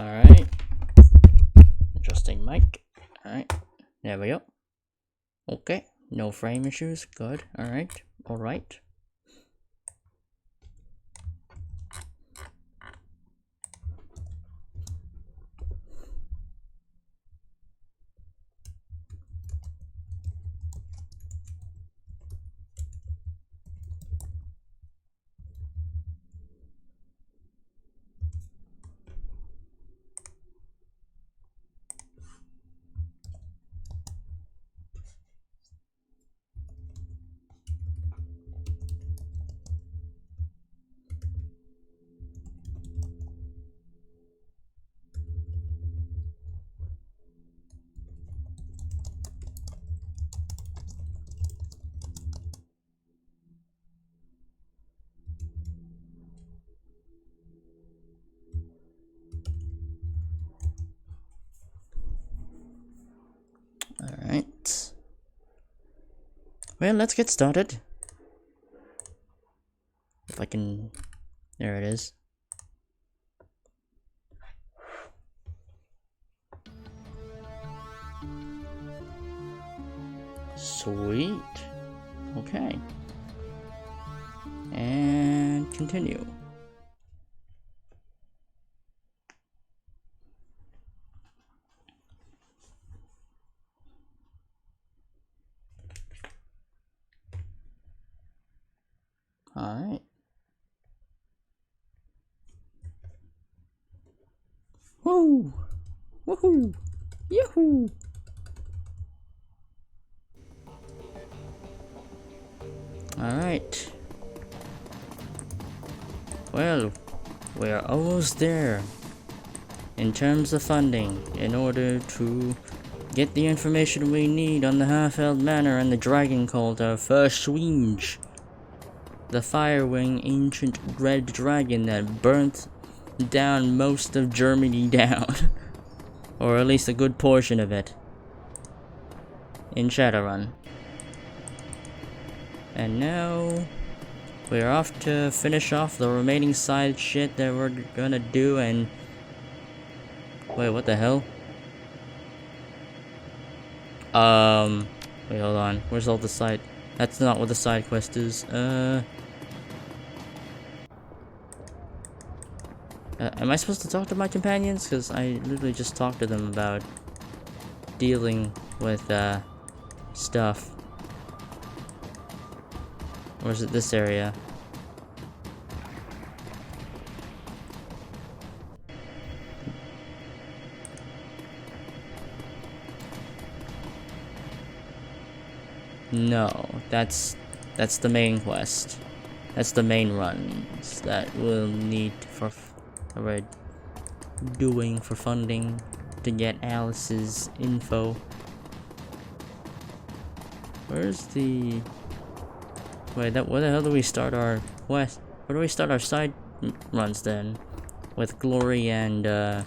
Alright. Adjusting mic. Alright. There we go. Okay. No frame issues. Good. Alright. Alright. Alright. Well, let's get started. If I can... There it is. Sweet. Okay. And continue. Alright. Woo! Woohoo! Yahoo! Alright. Well, we are almost there. In terms of funding, in order to get the information we need on the Half-Elf Manor and the Dragon Cult, our first swinge. The Firewing, ancient red dragon that burnt down most of Germany down. Or at least a good portion of it. In Shadowrun. And now we're off to finish off the remaining side shit that we're gonna do and... Wait, what the hell? Wait, hold on. Where's all the side... That's not what the side quest is. Am I supposed to talk to my companions? Because I literally just talked to them about dealing with, stuff. Or is it this area? No, that's the main quest. That's the main runs that we'll need for we're doing for funding to get Alice's info. Where's the... Wait, where the hell do we start our quest? Where do we start our side runs then? With Glory and Iger.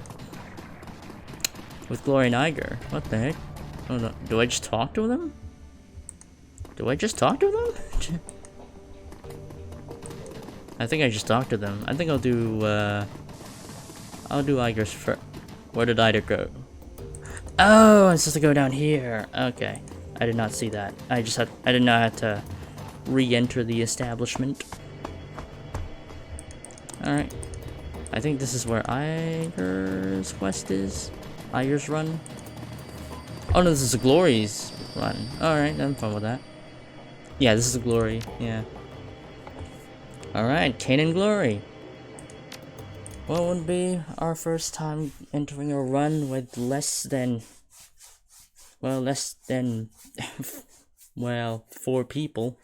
What the heck? Oh no, do I just talk to them? Do I just talk to them? I think I just talked to them. I think I'll do Iger's first. Where did Iger go? Oh, I'm supposed to go down here. Okay. I did not see that. I did not have to re-enter the establishment. Alright. I think this is where Iger's quest is. Iger's run. Oh no, this is Glory's run. Alright, I'm fine with that. Yeah, this is Glory. Yeah. Alright, Kane and Glory. What would be our first time entering a run with less than 4 people?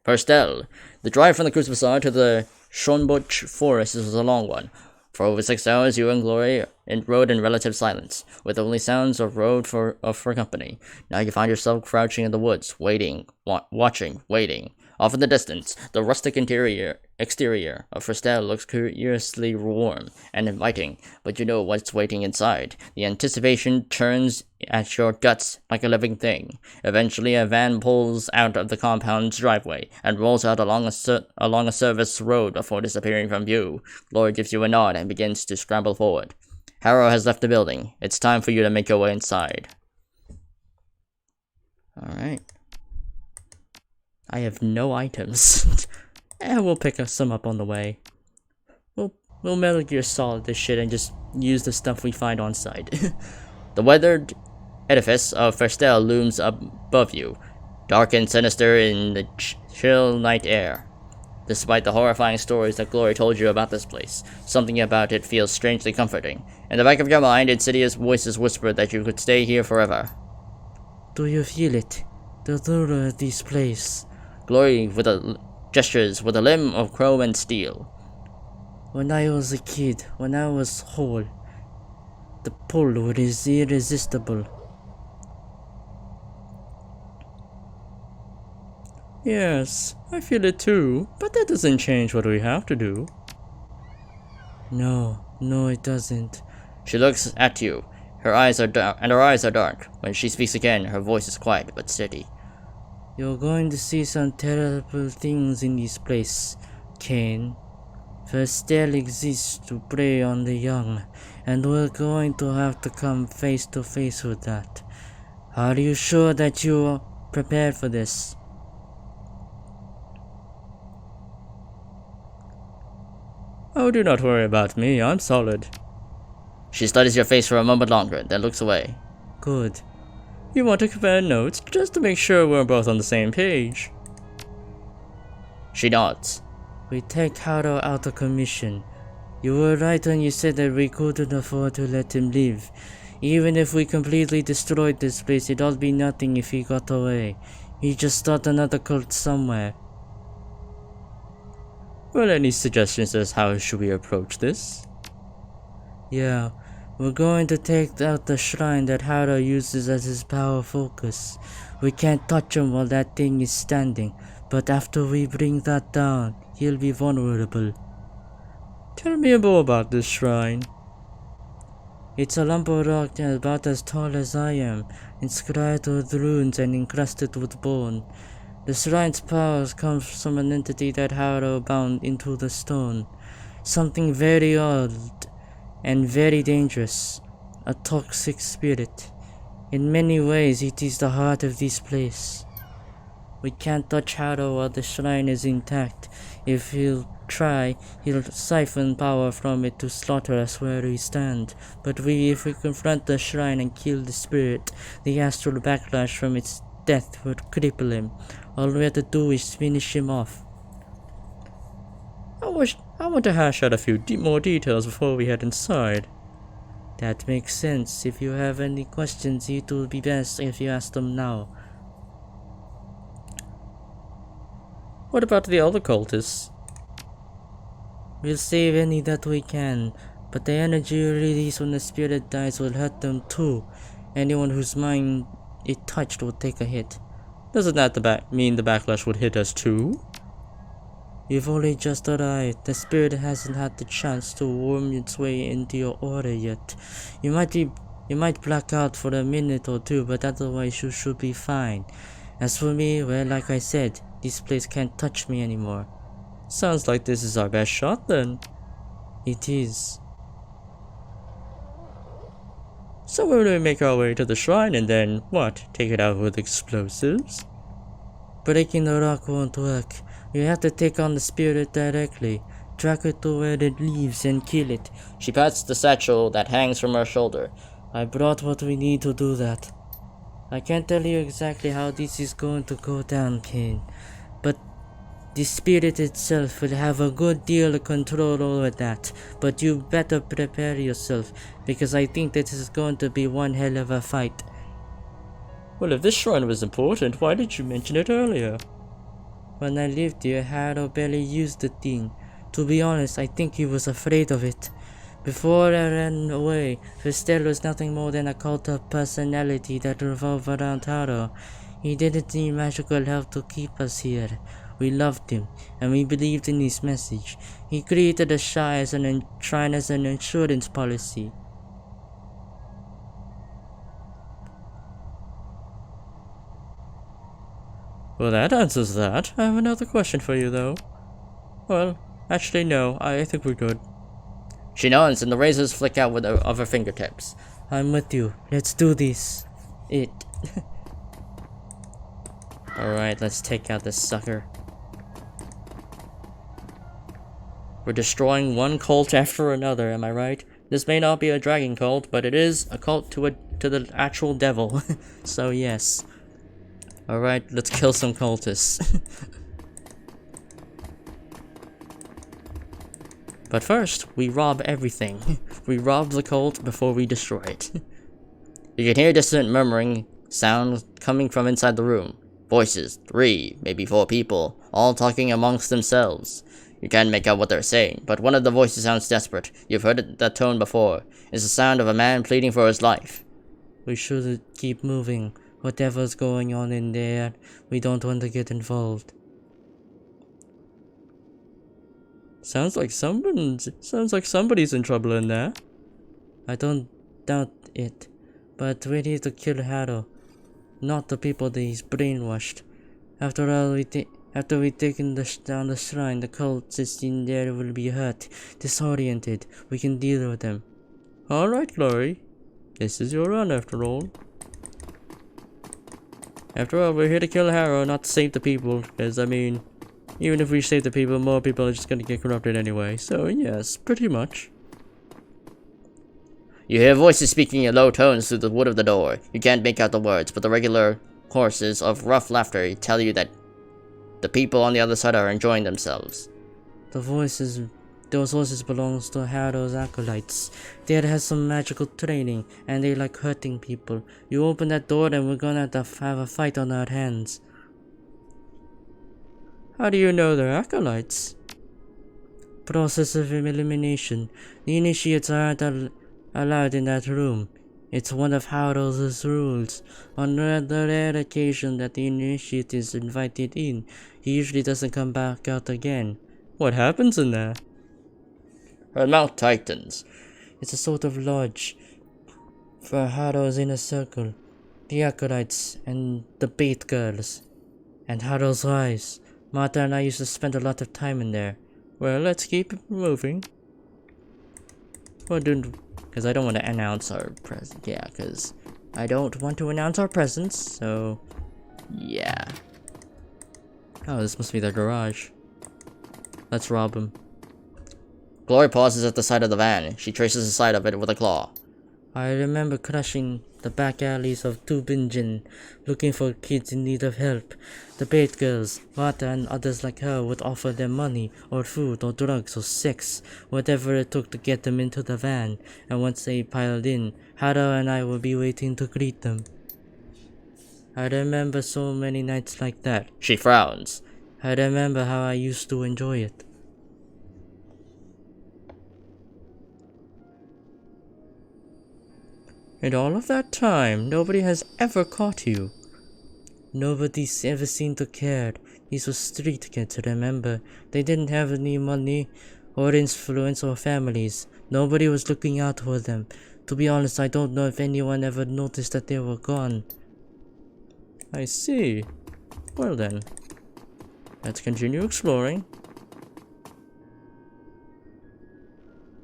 Perstel, the drive from the Cruise Bazaar to the Schonbuch Forest was a long one. For over 6 hours, you and Glory rode in relative silence, with only sounds of road for company. Now you find yourself crouching in the woods, waiting, watching, waiting. Off in the distance, the rustic exterior of Perstel looks curiously warm and inviting, but you know what's waiting inside. The anticipation turns at your guts like a living thing. Eventually, a van pulls out of the compound's driveway and rolls out along a service road before disappearing from view. Glory gives you a nod and begins to scramble forward. Harrow has left the building. It's time for you to make your way inside. Alright. I have no items. We'll pick some up on the way. We'll Metal Gear Solid this shit and just use the stuff we find on site. The weathered edifice of Ferstel looms above you, dark and sinister in the chill night air. Despite the horrifying stories that Glory told you about this place, something about it feels strangely comforting. In the back of your mind, insidious voices whisper that you could stay here forever. Do you feel it? The lure of this place. Glory gestures with a limb of chrome and steel. When I was a kid, when I was whole, the pull was irresistible. Yes, I feel it too, but that doesn't change what we have to do. No, it doesn't. She looks at you. Her eyes are dark. When she speaks again, her voice is quiet but steady. You're going to see some terrible things in this place, Kane. Ferstel exists to prey on the young, and we're going to have to come face to face with that. Are you sure that you are prepared for this? Oh, do not worry about me, I'm solid. She studies your face for a moment longer, then looks away. Good. You want to compare notes, just to make sure we're both on the same page? She nods. We take Harrow out of commission. You were right when you said that we couldn't afford to let him live. Even if we completely destroyed this place, it'd all be nothing if he got away. He just started another cult somewhere. Well, any suggestions as how should we approach this? Yeah, we're going to take out the shrine that Harrow uses as his power focus. We can't touch him while that thing is standing, but after we bring that down, he'll be vulnerable. Tell me more about this shrine. It's a lump of rock about as tall as I am, inscribed with runes and encrusted with bone. The shrine's powers come from an entity that Harrow bound into the stone. Something very odd and very dangerous. A toxic spirit. In many ways, it is the heart of this place. We can't touch Harrow while the shrine is intact. If he'll try, he'll siphon power from it to slaughter us where we stand. But if we confront the shrine and kill the spirit, the astral backlash from its death would cripple him. All we have to do is finish him off. I want to hash out a few more details before we head inside. That makes sense. If you have any questions, it will be best if you ask them now. What about the other cultists? We'll save any that we can, but the energy released when the spirit dies will hurt them too. Anyone whose mind it touched will take a hit. Doesn't that mean the backlash would hit us too? You've only just arrived. The spirit hasn't had the chance to worm its way into your aura yet. You might black out for a minute or two, but otherwise you should be fine. As for me, well, like I said, this place can't touch me anymore. Sounds like this is our best shot then. It is. So we're going to make our way to the shrine and then, what, take it out with explosives? Breaking the rock won't work. You have to take on the spirit directly. Drag it to where it lives and kill it. She pats the satchel that hangs from her shoulder. I brought what we need to do that. I can't tell you exactly how this is going to go down, Kane. But the spirit itself will have a good deal of control over that. But you better prepare yourself, because I think this is going to be one hell of a fight. Well, if this shrine was important, why did you mention it earlier? When I lived here, Harrow barely used the thing. To be honest, I think he was afraid of it. Before I ran away, Ferstel was nothing more than a cult of personality that revolved around Harrow. He didn't need magical help to keep us here. We loved him, and we believed in his message. He created a shrine as an insurance policy. Well, that answers that. I have another question for you, though. Well, actually, no. I think we're good. She nods and the razors flick out of her fingertips. I'm with you. Let's do this. Alright, let's take out this sucker. We're destroying one cult after another, am I right? This may not be a dragon cult, but it is a cult to the actual devil. So yes. Alright, let's kill some cultists. But first, we rob everything. We rob the cult before we destroy it. You can hear distant murmuring sound coming from inside the room. Voices, 3, maybe 4 people, all talking amongst themselves. You can't make out what they're saying, but one of the voices sounds desperate. You've heard that tone before. It's the sound of a man pleading for his life. We should keep moving. Whatever's going on in there, we don't want to get involved. Sounds like somebody's in trouble in there. I don't doubt it, but we need to kill Harrow, not the people that he's brainwashed. After all, after we take down the shrine, the cultists in there will be hurt, disoriented. We can deal with them. Alright, Glory. This is your run after all. After all, we're here to kill Harrow, not to save the people, because I mean, even if we save the people, more people are just gonna get corrupted anyway. So yes, pretty much. You hear voices speaking in low tones through the wood of the door. You can't make out the words, but the regular choruses of rough laughter tell you that the people on the other side are enjoying themselves. Those voices belongs to Harrow's acolytes. They has some magical training, and they like hurting people. You open that door and we're gonna have a fight on our hands. How do you know they're acolytes? Process of elimination. The initiates aren't allowed in that room. It's one of Harrow's rules. On the rare occasion that the initiate is invited in, he usually doesn't come back out again. What happens in there? Her mouth tightens. It's a sort of lodge for Harrow's inner circle, the acolytes and the bait girls, and Harrow's rise. Martha and I used to spend a lot of time in there. Well, let's keep moving. Because I don't want to announce our presence. Yeah, because I don't want to announce our presence, so yeah. Oh, this must be their garage. Let's rob them. Glory pauses at the side of the van. She traces the side of it with a claw. I remember crushing the back alleys of Tubingen, looking for kids in need of help. The bait girls, Martha and others like her would offer them money, or food, or drugs, or sex, whatever it took to get them into the van, and once they piled in, Harrow and I would be waiting to greet them. I remember so many nights like that. She frowns. I remember how I used to enjoy it. In all of that time, nobody has ever caught you. Nobody's ever seemed to care. These were street kids, remember? They didn't have any money, or influence, or families. Nobody was looking out for them. To be honest, I don't know if anyone ever noticed that they were gone. I see. Well then, let's continue exploring.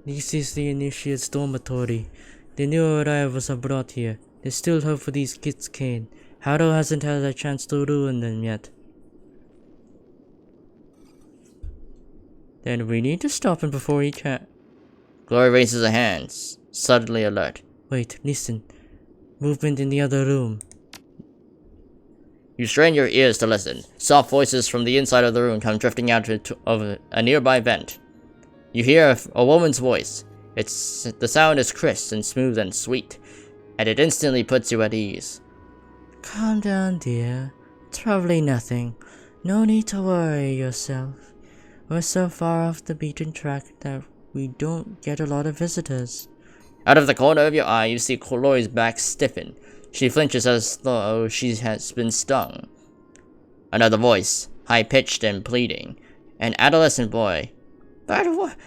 This is the Initiate's dormitory. The new arrivals are brought here. There's still hope for these kids, Kane. Harrow hasn't had a chance to ruin them yet. Then we need to stop him before he can. Glory raises her hands, suddenly alert. Wait, listen. Movement in the other room. You strain your ears to listen. Soft voices from the inside of the room come drifting out of a nearby vent. You hear a woman's voice. The sound is crisp and smooth and sweet, and it instantly puts you at ease. Calm down, dear. It's probably nothing. No need to worry yourself. We're so far off the beaten track that we don't get a lot of visitors. Out of the corner of your eye, you see Glory's back stiffen. She flinches as though she has been stung. Another voice, high-pitched and pleading. An adolescent boy. But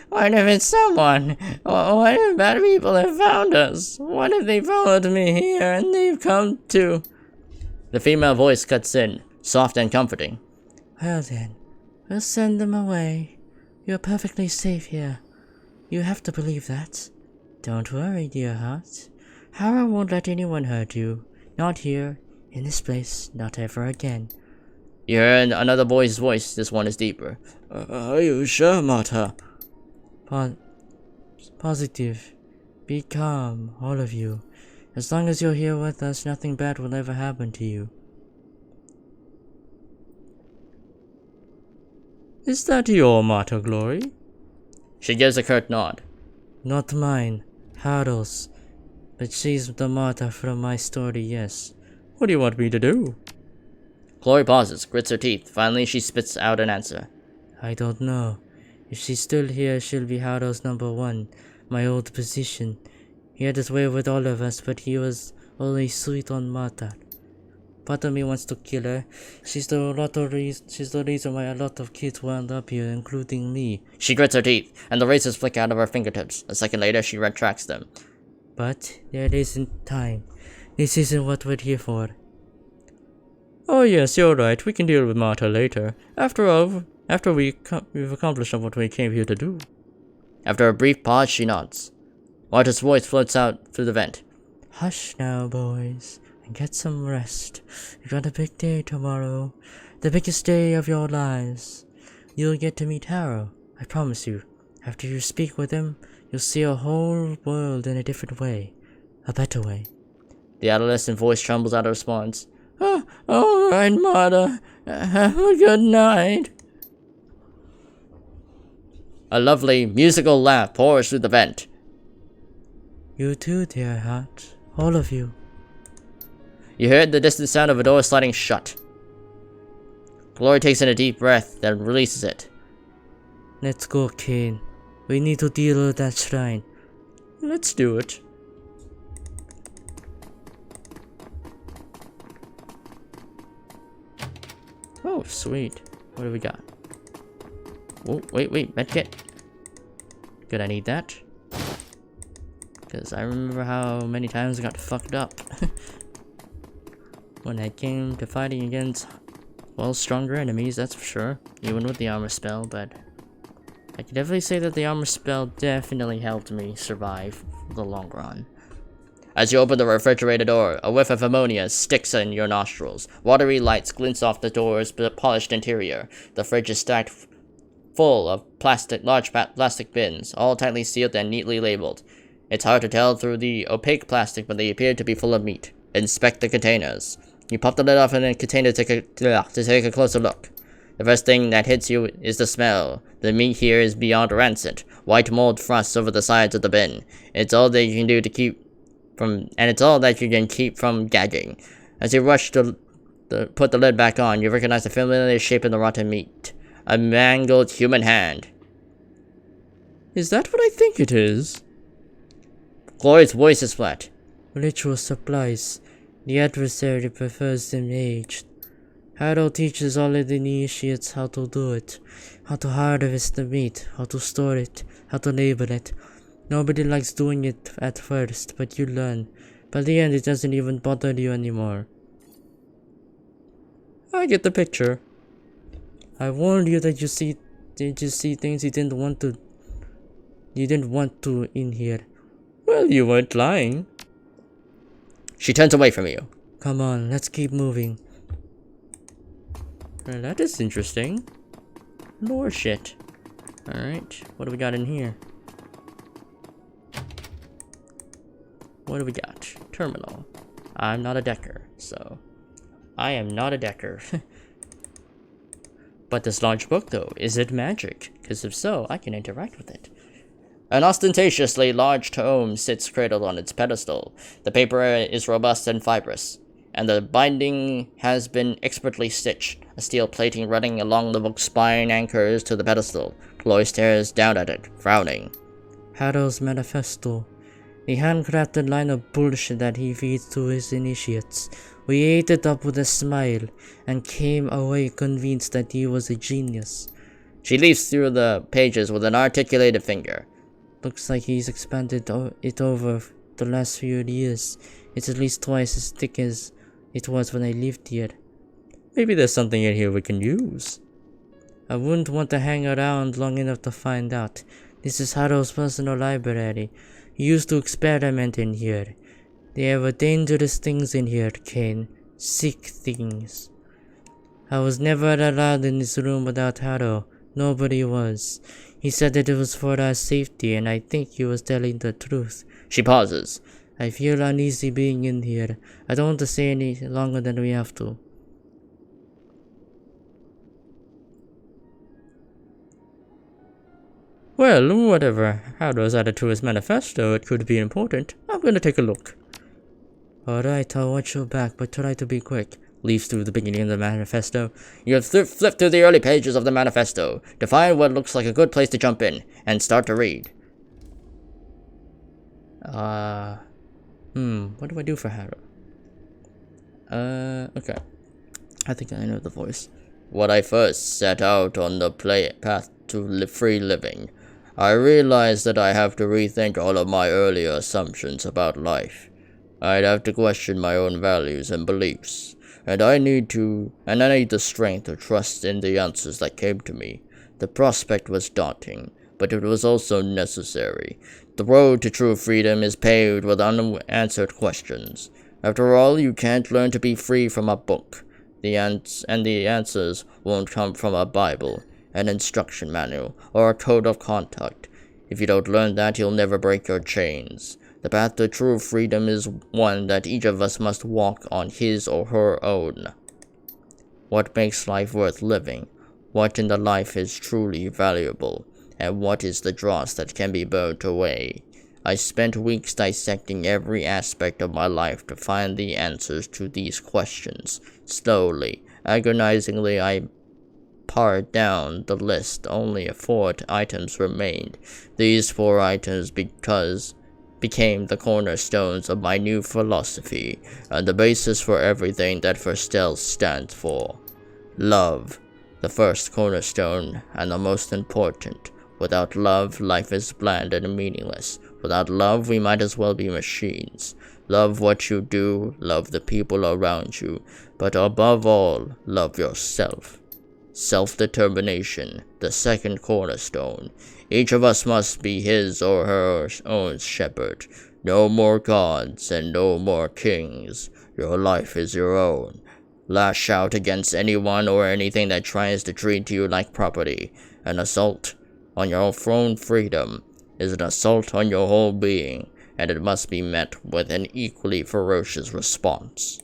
what if it's someone? What if bad people have found us? What if they followed me here and they've come to... The female voice cuts in, soft and comforting. Well then, we'll send them away. You're perfectly safe here. You have to believe that. Don't worry, dear heart. Hara won't let anyone hurt you. Not here, in this place, not ever again. You hear another boy's voice. This one is deeper. Are you sure, Mata? Positive. Be calm, all of you. As long as you're here with us, nothing bad will ever happen to you. Is that your Mata, Glory? She gives a curt nod. Not mine, Haro's. But she's the Mata from my story, yes. What do you want me to do? Glory pauses, grits her teeth. Finally, she spits out an answer. I don't know. If she's still here, she'll be Haro's number one, my old position. He had his way with all of us, but he was always sweet on Mata. Part of me wants to kill her. She's the reason why a lot of kids wound up here, including me. She grits her teeth, and the razors flick out of her fingertips. A second later, she retracts them. But there isn't time. This isn't what we're here for. Oh yes, you're right. We can deal with Mata later. After all, we've accomplished what we came here to do. After a brief pause, she nods. Marta's voice floats out through the vent. Hush now, boys, and get some rest. You got a big day tomorrow. The biggest day of your lives. You'll get to meet Haro, I promise you. After you speak with him, you'll see a whole world in a different way. A better way. The adolescent voice trembles out of response. Oh, all right, Mata. Have a good night. A lovely, musical laugh pours through the vent. You too, dear heart. All of you. You hear the distant sound of a door sliding shut. Glory takes in a deep breath, then releases it. Let's go, Kane. We need to deal with that shrine. Let's do it. Oh, sweet. What do we got? Oh, wait, medkit. Good, I need that. Because I remember how many times I got fucked up. When I came to fighting against, well, stronger enemies, that's for sure. Even with the armor spell, but I can definitely say that the armor spell definitely helped me survive the long run. As you open the refrigerator door, a whiff of ammonia sticks in your nostrils. Watery lights glints off the door's polished interior. The fridge is stacked full of large plastic bins, all tightly sealed and neatly labeled. It's hard to tell through the opaque plastic, but they appear to be full of meat. Inspect the containers. You pop the lid off in a container to take a closer look. The first thing that hits you is the smell. The meat here is beyond rancid. White mold frosts over the sides of the bin. It's all that you can do to keep from gagging. As you rush to put the lid back on, you recognize the familiar shape in the rotten meat. A mangled human hand. Is that what I think it is? Glory's voice is flat. Ritual supplies. The adversary prefers them aged. Haro teaches all of the initiates how to do it. How to harvest the meat, how to store it, how to label it. Nobody likes doing it at first, but you learn. By the end, it doesn't even bother you anymore. I get the picture. I warned you that you see things you didn't want to in here. Well, you weren't lying. She turns away from you. Come on, let's keep moving. Well, that is interesting. Lore shit. Alright, what do we got in here? What do we got? Terminal. I'm not a decker, so... I am not a decker. But this large book, though, is it magic? Because if so, I can interact with it. An ostentatiously large tome sits cradled on its pedestal. The paper is robust and fibrous, and the binding has been expertly stitched. A steel plating running along the book's spine anchors to the pedestal. Glory stares down at it, frowning. Haro's manifesto. The handcrafted line of bullshit that he feeds to his initiates. We ate it up with a smile, and came away convinced that he was a genius. She leafs through the pages with an articulated finger. Looks like he's expanded it over the last few years. It's at least twice as thick as it was when I lived here. Maybe there's something in here we can use. I wouldn't want to hang around long enough to find out. This is Haro's personal library. He used to experiment in here. There were dangerous things in here, Kane. Sick things. I was never allowed in this room without Haro. Nobody was. He said that it was for our safety, and I think he was telling the truth. She pauses. I feel uneasy being in here. I don't want to stay any longer than we have to. Well, whatever Haro's added to his manifesto, it could be important. I'm gonna take a look. Alright, I'll watch your back, but try to be quick. Leaves through the beginning of the manifesto. You flip through the early pages of the manifesto to find what looks like a good place to jump in and start to read. What do I do for Haro? Okay. I think I know the voice. When I first set out on the path to free living, I realized that I have to rethink all of my earlier assumptions about life. I'd have to question my own values and beliefs, and I need the strength to trust in the answers that came to me. The prospect was daunting, but it was also necessary. The road to true freedom is paved with unanswered questions. After all, you can't learn to be free from a book. The answers won't come from a Bible, an instruction manual, or a code of conduct. If you don't learn that, you'll never break your chains. The path to true freedom is one that each of us must walk on his or her own. What makes life worth living? What in the life is truly valuable? And what is the dross that can be burnt away? I spent weeks dissecting every aspect of my life to find the answers to these questions. Slowly, agonizingly, I pared down the list. Only 4 items remained. These 4 items became the cornerstones of my new philosophy, and the basis for everything that Verstel stands for. Love, the first cornerstone and the most important. Without love, life is bland and meaningless. Without love, we might as well be machines. Love what you do, love the people around you, but above all, love yourself. Self-determination, the second cornerstone. Each of us must be his or her own shepherd. No more gods and no more kings. Your life is your own. Lash out against anyone or anything that tries to treat you like property. An assault on your own freedom is an assault on your whole being, and it must be met with an equally ferocious response.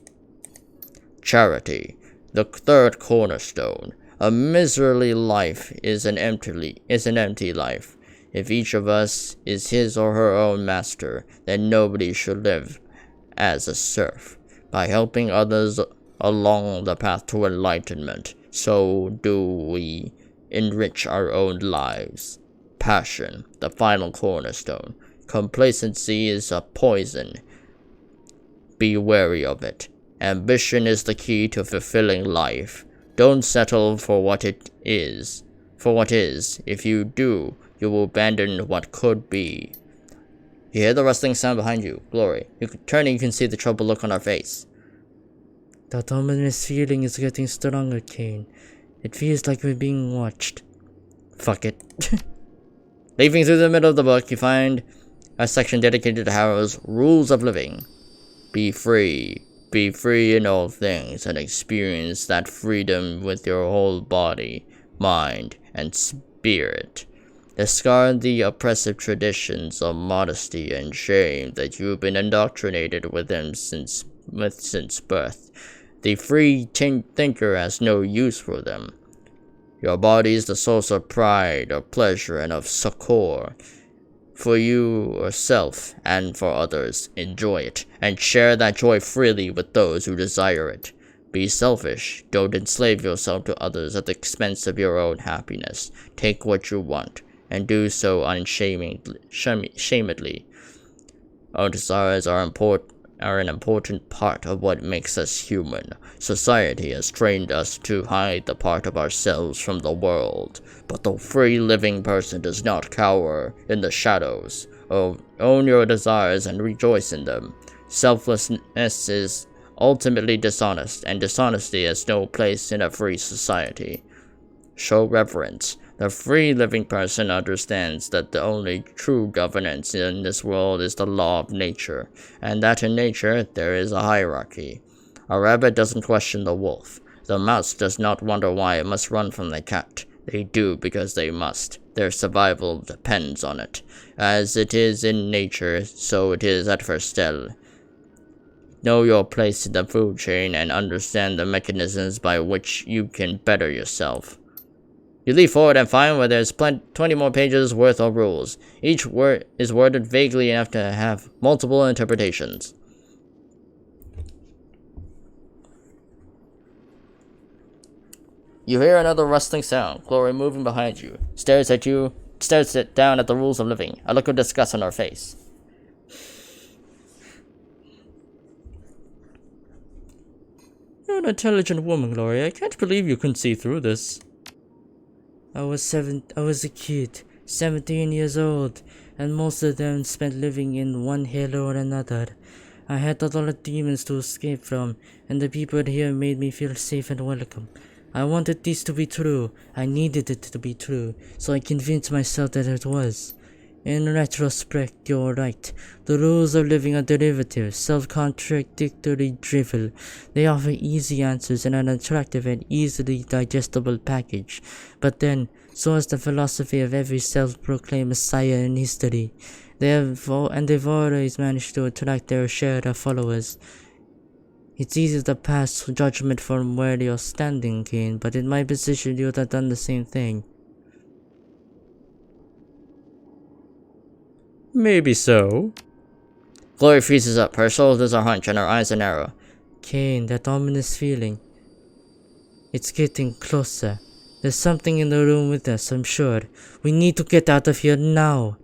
Charity, the third cornerstone. A miserly life is an empty life. If each of us is his or her own master, then nobody should live as a serf. By helping others along the path to enlightenment, so do we enrich our own lives. Passion, the final cornerstone. Complacency is a poison. Be wary of it. Ambition is the key to fulfilling life. Don't settle for what is. If you do, you will abandon what could be. You hear the rustling sound behind you, Glory. You turn and you can see the troubled look on her face. That ominous feeling is getting stronger, Kane. It feels like we're being watched. Fuck it. Leafing through the middle of the book, you find a section dedicated to Haro's Rules of Living. Be free. Be free in all things, and experience that freedom with your whole body, mind, and spirit. Discard the oppressive traditions of modesty and shame that you've been indoctrinated with since birth. The free thinker has no use for them. Your body is the source of pride, of pleasure, and of succor. For you yourself and for others, enjoy it, and share that joy freely with those who desire it. Be selfish. Don't enslave yourself to others at the expense of your own happiness. Take what you want, and do so unshamedly. Our desires are an important part of what makes us human. Society has trained us to hide the part of ourselves from the world, but the free living person does not cower in the shadows. Own your desires and rejoice in them. Selflessness is ultimately dishonest, and dishonesty has no place in a free society. Show reverence. The free living person understands that the only true governance in this world is the law of nature, and that in nature there is a hierarchy. A rabbit doesn't question the wolf. The mouse does not wonder why it must run from the cat. They do because they must. Their survival depends on it. As it is in nature, so it is at Verstel. Know your place in the food chain and understand the mechanisms by which you can better yourself. You leap forward and find where there's 20 more pages worth of rules. Each word is worded vaguely enough to have multiple interpretations. You hear another rustling sound. Glory moving behind you. Stares down at the rules of living, a look of disgust on her face. You're an intelligent woman, Glory. I can't believe you couldn't see through this. I was a kid, 17 years old, and most of them spent living in one hell or another. I had a lot of demons to escape from, and the people here made me feel safe and welcome. I wanted this to be true. I needed it to be true, so I convinced myself that it was. In retrospect, you're right. The rules of living are derivative, self-contradictory drivel. They offer easy answers and an attractive and easily digestible package. But then, so is the philosophy of every self-proclaimed messiah in history. They've always managed to attract their share of followers. It's easy to pass judgment from where you're standing, Kane, but in my position you would have done the same thing. Maybe so. Glory freezes up. Her shoulders are hunched and her eyes are narrow. Kane, that ominous feeling. It's getting closer. There's something in the room with us, I'm sure. We need to get out of here now.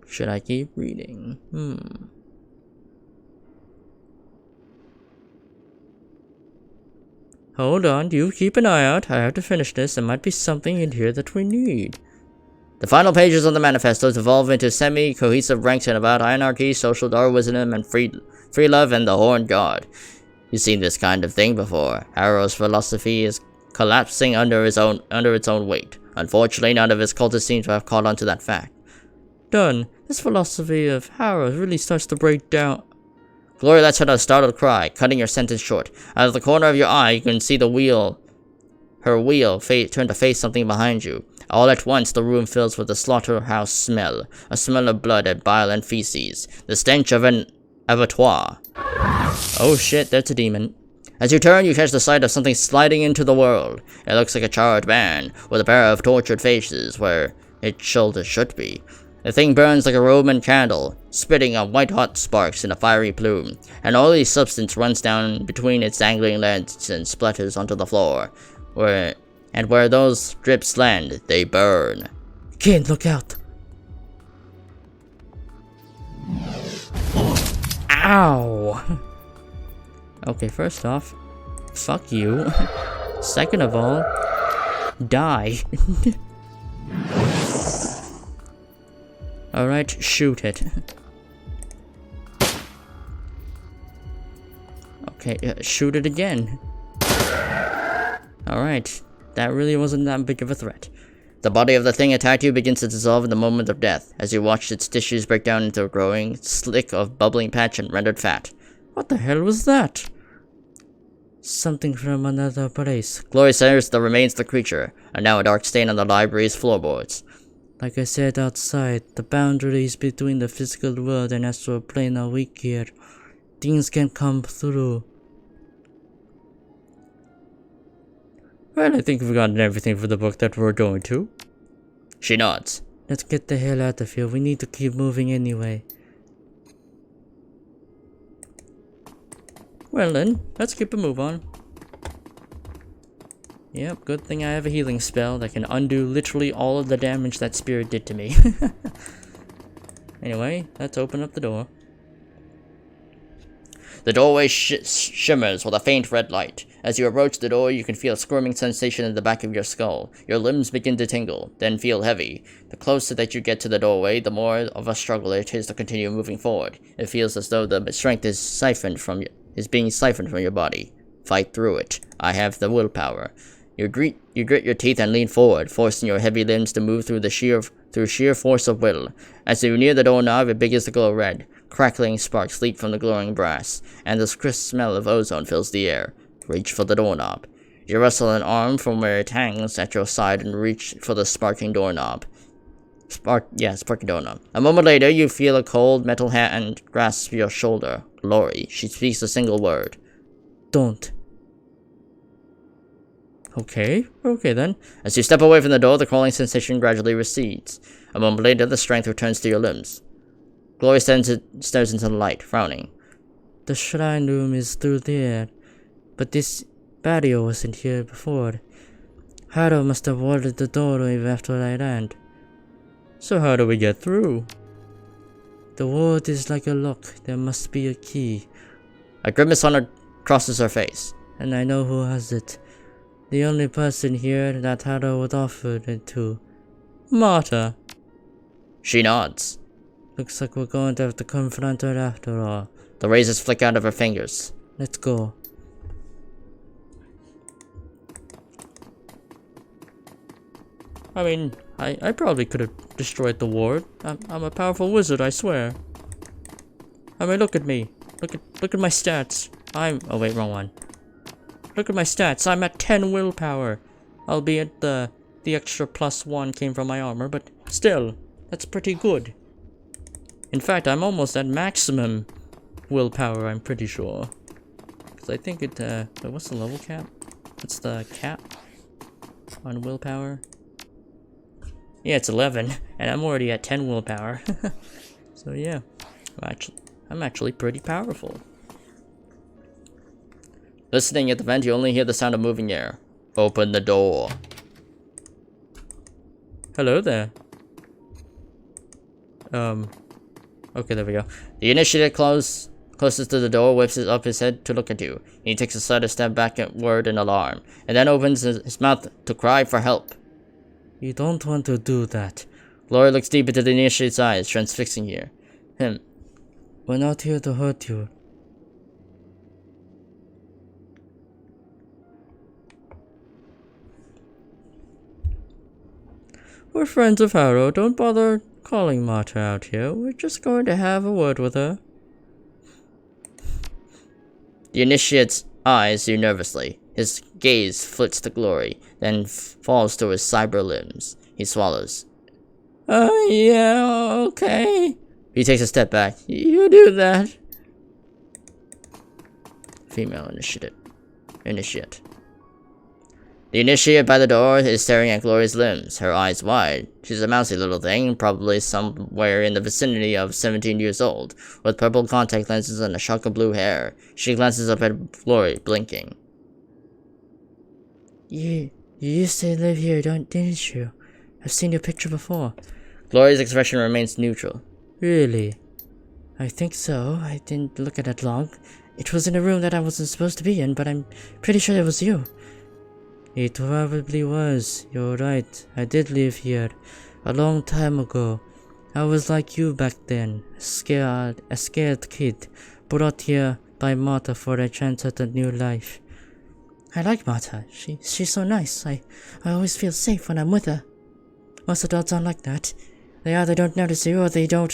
Should I keep reading? Hold on, you keep an eye out. I have to finish this. There might be something in here that we need. The final pages of the manifestos evolve into semi-cohesive ranks about anarchy, social Darwinism, and free love and the Horned God. You've seen this kind of thing before. Harrow's philosophy is collapsing under its own weight. Unfortunately, none of his cultists seem to have caught on to that fact. Done. This philosophy of Harrow's really starts to break down. Glory lets out a startled cry, cutting your sentence short. Out of the corner of your eye, you can see her wheel turn to face something behind you. All at once, the room fills with a slaughterhouse smell, a smell of blood and bile and feces, the stench of an abattoir. Oh shit, that's a demon. As you turn, you catch the sight of something sliding into the world. It looks like a charred man, with a pair of tortured faces where its shoulders should be. The thing burns like a Roman candle, spitting out white-hot sparks in a fiery plume. An oily substance runs down between its dangling legs and splatters onto the floor. Where those drips land, they burn. Kane, look out! Ow! Okay, first off, fuck you. Second of all, die. Alright, shoot it. Okay, shoot it again. Alright, that really wasn't that big of a threat. The body of the thing attacked you begins to dissolve in the moment of death, as you watch its tissues break down into a growing slick of bubbling patch and rendered fat. What the hell was that? Something from another place. Glory stares at the remains of the creature, and now a dark stain on the library's floorboards. Like I said outside, the boundaries between the physical world and astral plane are weak here. Things can come through. Well, I think we've gotten everything for the book that we're going to. She nods. Let's get the hell out of here. We need to keep moving anyway. Well then, let's keep a move on. Yep, good thing I have a healing spell that can undo literally all of the damage that spirit did to me. Anyway, let's open up the door. The doorway shimmers with a faint red light. As you approach the door, you can feel a squirming sensation in the back of your skull. Your limbs begin to tingle, then feel heavy. The closer that you get to the doorway, the more of a struggle it is to continue moving forward. It feels as though the strength is being siphoned from your body. Fight through it. I have the willpower. You grit your teeth and lean forward, forcing your heavy limbs to move through sheer force of will. As you near the doorknob, it begins to glow red. Crackling sparks leap from the glowing brass, and the crisp smell of ozone fills the air. Reach for the doorknob. You wrestle an arm from where it hangs at your side and reach for the sparking doorknob. Sparking doorknob. A moment later, you feel a cold metal hand grasp your shoulder. Glory. She speaks a single word. Don't. Okay then. As you step away from the door, the crawling sensation gradually recedes. A moment later, the strength returns to your limbs. Glory stares into the light, frowning. The shrine room is through there, but this barrier wasn't here before. Haro must have warded the doorway after I ran. So how do we get through? The ward is like a lock. There must be a key. A grimace crosses her face. And I know who has it. The only person here that Haro would offer it to. Marta. She nods. Looks like we're going to have to confront her after all. The razors flick out of her fingers. Let's go. I mean, I probably could have destroyed the ward. I'm a powerful wizard, I swear. I mean, look at me. Look at my stats. Oh wait, wrong one. Look at my stats. I'm at 10 willpower. Albeit the extra +1 came from my armor, but still, that's pretty good. In fact, I'm almost at maximum willpower, I'm pretty sure. Because I think it, what's the level cap? What's the cap on willpower? Yeah, it's 11, and I'm already at 10 willpower. So yeah, I'm actually pretty powerful. Listening at the vent, you only hear the sound of moving air. Open the door. Hello there. Okay, there we go. The initiate closest to the door whips up his head to look at you. He takes a slight step backward in alarm, and then opens his mouth to cry for help. You don't want to do that. Glory looks deep into the initiate's eyes, transfixing him. We're not here to hurt you. We're friends of Haro. Don't bother calling Marta out here. We're just going to have a word with her. The initiate's eyes you nervously. His gaze flits to Glory, then falls to his cyber limbs. He swallows. Yeah, okay. He takes a step back. You do that. Female initiate. The initiate by the door is staring at Glory's limbs, her eyes wide. She's a mousy little thing, probably somewhere in the vicinity of 17 years old, with purple contact lenses and a shock of blue hair. She glances up at Glory, blinking. You used to live here, didn't you? I've seen your picture before. Glory's expression remains neutral. Really? I think so. I didn't look at it long. It was in a room that I wasn't supposed to be in, but I'm pretty sure it was you. It probably was. You're right. I did live here. A long time ago. I was like you back then. A scared kid. Brought here by Marta for a chance at a new life. I like Marta. She's so nice. I always feel safe when I'm with her. Most adults aren't like that. They either don't notice you or they do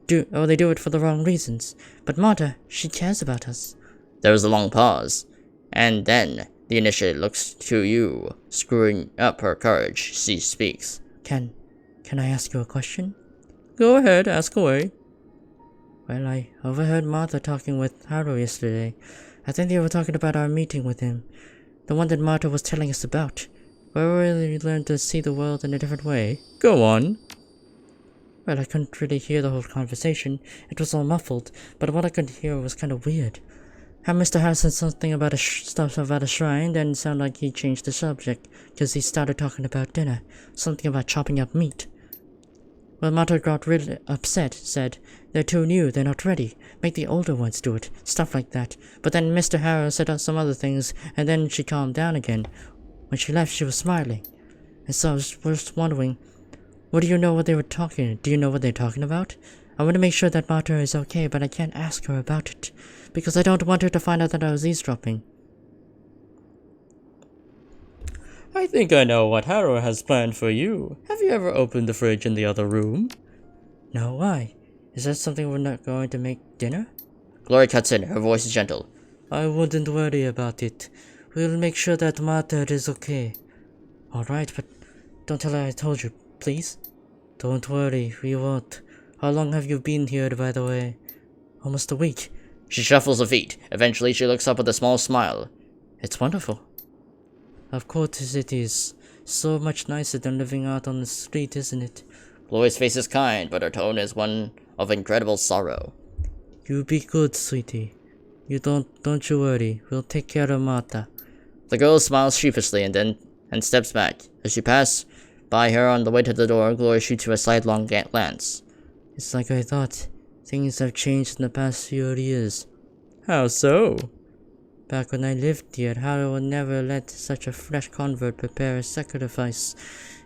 it for the wrong reasons. But Marta, she cares about us. There is a long pause, and then the initiate looks to you, screwing up her courage. She speaks. Can I ask you a question? Go ahead, ask away. Well, I overheard Martha talking with Haro yesterday. I think they were talking about our meeting with him. The one that Martha was telling us about. Where we learned to see the world in a different way. Go on. Well, I couldn't really hear the whole conversation. It was all muffled, but what I could hear was kind of weird. How Mr. Harris said something about stuff about a shrine, then it sounded like he changed the subject, because he started talking about dinner. Something about chopping up meat. Well, Martha got really upset, said, they're too new, they're not ready. Make the older ones do it. Stuff like that. But then Mr. Harris said some other things, and then she calmed down again. When she left, she was smiling. And so I was just wondering, do you know what they're talking about? I want to make sure that Martha is okay, but I can't ask her about it, because I don't want her to find out that I was eavesdropping. I think I know what Haru has planned for you. Have you ever opened the fridge in the other room? No, why? Is that something we're not going to make dinner? Glory cuts in, her voice is gentle. I wouldn't worry about it. We'll make sure that Mata is okay. Alright, but don't tell her I told you, please. Don't worry, we won't. How long have you been here, by the way? Almost a week. She shuffles her feet. Eventually, she looks up with a small smile. It's wonderful. Of course it is. So much nicer than living out on the street, isn't it? Glory's face is kind, but her tone is one of incredible sorrow. You be good, sweetie. Don't you worry. We'll take care of Mata. The girl smiles sheepishly and steps back. As you pass by her on the way to the door, Glory shoots you a sidelong glance. It's like I thought. Things have changed in the past few years. How so? Back when I lived here, Haru would never let such a fresh convert prepare a sacrifice.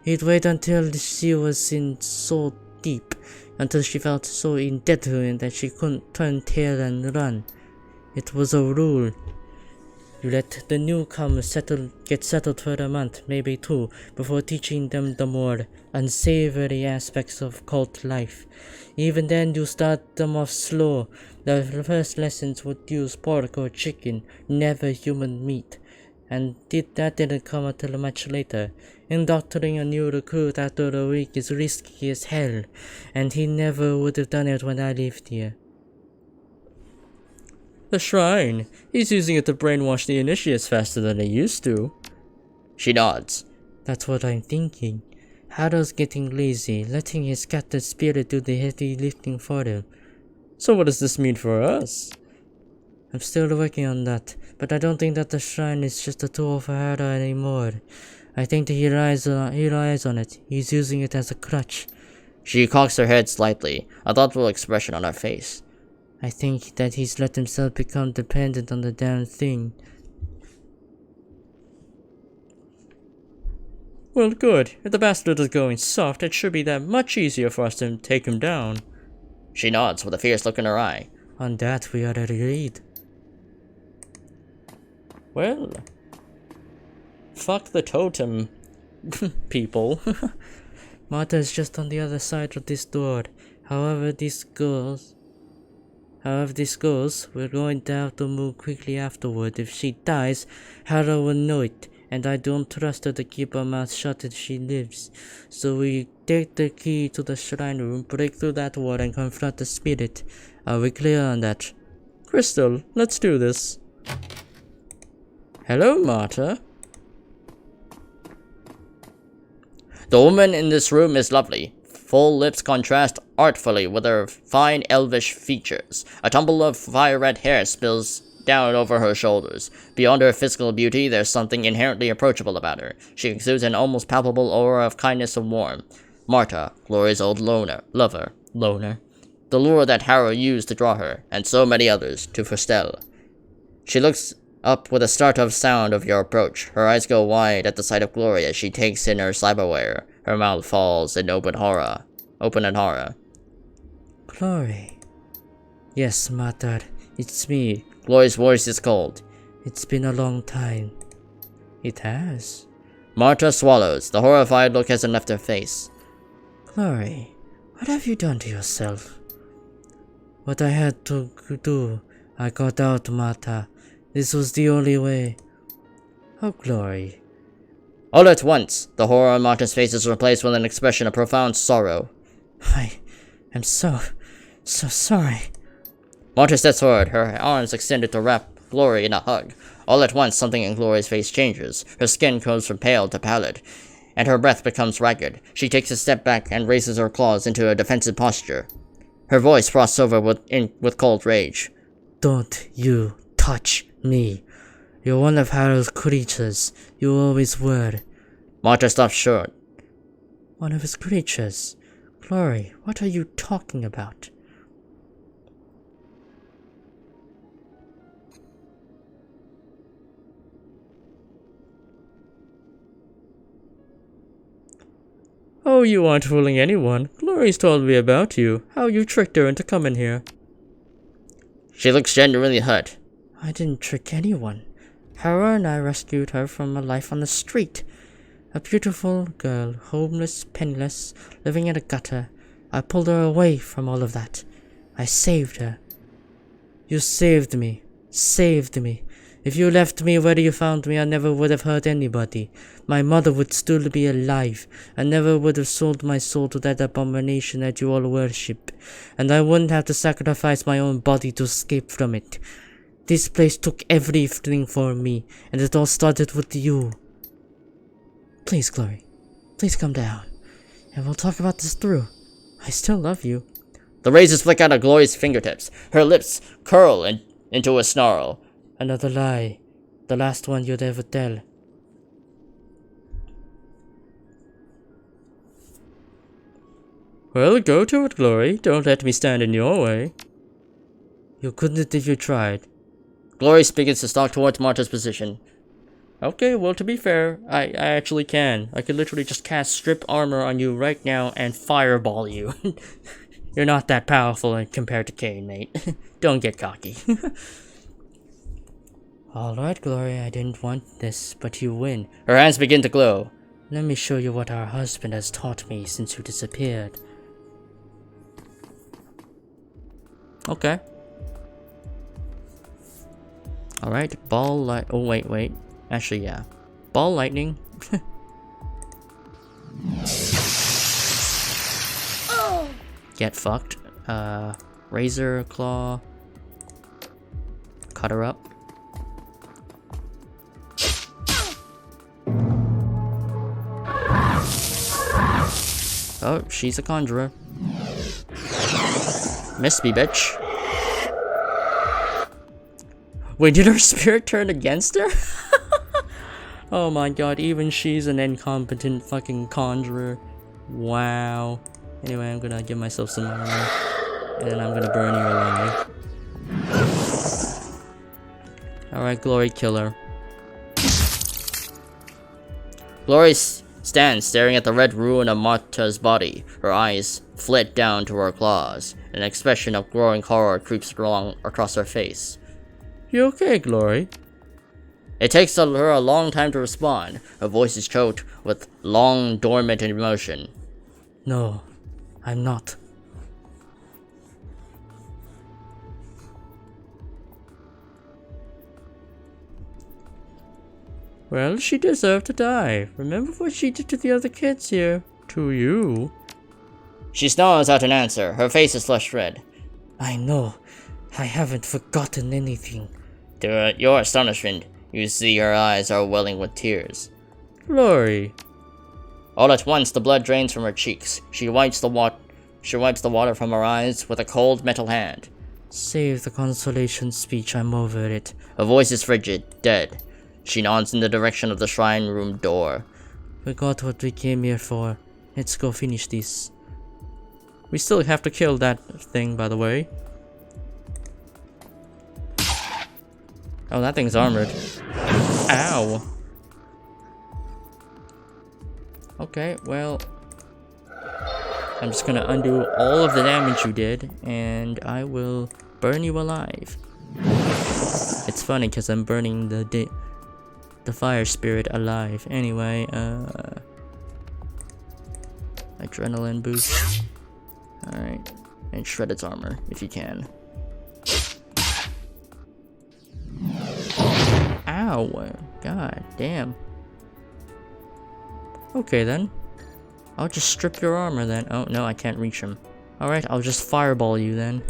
He'd wait until she was in so deep, until she felt so in debt to him that she couldn't turn tail and run. It was a rule. You let the newcomers get settled for a month, maybe two, before teaching them the more unsavory aspects of cult life. Even then, you start them off slow. The first lessons would use pork or chicken, never human meat. And that didn't come until much later. Indoctrinating a new recruit after a week is risky as hell, and he never would have done it when I lived here. The shrine. He's using it to brainwash the initiates faster than he used to. She nods. That's what I'm thinking. Haru's getting lazy, letting his scattered spirit do the heavy lifting for him. So what does this mean for us? I'm still working on that, but I don't think that the shrine is just a tool for Haru anymore. I think that he relies on it. He's using it as a crutch. She cocks her head slightly, a thoughtful expression on her face. I think that he's let himself become dependent on the damn thing. Well, good. If the bastard is going soft, it should be that much easier for us to take him down. She nods with a fierce look in her eye. On that, we are agreed. Well, fuck the totem people. Mata is just on the other side of this door. However this goes, we're going to have to move quickly afterward. If she dies, Haru will know it, and I don't trust her to keep her mouth shut if she lives. So we take the key to the shrine room, break through that wall, and confront the spirit. Are we clear on that? Crystal, let's do this. Hello, Marta. The woman in this room is lovely. Full lips contrast artfully with her fine elvish features. A tumble of fire-red hair spills down over her shoulders. Beyond her physical beauty, there's something inherently approachable about her. She exudes an almost palpable aura of kindness and warmth. Marta, Glory's old loner. The lure that Haru used to draw her, and so many others, to Fustel. She looks up with a startled sound of your approach. Her eyes go wide at the sight of Glory as she takes in her cyberware. Her mouth falls in open in horror. Glory. Yes, Matar, it's me. Glory's voice is cold. It's been a long time. It has. Marta swallows. The horrified look hasn't left her face. Glory, what have you done to yourself? What I had to do, I got out, Mata. This was the only way. Oh, Glory. All at once, the horror on Marta's face is replaced with an expression of profound sorrow. I am so sorry. Marta steps forward, her arms extended to wrap Glory in a hug. All at once, something in Glory's face changes. Her skin goes from pale to pallid, and her breath becomes ragged. She takes a step back and raises her claws into a defensive posture. Her voice frosts over with cold rage. Don't you touch me. You're one of Haru's creatures. You always were. Marta stops short. One of his creatures? Glory, what are you talking about? Oh, you aren't fooling anyone. Glory's told me about you, how you tricked her into coming here. She looks genuinely hurt. I didn't trick anyone. Haru and I rescued her from a life on the street. A beautiful girl, homeless, penniless, living in a gutter. I pulled her away from all of that. I saved her. You saved me. Saved me. If you left me where you found me, I never would have hurt anybody. My mother would still be alive. I never would have sold my soul to that abomination that you all worship. And I wouldn't have to sacrifice my own body to escape from it. This place took everything from me, and it all started with you. Please, Glory. Please come down, and we'll talk about this through. I still love you. The razors flick out of Glory's fingertips. Her lips curl into a snarl. Another lie. The last one you'd ever tell. Well, go to it, Glory. Don't let me stand in your way. You couldn't if you tried. Glory begins to stalk towards Marta's position. Okay, well, to be fair, I actually can. I could literally just cast strip armor on you right now and fireball you. You're not that powerful compared to Kane, mate. Don't get cocky. Alright, Glory, I didn't want this, but you win. Her hands begin to glow. Let me show you what our husband has taught me since you disappeared. Okay. Alright, ball light. Oh, wait. Actually, yeah. Ball lightning. Get fucked. Razor claw. Cut her up. Oh, she's a conjurer. Miss me, bitch. Wait, did her spirit turn against her? Oh my god, even she's an incompetent fucking conjurer. Wow. Anyway, I'm gonna give myself some armor. And then I'm gonna burn you alive. Alright, Glory, kill her. Glory stands staring at the red ruin of Marta's body. Her eyes flit down to her claws. An expression of growing horror creeps across her face. You okay, Glory? It takes her a long time to respond. Her voice is choked with long, dormant emotion. No, I'm not. Well, she deserved to die. Remember what she did to the other kids here? To you. She snarls out an answer. Her face is flushed red. I know. I haven't forgotten anything. To your astonishment, you see her eyes are welling with tears. Glory. All at once, the blood drains from her cheeks. She wipes the water from her eyes with a cold metal hand. Save the consolation speech, I'm over it. Her voice is frigid, dead. She nods in the direction of the shrine room door. We got what we came here for. Let's go finish this. We still have to kill that thing, by the way. Oh, that thing's armored. Ow. Okay, well, I'm just gonna undo all of the damage you did, and I will burn you alive. It's funny because I'm burning the fire spirit alive. Anyway, adrenaline boost. Alright, and shred its armor if you can. Ow! God damn. Okay then. I'll just strip your armor then. Oh no, I can't reach him. Alright, I'll just fireball you then.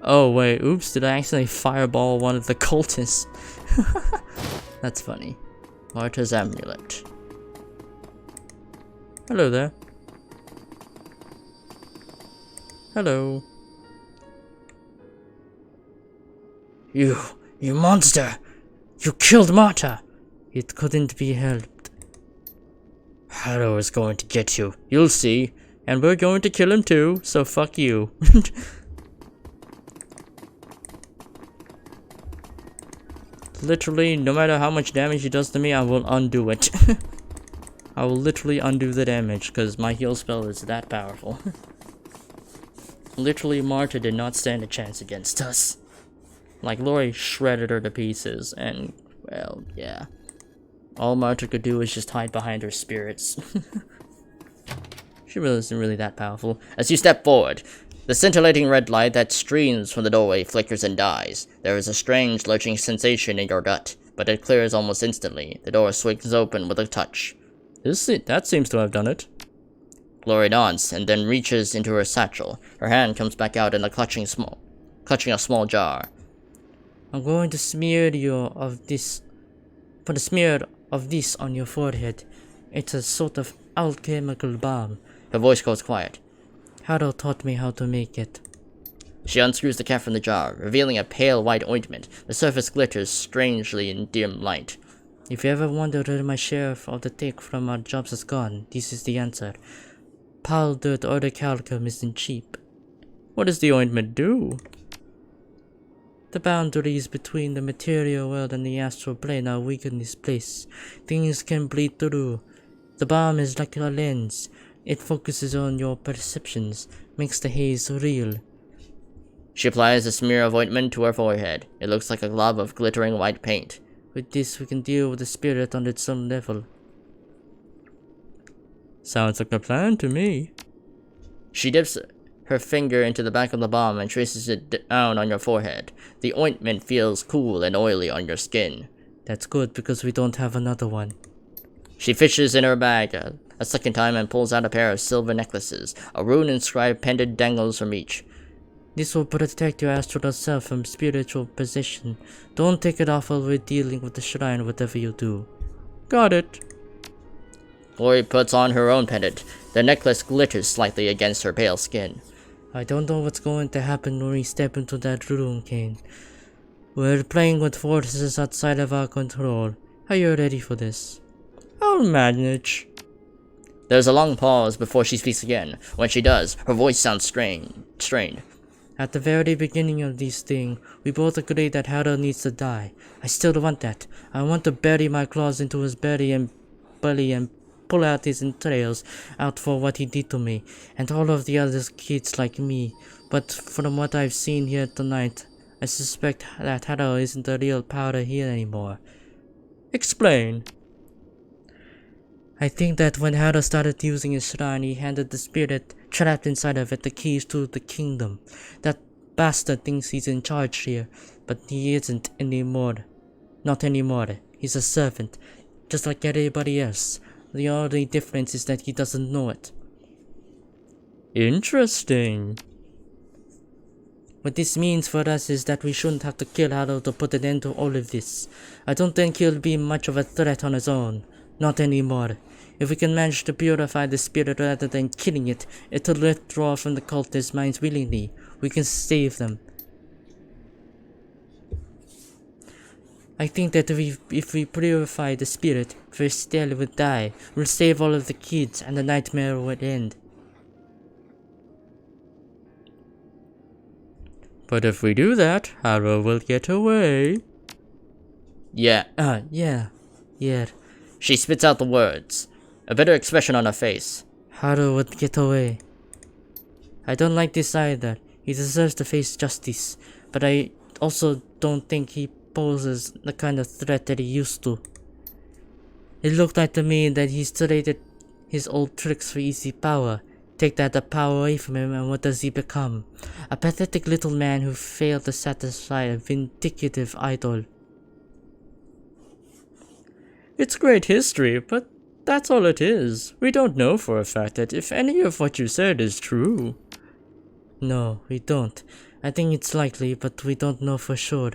Oh wait, oops, did I accidentally fireball one of the cultists? That's funny. Marta's amulet. Hello there. Hello. You monster! You killed Marta! It couldn't be helped. Harrow is going to get you. You'll see. And we're going to kill him too, so fuck you. Literally, no matter how much damage he does to me, I will undo it. I will literally undo the damage because my heal spell is that powerful. Literally, Marta did not stand a chance against us. Like, Lori shredded her to pieces, and, well, yeah. All Marta could do was just hide behind her spirits. She really isn't really that powerful. As you step forward, the scintillating red light that streams from the doorway flickers and dies. There is a strange, lurching sensation in your gut, but it clears almost instantly. The door swings open with a touch. That seems to have done it. Glory nods, and then reaches into her satchel. Her hand comes back out in a clutching a small jar. I'm going to smear you of this. Put a smear of this on your forehead. It's a sort of alchemical balm. Her voice goes quiet. Harrow taught me how to make it. She unscrews the cap from the jar, revealing a pale white ointment. The surface glitters strangely in dim light. If you ever wonder where my share of the take from our jobs has gone, this is the answer. Powdered orichalcum isn't cheap. What does the ointment do? The boundaries between the material world and the astral plane are weak in this place. Things can bleed through. The balm is like a lens. It focuses on your perceptions, makes the haze real. She applies a smear of ointment to her forehead. It looks like a glob of glittering white paint. With this, we can deal with the spirit on its own level. Sounds like a plan to me. She dips her finger into the back of the balm and traces it down on your forehead. The ointment feels cool and oily on your skin. That's good, because we don't have another one. She fishes in her bag a second time and pulls out a pair of silver necklaces. A rune-inscribed pendant dangles from each. This will protect your astral self from spiritual possession. Don't take it off while we're dealing with the shrine, whatever you do. Got it. Glory puts on her own pendant. The necklace glitters slightly against her pale skin. I don't know what's going to happen when we step into that room, Kane. We're playing with forces outside of our control. Are you ready for this? I'll manage. There's a long pause before she speaks again. When she does, her voice sounds strained. At the very beginning of this thing, we both agreed that Harrow needs to die. I still want that. I want to bury my claws into his belly and pull out his entrails out for what he did to me, and all of the other kids like me. But from what I've seen here tonight, I suspect that Harrow isn't the real powder here anymore. Explain. I think that when Harrow started using his shrine, he handed the spirit trapped inside of it the keys to the kingdom. That bastard thinks he's in charge here, but he isn't anymore. Not anymore. He's a servant, just like everybody else. The only difference is that he doesn't know it. Interesting. What this means for us is that we shouldn't have to kill Harrow to put an end to all of this. I don't think he'll be much of a threat on his own. Not anymore. If we can manage to purify the spirit rather than killing it, it'll withdraw from the cultist minds willingly. We can save them. I think that if we purify the spirit, Verstel would die. We'll save all of the kids and the nightmare would end. But if we do that, Harrow will get away. Yeah. Yeah. She spits out the words, a bitter expression on her face. Harrow would get away. I don't like this either. He deserves to face justice, but I also don't think he poses the kind of threat that he used to. It looked like to me that he's traded his old tricks for easy power. Take that power away from him, and what does he become? A pathetic little man who failed to satisfy a vindictive idol. It's great history, but that's all it is. We don't know for a fact that if any of what you said is true. No, we don't. I think it's likely, but we don't know for sure.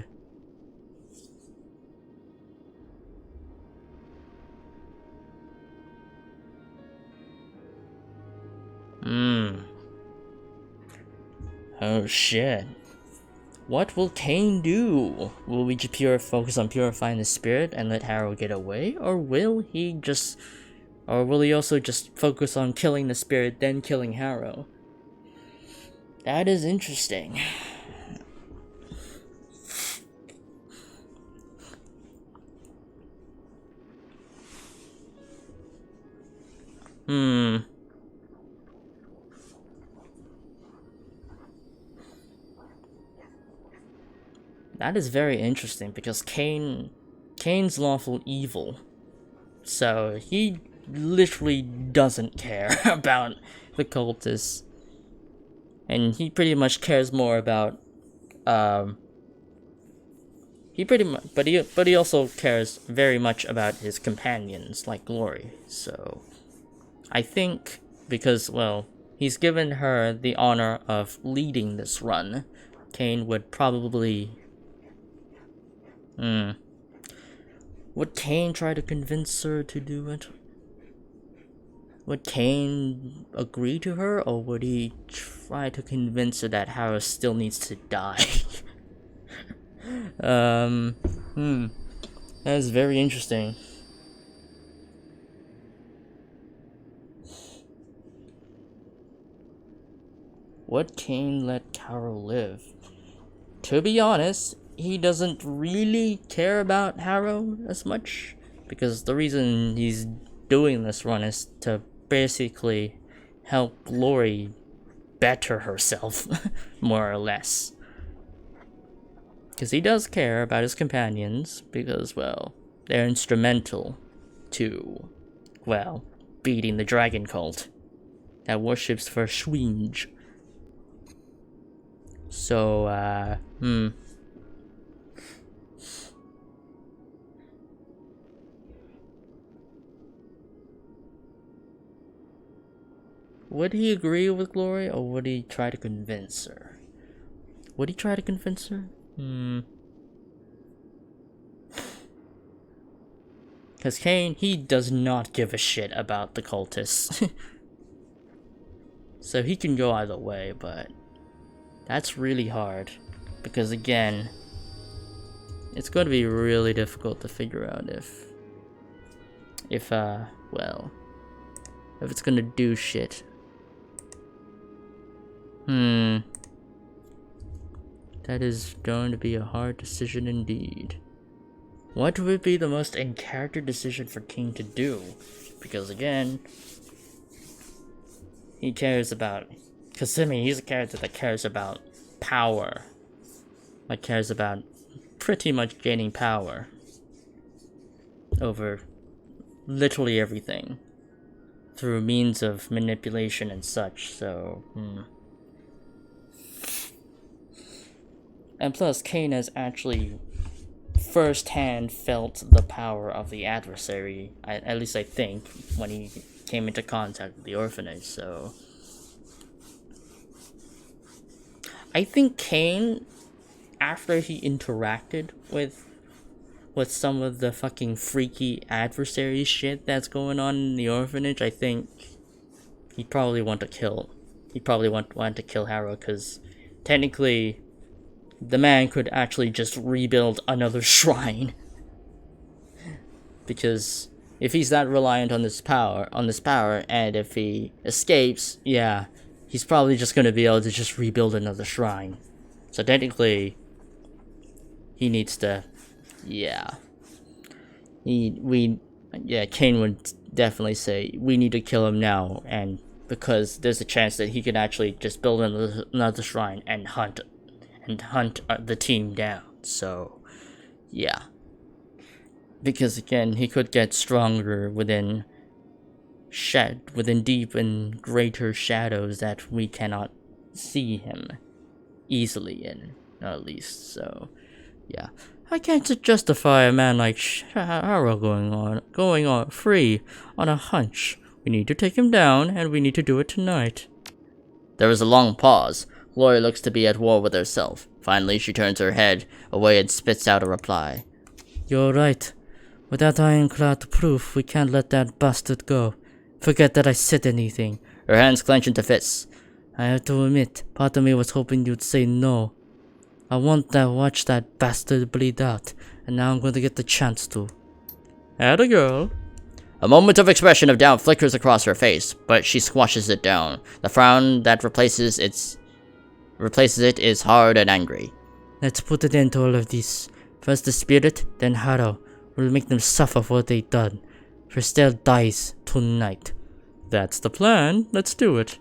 Oh shit. What will Kane do? Will we just focus on purifying the spirit and let Harrow get away? Or will he also just focus on killing the spirit, then killing Harrow? That is interesting. That is very interesting because Kane's lawful evil. So he literally doesn't care about the cultists. And he pretty much cares more about but he also cares very much about his companions like Glory. So I think because, well, he's given her the honor of leading this run, Kane would probably would Kane try to convince her to do it? Would Kane agree to her, or would he try to convince her that Harrow still needs to die? That is very interesting. Would Kane let Harrow live? To be honest, he doesn't really care about Harrow as much, because the reason he's doing this run is to basically help Glory better herself, more or less. Because he does care about his companions, because, well, they're instrumental to, well, beating the dragon cult that worships for Schwinge. So, would he agree with Glory, or would he try to convince her? Would he try to convince her? Because Kane, he does not give a shit about the cultists. So he can go either way, but that's really hard. Because again, it's going to be really difficult to figure out if it's going to do shit. That is going to be a hard decision indeed. What would be the most in-character decision for King to do? Because again, he cares about... Because I mean, he's a character that cares about power. That cares about pretty much gaining power over literally everything through means of manipulation and such, so... And plus, Kane has actually first-hand felt the power of the adversary, at least I think, when he came into contact with the orphanage, so... I think Kane, after he interacted with some of the fucking freaky adversary shit that's going on in the orphanage, I think he'd probably want to kill Harrow, because technically the man could actually just rebuild another shrine. Because if he's that reliant on this power, and if he escapes, yeah, he's probably just gonna be able to just rebuild another shrine. So technically, he needs to, Kane would definitely say, we need to kill him now, and because there's a chance that he could actually just build another shrine and hunt the team down. So, yeah. Because again, he could get stronger within deep and greater shadows that we cannot see him easily in, at least. So, yeah. I can't justify a man like Harrow going on free on a hunch. We need to take him down, and we need to do it tonight. There is a long pause. Glory looks to be at war with herself. Finally, she turns her head away and spits out a reply. You're right. Without ironclad proof, we can't let that bastard go. Forget that I said anything. Her hands clench into fists. I have to admit, part of me was hoping you'd say no. I want to watch that bastard bleed out, and now I'm going to get the chance to. Atta girl. A moment of expression of doubt flickers across her face, but she squashes it down. The frown that replaces it is hard and angry. Let's put an end to all of this. First the spirit, then Harrow. We'll make them suffer for what they've done. Verstel dies tonight. That's the plan. Let's do it.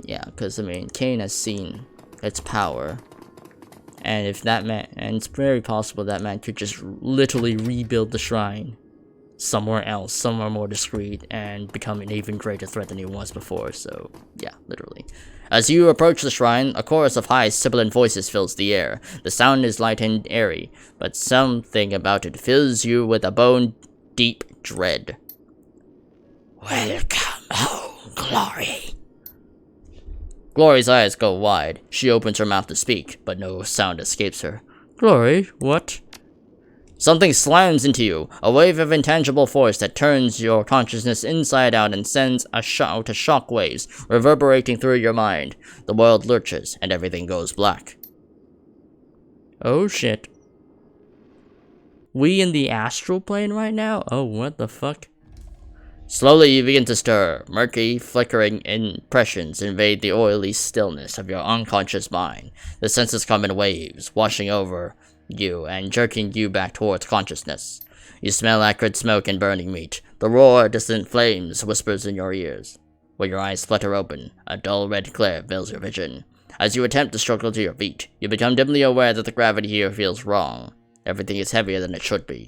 Yeah, because I mean, Cain has seen its power, and if that man, and it's very possible that man could just literally rebuild the shrine somewhere else, somewhere more discreet, and become an even greater threat than he was before. So yeah, literally. As you approach the shrine, a chorus of high, sibilant voices fills the air. The sound is light and airy, but something about it fills you with a bone-deep dread. Welcome home, Glory. Glory's eyes go wide. She opens her mouth to speak, but no sound escapes her. Glory, what? Something slams into you, a wave of intangible force that turns your consciousness inside out and sends out shock waves, reverberating through your mind. The world lurches, and everything goes black. Oh shit. We in the astral plane right now? Oh, what the fuck? Slowly you begin to stir. Murky, flickering impressions invade the oily stillness of your unconscious mind. The senses come in waves, washing over you and jerking you back towards consciousness. You smell acrid smoke and burning meat. The roar of distant flames whispers in your ears. When your eyes flutter open, a dull red glare fills your vision. As you attempt to struggle to your feet, you become dimly aware that the gravity here feels wrong. Everything is heavier than it should be.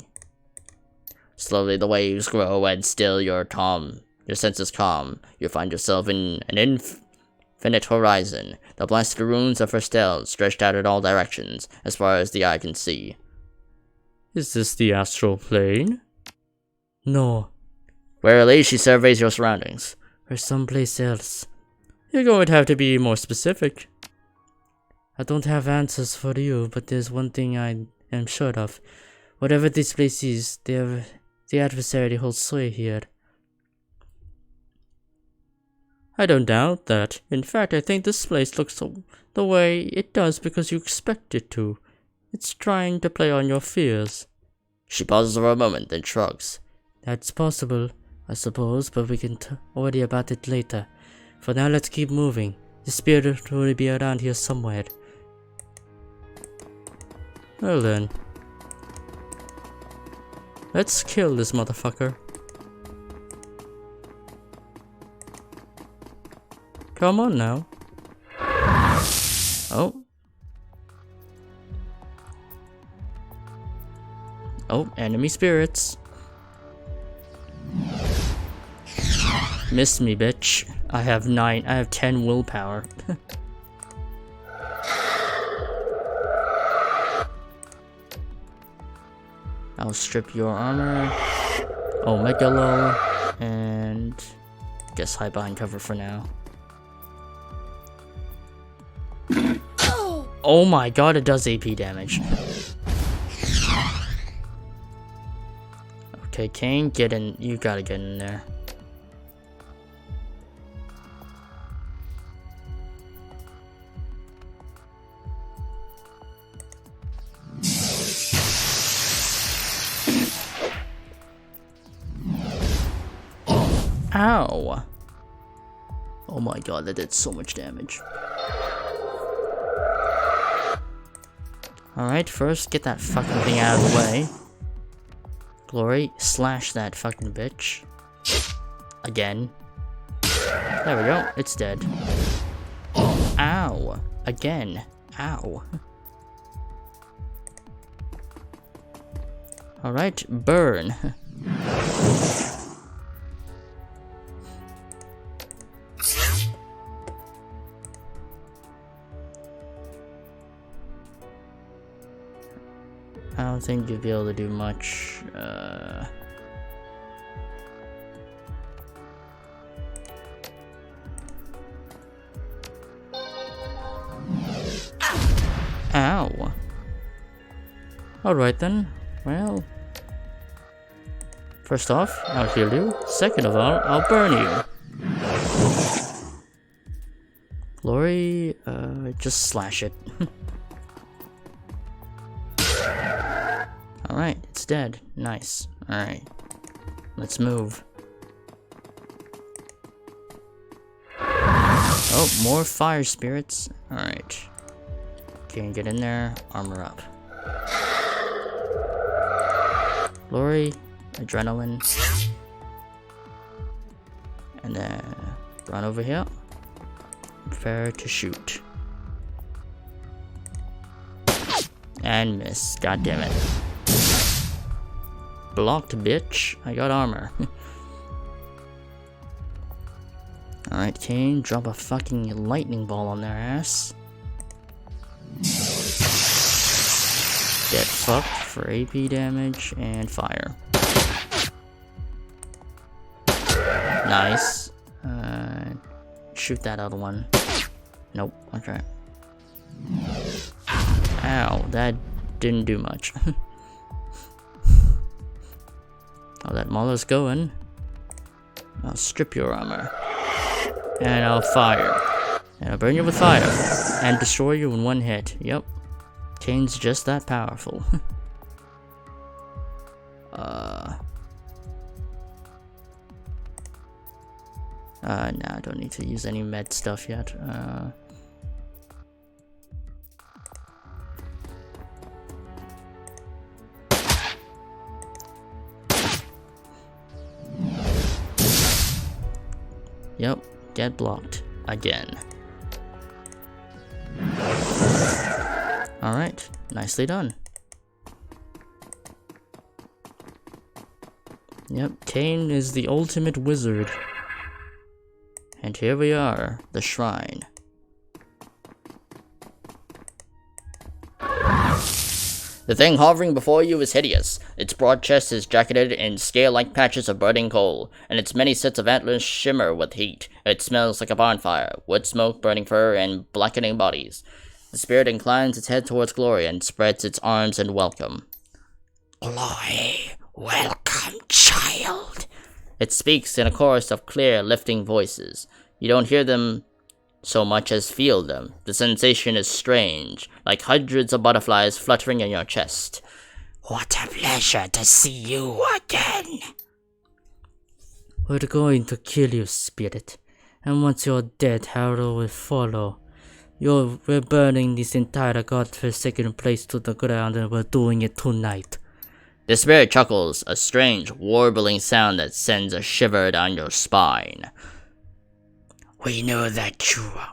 Slowly the waves grow and still your senses calm. You find yourself in an infinite horizon. The blasted ruins of Herstel stretched out in all directions, as far as the eye can see. Is this the astral plane? No. Warily, she surveys your surroundings. Or someplace else. You're going to have to be more specific. I don't have answers for you, but there's one thing I am sure of. Whatever this place is, the adversary holds sway here. I don't doubt that. In fact, I think this place looks the way it does because you expect it to. It's trying to play on your fears. She pauses for a moment, then shrugs. That's possible, I suppose, but we can worry about it later. For now, let's keep moving. The spirit will be around here somewhere. Well then. Let's kill this motherfucker. Come on now. Oh. Oh, enemy spirits. Miss me, bitch. I have 10 willpower. I'll strip your armor. Omega low. And guess hide behind cover for now. Oh my god, it does AP damage. Okay, Cain, get in. You gotta get in there. Ow! Oh my god, that did so much damage. Alright, first get that fucking thing out of the way. Glory, slash that fucking bitch. Again. There we go, it's dead. Ow! Again. Ow. Alright, burn. I don't think you'll be able to do much. Ow. Alright then. Well. First off, I'll heal you. Second of all, I'll burn you. Glory, just slash it. Alright, it's dead. Nice. Alright. Let's move. Oh, more fire spirits. Alright. Okay, get in there. Armor up. Glory. Adrenaline. And then run over here. Prepare to shoot. And miss. God damn it. Blocked, bitch. I got armor. Alright, Kane, drop a fucking lightning ball on their ass. Get fucked for AP damage and fire. Nice. Shoot that other one. Nope, okay. Ow, that didn't do much. Oh, that Mauler's going. I'll strip your armor. And I'll fire. And I'll burn you with fire. And destroy you in one hit. Yep. Kane's just that powerful. Nah, I don't need to use any med stuff yet. Yep, get blocked again. Alright, nicely done. Yep, Kane is the ultimate wizard. And here we are, the shrine. The thing hovering before you is hideous. Its broad chest is jacketed in scale-like patches of burning coal, and its many sets of antlers shimmer with heat. It smells like a bonfire, wood smoke, burning fur, and blackening bodies. The spirit inclines its head towards Glory and spreads its arms in welcome. Glory, welcome, child. It speaks in a chorus of clear, lifting voices. You don't hear them so much as feel them. The sensation is strange, like hundreds of butterflies fluttering in your chest. What a pleasure to see you again. We're going to kill you, spirit. And once you're dead, Harrow will follow. We're burning this entire godforsaken place to the ground, and we're doing it tonight. The spirit chuckles, a strange, warbling sound that sends a shiver down your spine. We knew that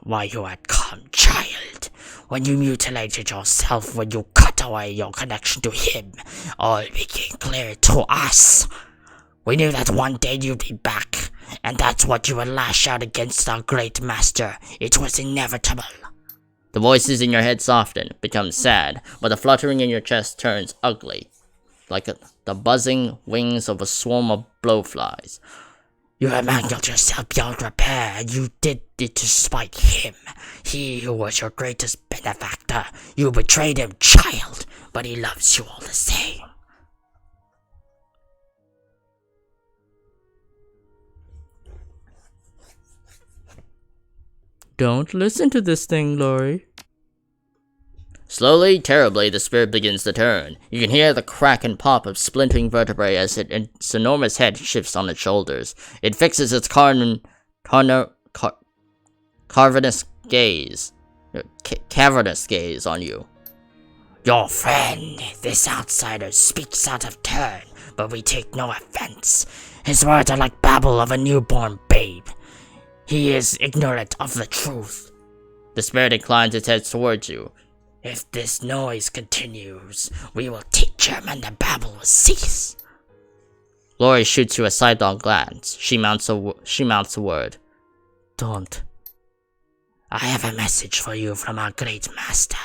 why you had come, child. When you mutilated yourself, when you cut away your connection to him, all became clear to us. We knew that one day you'd be back, and that's what you would lash out against our great master. It was inevitable. The voices in your head soften, become sad, but the fluttering in your chest turns ugly, like the buzzing wings of a swarm of blowflies. You have mangled yourself beyond repair, and you did it to spite him. He who was your greatest benefactor. You betrayed him, child, but he loves you all the same. Don't listen to this thing, Glory. Slowly, terribly, the spirit begins to turn. You can hear the crack and pop of splintering vertebrae as its enormous head shifts on its shoulders. It fixes its cavernous gaze on you. Your friend, this outsider, speaks out of turn, but we take no offense. His words are like babble of a newborn babe. He is ignorant of the truth. The spirit inclines its head towards you. If this noise continues, we will teach him and the babble will cease. Glory shoots you a sidelong glance. She mounts a word. Don't. I have a message for you from our great master.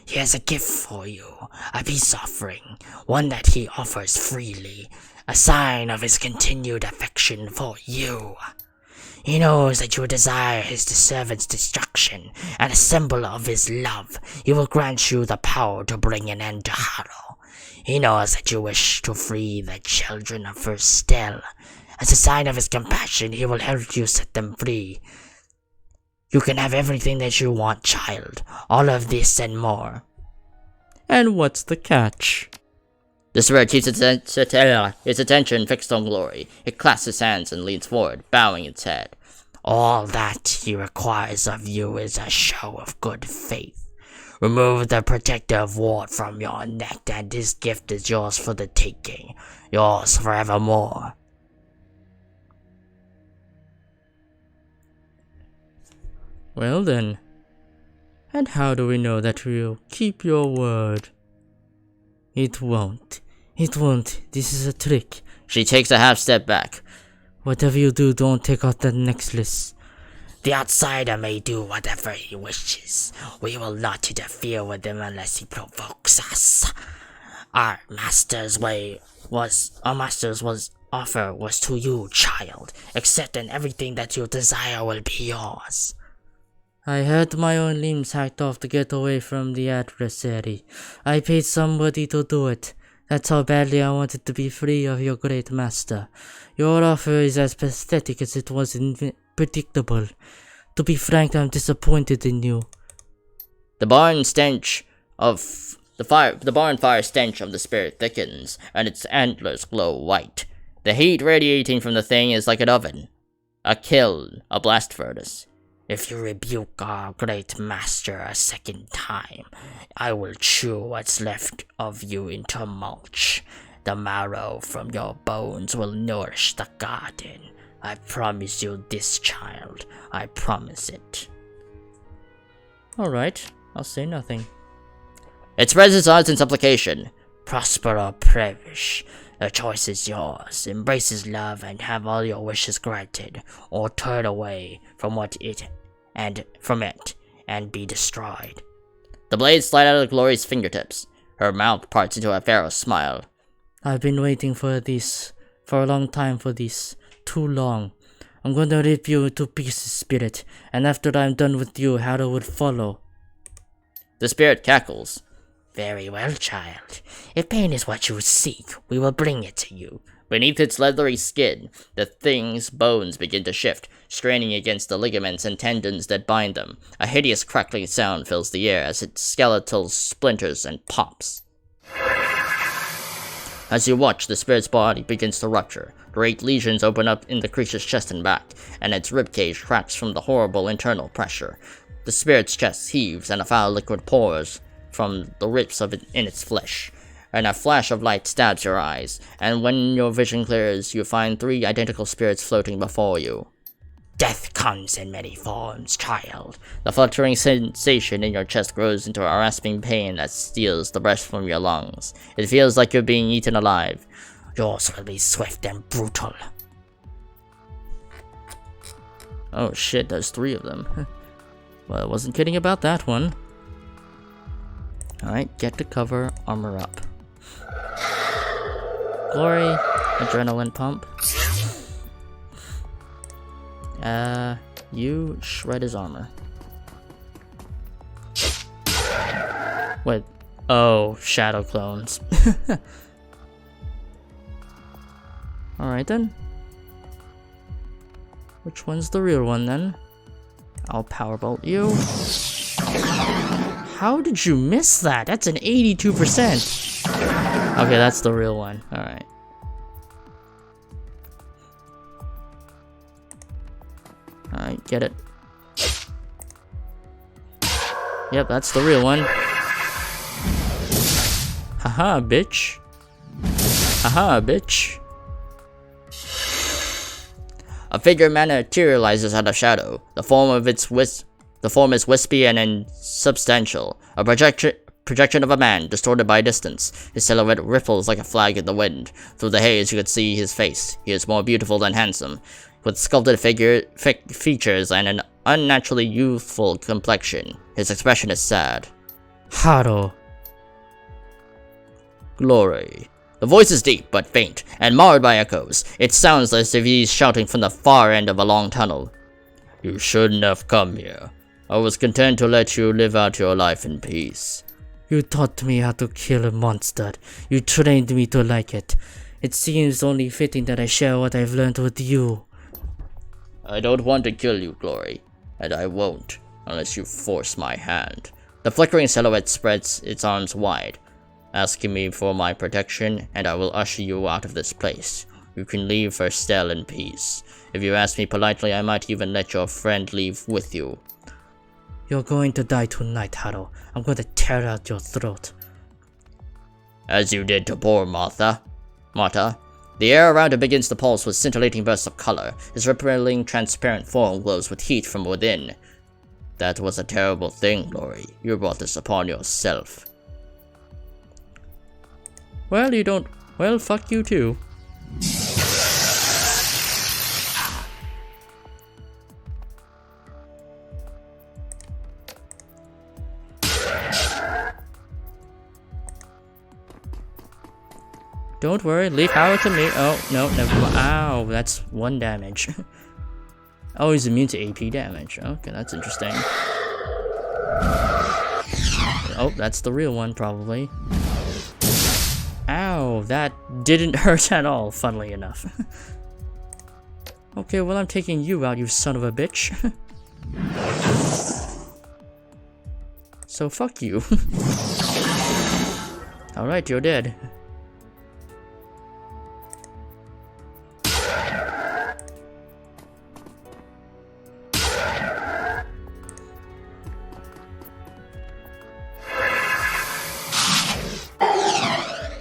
He has a gift for you, a peace offering, one that he offers freely, a sign of his continued affection for you. He knows that you desire his servant's destruction, and a symbol of his love, he will grant you the power to bring an end to Harrow. He knows that you wish to free the children of Verstel. As a sign of his compassion, he will help you set them free. You can have everything that you want, child. All of this and more. And what's the catch? The spirit keeps its attention fixed on Glory. It clasps its hands and leans forward, bowing its head. All that he requires of you is a show of good faith. Remove the protective ward from your neck, and this gift is yours for the taking. Yours forevermore. Well then. And how do we know that you'll keep your word? It won't. It won't. This is a trick. She takes a half step back. Whatever you do, don't take out that necklace. The outsider may do whatever he wishes. We will not interfere with him unless he provokes us. Our master's offer was to you, child. Accept and everything that you desire will be yours. I had my own limbs hacked off to get away from the adversary. I paid somebody to do it. That's how badly I wanted to be free of your great master. Your offer is as pathetic as it was predictable. To be frank, I'm disappointed in you. The barn fire stench of the spirit thickens, and its antlers glow white. The heat radiating from the thing is like an oven, a kiln, a blast furnace. If you rebuke our great master a second time, I will chew what's left of you into mulch. The marrow from your bones will nourish the garden. I promise you this, child. I promise it. Alright, I'll say nothing. It spreads its arms in supplication. Prosper or perish. The choice is yours. Embrace his love and have all your wishes granted, or turn away from it and be destroyed. The blades slide out of Glory's fingertips. Her mouth parts into a pharaoh's smile. I've been waiting for this, for a long time for this. Too long. I'm going to rip you to pieces, spirit, and after I'm done with you, Harrow would follow. The spirit cackles. Very well, child. If pain is what you seek, we will bring it to you. Beneath its leathery skin, the thing's bones begin to shift, straining against the ligaments and tendons that bind them. A hideous crackling sound fills the air as its skeletal splinters and pops. As you watch, the spirit's body begins to rupture. Great lesions open up in the creature's chest and back, and its ribcage cracks from the horrible internal pressure. The spirit's chest heaves, and a foul liquid pours from the rips in its flesh. And a flash of light stabs your eyes, and when your vision clears, you find 3 identical spirits floating before you. Death comes in many forms, child. The fluttering sensation in your chest grows into a rasping pain that steals the breath from your lungs. It feels like you're being eaten alive. Yours will be swift and brutal. Oh shit, there's 3 of them. Well, I wasn't kidding about that one. Alright, get to cover, armor up. Glory, adrenaline pump. You shred his armor. Wait. Oh, shadow clones. Alright then. Which one's the real one then? I'll powerbolt you. How did you miss that? That's an 82%. Okay, that's the real one. Alright. Alright, get it. Yep, that's the real one. Haha, bitch. Haha, bitch. A figure materializes out of shadow. The form is wispy and insubstantial. A projection of a man, distorted by distance. His silhouette ripples like a flag in the wind. Through the haze you could see his face. He is more beautiful than handsome, with sculpted features and an unnaturally youthful complexion. His expression is sad. Harrow. Glory. The voice is deep but faint, and marred by echoes. It sounds as if he's shouting from the far end of a long tunnel. You shouldn't have come here. I was content to let you live out your life in peace. You taught me how to kill a monster. You trained me to like it. It seems only fitting that I share what I've learned with you. I don't want to kill you, Glory, and I won't, unless you force my hand. The flickering silhouette spreads its arms wide, asking me for my protection, and I will usher you out of this place. You can leave Verstel in peace. If you ask me politely, I might even let your friend leave with you. You're going to die tonight, Harrow. I'm going to tear out your throat. As you did to poor Martha. The air around him begins to pulse with scintillating bursts of color. His rippling, transparent form glows with heat from within. That was a terrible thing, Glory. You brought this upon yourself. Well, you don't. Well, fuck you too. Don't worry, leave power to me. Oh, no, never mind. Ow, that's 1 damage. Oh, he's immune to AP damage. Okay, that's interesting. Oh, that's the real one, probably. Ow, that didn't hurt at all, funnily enough. Okay, well, I'm taking you out, you son of a bitch. So, fuck you. Alright, you're dead.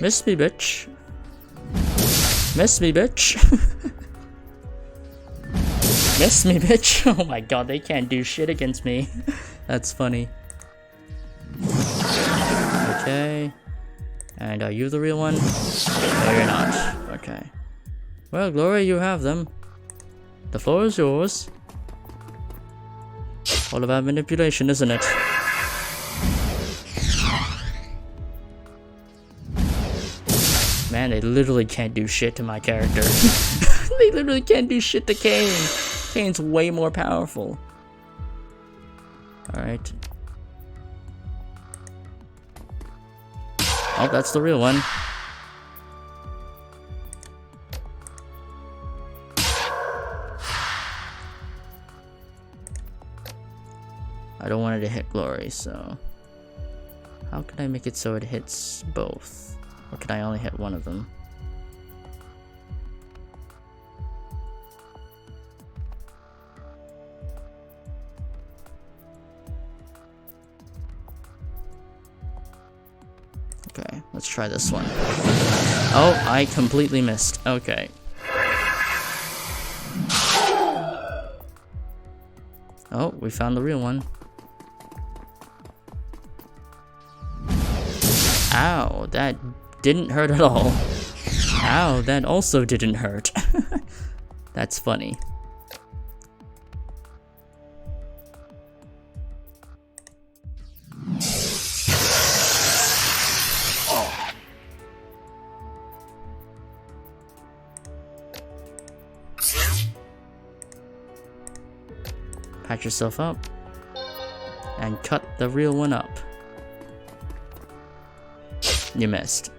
Miss me, bitch. Miss me, bitch. Miss me, bitch. Oh my god, they can't do shit against me. That's funny. Okay. And are you the real one? No, you're not. Okay. Well, Glory, you have them. The floor is yours. All about manipulation, isn't it? Man, they literally can't do shit to my character. They literally can't do shit to Kane. Kane's way more powerful. Alright. Oh, that's the real one. I don't want it to hit Glory, so... How can I make it so it hits both? Or can I only hit one of them? Okay, let's try this one. Oh, I completely missed. Okay. Oh, we found the real one. Ow, that didn't hurt at all. Ow, that also didn't hurt. That's funny. Patch yourself up and cut the real one up. You missed.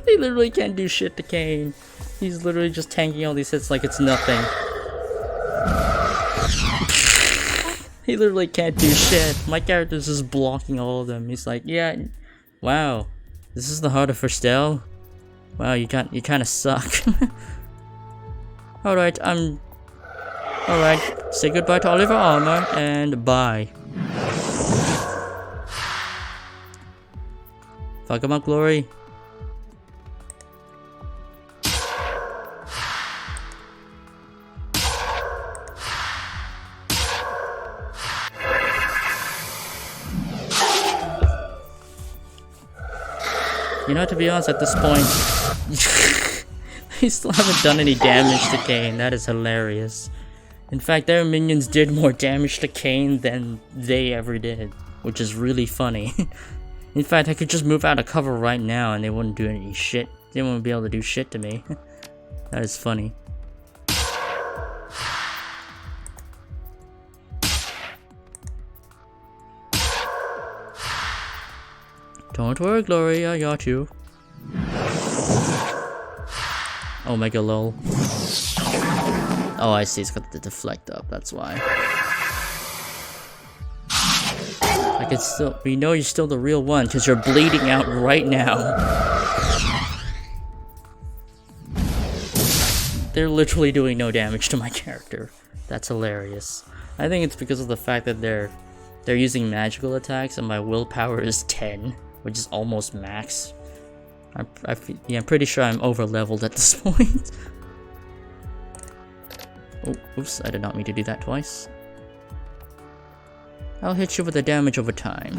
He literally can't do shit to Kane. He's literally just tanking all these hits like it's nothing. He literally can't do shit. My character's just blocking all of them. He's like, yeah, wow, this is the heart of Firstel. Wow, you kind of suck. Alright, alright, say goodbye to all of your armor, and bye. Fuck him up, Glory. You know, to be honest, at this point, they still haven't done any damage to Kane. That is hilarious. In fact, their minions did more damage to Kane than they ever did, which is really funny. In fact, I could just move out of cover right now and they wouldn't do any shit. They wouldn't be able to do shit to me. That is funny. Don't worry, Glory, I got you. Omega lol. Oh, I see, it's got the deflect up, that's why. Like, it's still, we know you're still the real one, because you're bleeding out right now. They're literally doing no damage to my character. That's hilarious. I think it's because of the fact that they're using magical attacks, and my willpower is 10, which is almost max. I'm pretty sure I'm over leveled at this point. Oh, oops, I did not mean to do that twice. I'll hit you with the damage over time.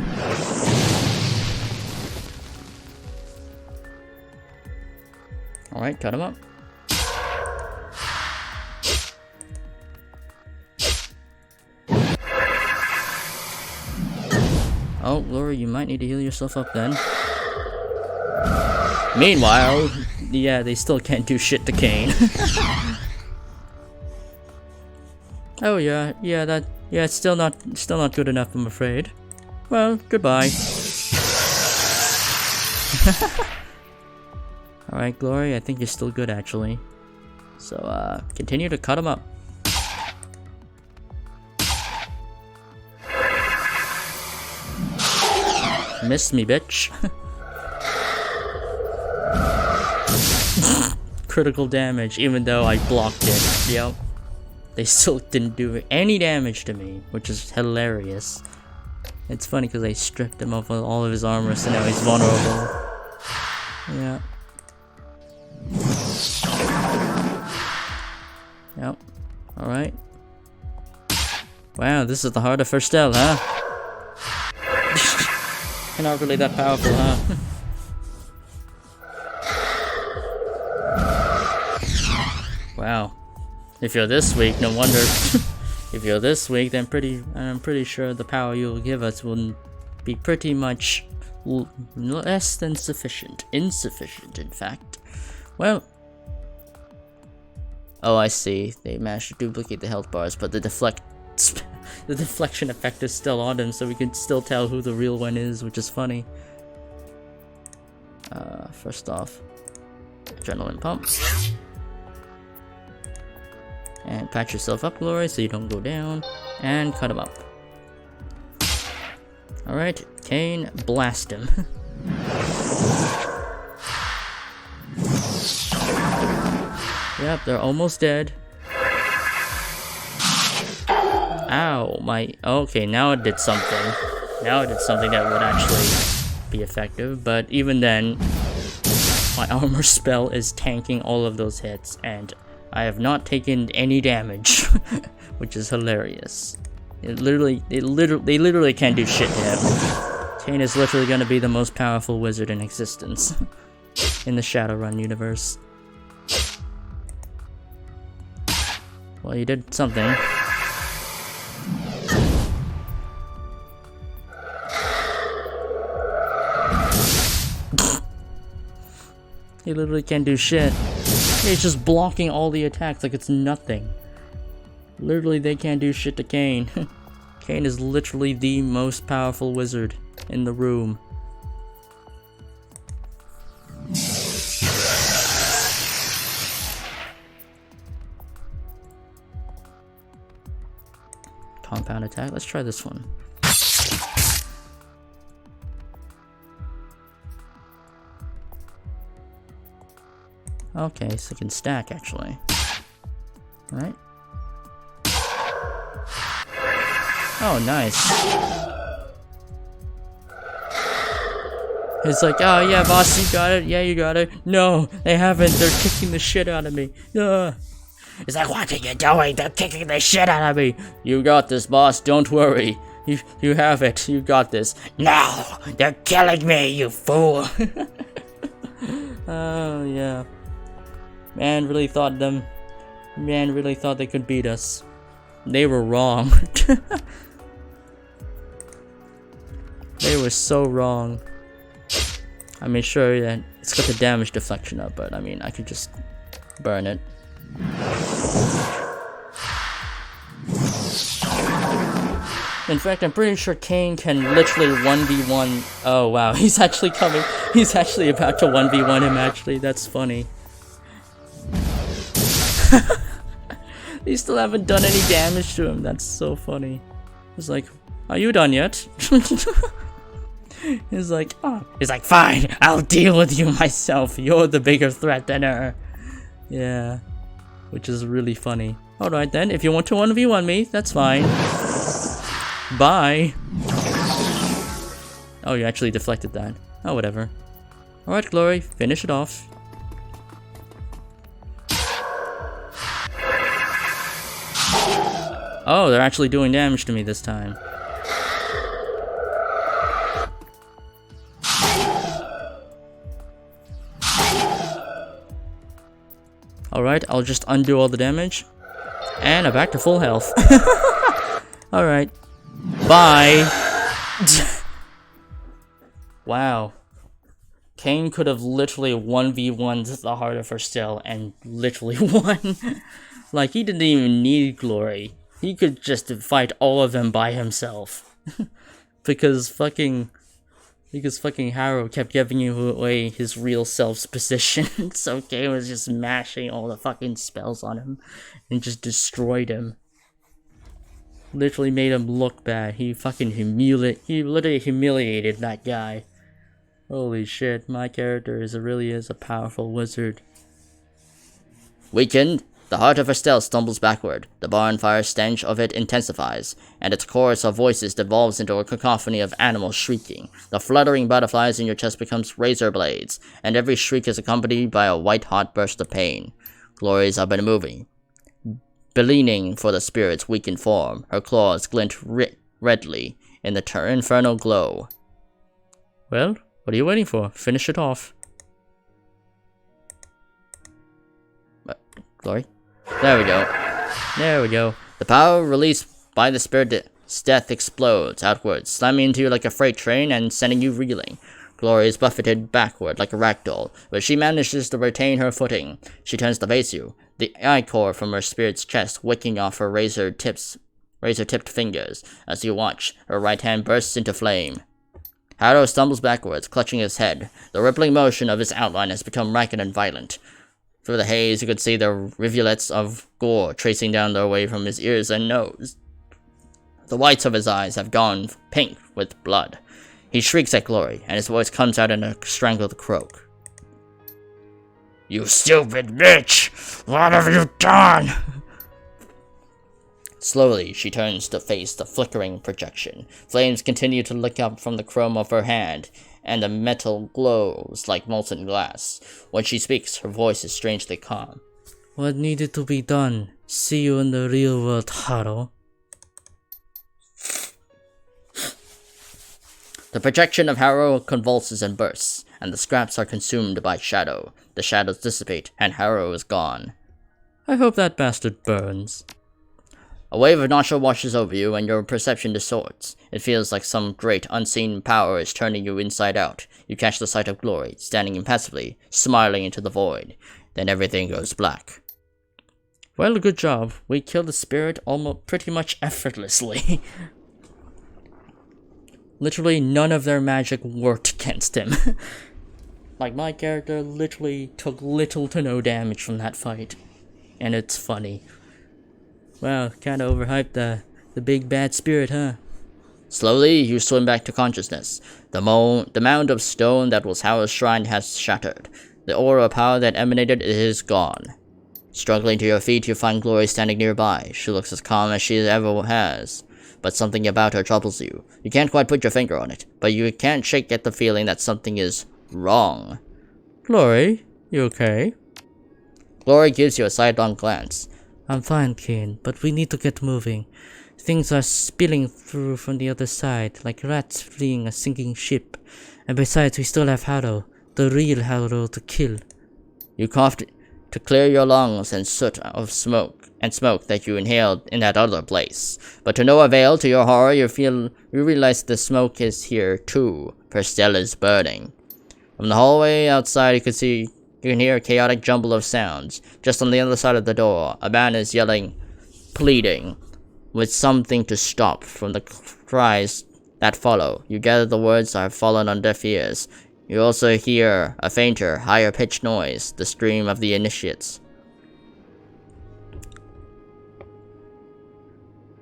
Alright, cut him up. Oh, Glory, you might need to heal yourself up then. Meanwhile, yeah, they still can't do shit to Kane. Oh yeah, it's still not good enough, I'm afraid. Well, goodbye. Alright, Glory, I think you're still good actually. So, continue to cut him up. Missed me, bitch. Critical damage, even though I blocked it. Yep. They still didn't do any damage to me, which is hilarious. It's funny because I stripped him of all of his armor, so now he's vulnerable. Yeah. Yep. Alright. Wow, this is the heart of Firstel, huh? You're not really that powerful, huh? Wow. If you're this weak, no wonder. If you're this weak, then I'm pretty sure the power you'll give us will be pretty much less than sufficient. Insufficient, in fact. Well. Oh, I see. They managed to duplicate the health bars, but the deflection effect is still on them, so we can still tell who the real one is, which is funny. First off, adrenaline pump. And patch yourself up, Glory, so you don't go down. And cut him up. Alright, Kane, blast him. Yep, they're almost dead. Ow, okay, now it did something. Now it did something that would actually be effective, but even then, my armor spell is tanking all of those hits, and I have not taken any damage, which is hilarious. They literally can't do shit to him. Kane is literally gonna be the most powerful wizard in existence in the Shadowrun universe. Well, you did something. He literally can't do shit. He's just blocking all the attacks like it's nothing. Literally, they can't do shit to Kane. Kane is literally the most powerful wizard in the room. Compound attack. Let's try this one. Okay, so it can stack actually. Alright. Oh, nice. It's like, oh yeah, boss, you got it. Yeah, you got it. No, they haven't. They're kicking the shit out of me. It's like, what are you doing? They're kicking the shit out of me. You got this, boss. Don't worry. You have it. You got this. No, they're killing me, you fool. Oh, yeah. Man really thought they could beat us. They were wrong. They were so wrong. I mean, sure, yeah, it's got the damage deflection up, but I mean, I could just burn it. In fact, I'm pretty sure Kane can literally 1v1. Oh wow, he's actually coming. He's actually about to 1v1 him, actually. That's funny. They still haven't done any damage to him. That's so funny. He's like, are you done yet? He's like, oh. He's like, fine, I'll deal with you myself. You're the bigger threat than her. Yeah. Which is really funny. Alright then, if you want to 1v1 me, that's fine. Bye. Oh, you actually deflected that. Oh, whatever. Alright, Glory, finish it off. Oh, they're actually doing damage to me this time. Alright, I'll just undo all the damage. And I'm back to full health. Alright. Bye! Wow. Kane could have literally 1v1'd the Heart of Still and literally won. Like, he didn't even need glory. He could just fight all of them by himself. because fucking Harrow kept giving away his real self's position. So Kane was just mashing all the fucking spells on him and just destroyed him. Literally made him look bad. He literally humiliated that guy. Holy shit, my character really is a powerful wizard. Weakened, the Heart of Estelle stumbles backward. The bonfire stench of it intensifies, and its chorus of voices devolves into a cacophony of animals shrieking. The fluttering butterflies in your chest becomes razor blades, and every shriek is accompanied by a white-hot burst of pain. Glories have been moving, beleaning for the spirit's weakened form. Her claws glint redly in the infernal glow. Well, what are you waiting for? Finish it off. Glory? There we go. There we go. The power released by the spirit's death explodes outwards, slamming into you like a freight train and sending you reeling. Glory is buffeted backward like a ragdoll, but she manages to retain her footing. She turns to face you, the ichor from her spirit's chest wicking off her razor-tipped fingers. As you watch, her right hand bursts into flame. Harrow stumbles backwards, clutching his head. The rippling motion of his outline has become ragged and violent. Through the haze, you could see the rivulets of gore tracing down their way from his ears and nose. The whites of his eyes have gone pink with blood. He shrieks at Glory, and his voice comes out in a strangled croak. "You stupid bitch! What have you done?" Slowly, she turns to face the flickering projection. Flames continue to lick up from the chrome of her hand, and the metal glows like molten glass. When she speaks, her voice is strangely calm. What needed to be done? See you in the real world, Harrow. The projection of Harrow convulses and bursts, and the scraps are consumed by shadow. The shadows dissipate, and Harrow is gone. I hope that bastard burns. A wave of nausea washes over you, and your perception distorts. It feels like some great unseen power is turning you inside out. You catch the sight of Glory, standing impassively, smiling into the void. Then everything goes black. Well, good job. We killed the spirit almost pretty much effortlessly. Literally none of their magic worked against him. Like, my character literally took little to no damage from that fight. And it's funny. Wow, kinda overhyped the big bad spirit, huh? Slowly, you swim back to consciousness. The mound of stone that was Harrow's shrine has shattered. The aura of power that emanated is gone. Struggling to your feet, you find Glory standing nearby. She looks as calm as she ever has. But something about her troubles you. You can't quite put your finger on it, but you can't shake at the feeling that something is wrong. Glory, you okay? Glory gives you a sidelong glance. I'm fine, Kane, but we need to get moving. Things are spilling through from the other side, like rats fleeing a sinking ship. And besides, we still have Harrow, the real Harrow to kill. You coughed to clear your lungs and soot of smoke that you inhaled in that other place. But to no avail, to your horror, you realize the smoke is here too. Purcell is burning. From the hallway outside, you can hear a chaotic jumble of sounds. Just on the other side of the door, a man is yelling, pleading, with something to stop. From the cries that follow, you gather the words have fallen on deaf ears. You also hear a fainter, higher-pitched noise, the scream of the initiates.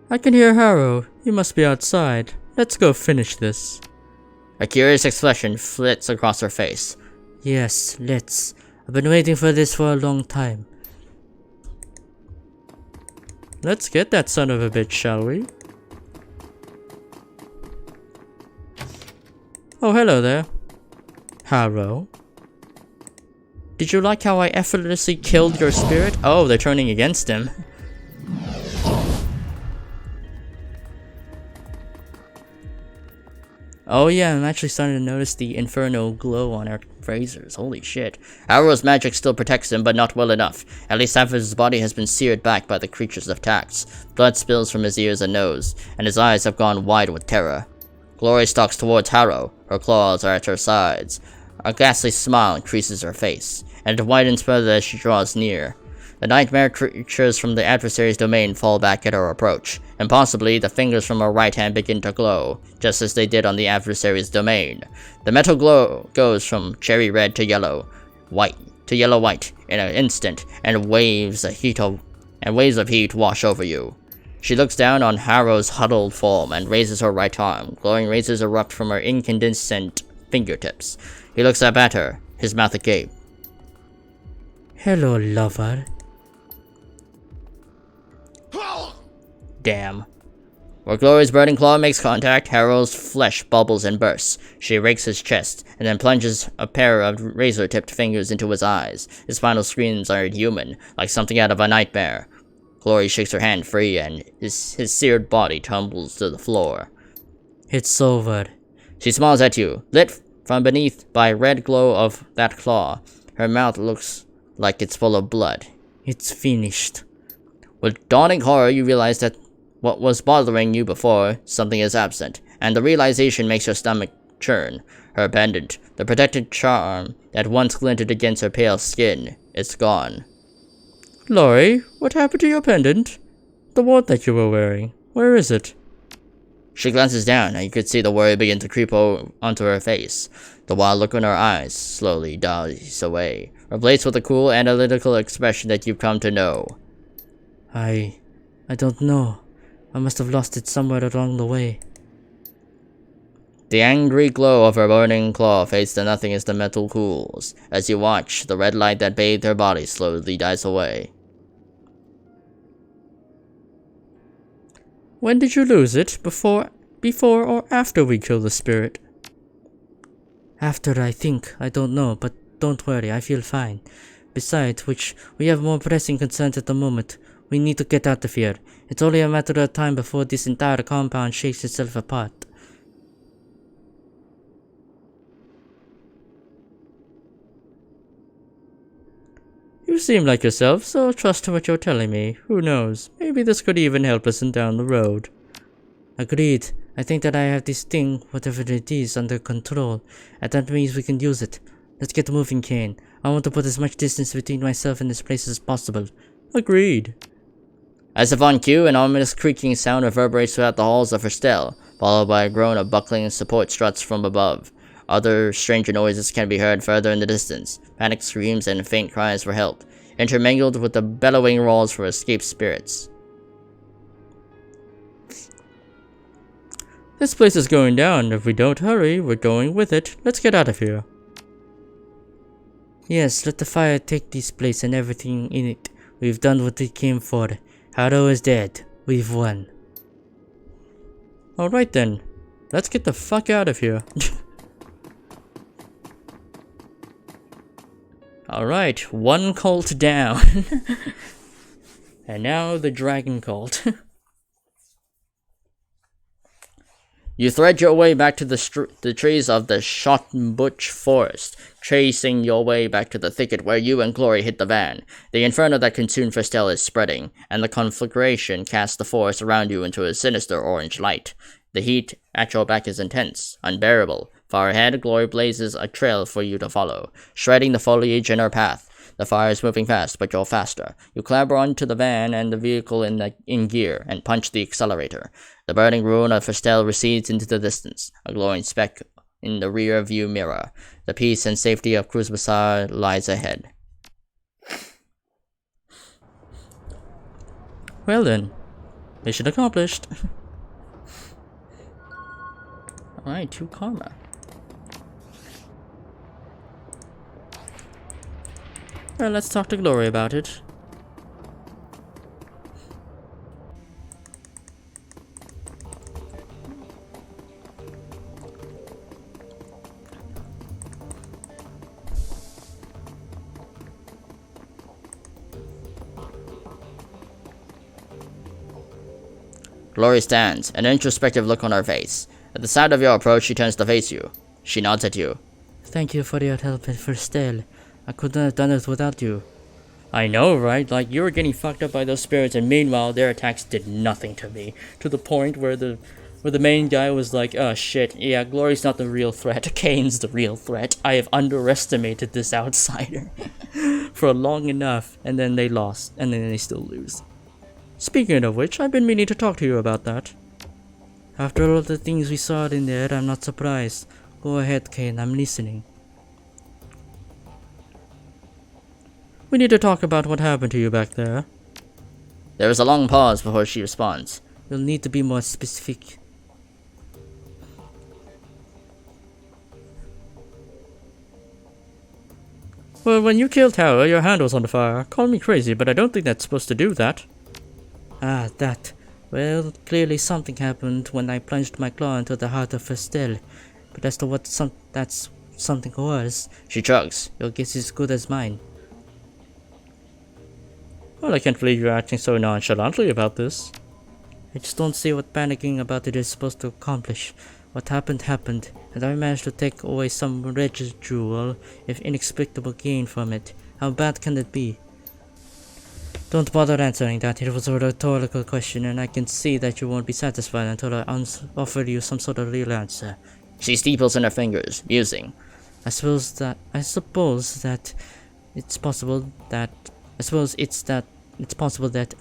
I can hear Harrow. He must be outside. Let's go finish this. A curious expression flits across her face. Yes, let's. I've been waiting for this for a long time. Let's get that son of a bitch, shall we? Oh, hello there. Harrow. Did you like how I effortlessly killed your spirit? Oh, they're turning against him. Oh yeah, I'm actually starting to notice the infernal glow on our razors. Holy shit. Harrow's magic still protects him, but not well enough. At least half of his body has been seared back by the creature's attacks. Blood spills from his ears and nose, and his eyes have gone wide with terror. Glory stalks towards Harrow. Her claws are at her sides. A ghastly smile increases her face, and it widens further as she draws near. The nightmare creatures from the adversary's domain fall back at her approach, and possibly the fingers from her right hand begin to glow, just as they did on the adversary's domain. The metal glow goes from cherry red to yellow, white to yellow-white in an instant, and waves of heat wash over you. She looks down on Harrow's huddled form and raises her right arm. Glowing razors erupt from her incandescent fingertips. He looks up at her, his mouth agape. Hello, lover. Damn. Where Glory's burning claw makes contact, Harrow's flesh bubbles and bursts. She rakes his chest, and then plunges a pair of razor-tipped fingers into his eyes. His final screams are inhuman, like something out of a nightmare. Glory shakes her hand free, and his seared body tumbles to the floor. It's over. She smiles at you, lit from beneath by red glow of that claw. Her mouth looks like it's full of blood. It's finished. With dawning horror, you realize that what was bothering you before, something is absent, and the realization makes your stomach churn. Her pendant, the protected charm that once glinted against her pale skin, is gone. Glory, what happened to your pendant? The one that you were wearing. Where is it? She glances down, and you could see the worry begin to creep onto her face. The wild look in her eyes slowly dies away, replaced with a cool, analytical expression that you've come to know. I don't know. I must have lost it somewhere along the way. The angry glow of her burning claw fades to nothing as the metal cools. As you watch, the red light that bathed her body slowly dies away. When did you lose it? Before or after we killed the spirit? After, I think. I don't know, but don't worry, I feel fine. Besides which, we have more pressing concerns at the moment. We need to get out of here. It's only a matter of time before this entire compound shakes itself apart. You seem like yourself, so I'll trust what you're telling me. Who knows? Maybe this could even help us down the road. Agreed. I think that I have this thing, whatever it is, under control, and that means we can use it. Let's get moving, Kane. I want to put as much distance between myself and this place as possible. Agreed. As if on cue, an ominous creaking sound reverberates throughout the halls of her cell, followed by a groan of buckling support struts from above. Other stranger noises can be heard further in the distance, panic screams and faint cries for help, intermingled with the bellowing roars for escaped spirits. This place is going down. If we don't hurry, we're going with it. Let's get out of here. Yes, let the fire take this place and everything in it. We've done what we came for. Harrow is dead. We've won. Alright then. Let's get the fuck out of here. Alright, one cult down. And now the dragon cult. You thread your way back to the trees of the Shottenbush forest, tracing your way back to the thicket where you and Glory hit the van. The inferno that consumed Ferstel is spreading, and the conflagration casts the forest around you into a sinister orange light. The heat at your back is intense, unbearable. Far ahead, Glory blazes a trail for you to follow, shredding the foliage in her path. The fire is moving fast, but you're faster. You clamber onto the van and the vehicle in gear, and punch the accelerator. The burning ruin of Ferstel recedes into the distance, a glowing speck in the rear view mirror. The peace and safety of Cruz Bazaar lies ahead. Well then, mission accomplished. Alright, 2 karma. Well, let's talk to Glory about it. Glory stands, an introspective look on her face. At the sound of your approach, she turns to face you. She nods at you. Thank you for your help at First Tale. I couldn't have done it without you. I know, right? Like, you were getting fucked up by those spirits, and meanwhile, their attacks did nothing to me. To the point where the main guy was like, oh shit, yeah, Glory's not the real threat, Kane's the real threat. I have underestimated this outsider for long enough, and then they lost, and then they still lose. Speaking of which, I've been meaning to talk to you about that. After all the things we saw in there, I'm not surprised. Go ahead, Kane, I'm listening. We need to talk about what happened to you back there. There is a long pause before she responds. You'll need to be more specific. Well, when you killed Tower, your hand was on fire. Call me crazy, but I don't think that's supposed to do that. Ah, that. Well, clearly something happened when I plunged my claw into the heart of Estelle. But as to what that something was, She shrugs. your guess is as good as mine. Well, I can't believe you're acting so nonchalantly about this. I just don't see what panicking about it is supposed to accomplish. What happened happened, and I managed to take away some residual, if inexplicable gain from it. How bad can it be? Don't bother answering that. It was a rhetorical question, and I can see that you won't be satisfied until I offer you some sort of real answer. She steeples in her fingers, musing. I suppose it's possible that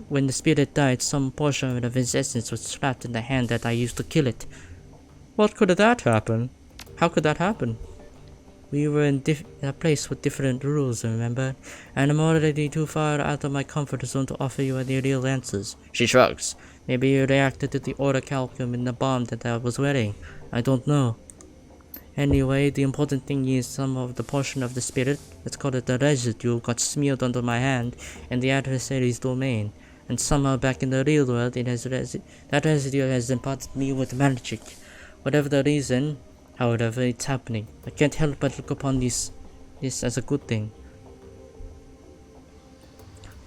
when the spirit died, some portion of its essence was trapped in the hand that I used to kill it. What could that happen? How could that happen? We were in a place with different rules, remember? And I'm already too far out of my comfort zone to offer you any real answers. She shrugs. Maybe you reacted to the orichalcum in the bomb that I was wearing. I don't know. Anyway, the important thing is some of the portion of the spirit, let's call it the residue, got smeared onto my hand in the adversary's domain. And somehow back in the real world, that residue has imparted me with magic. Whatever the reason, however, it's happening. I can't help but look upon this as a good thing.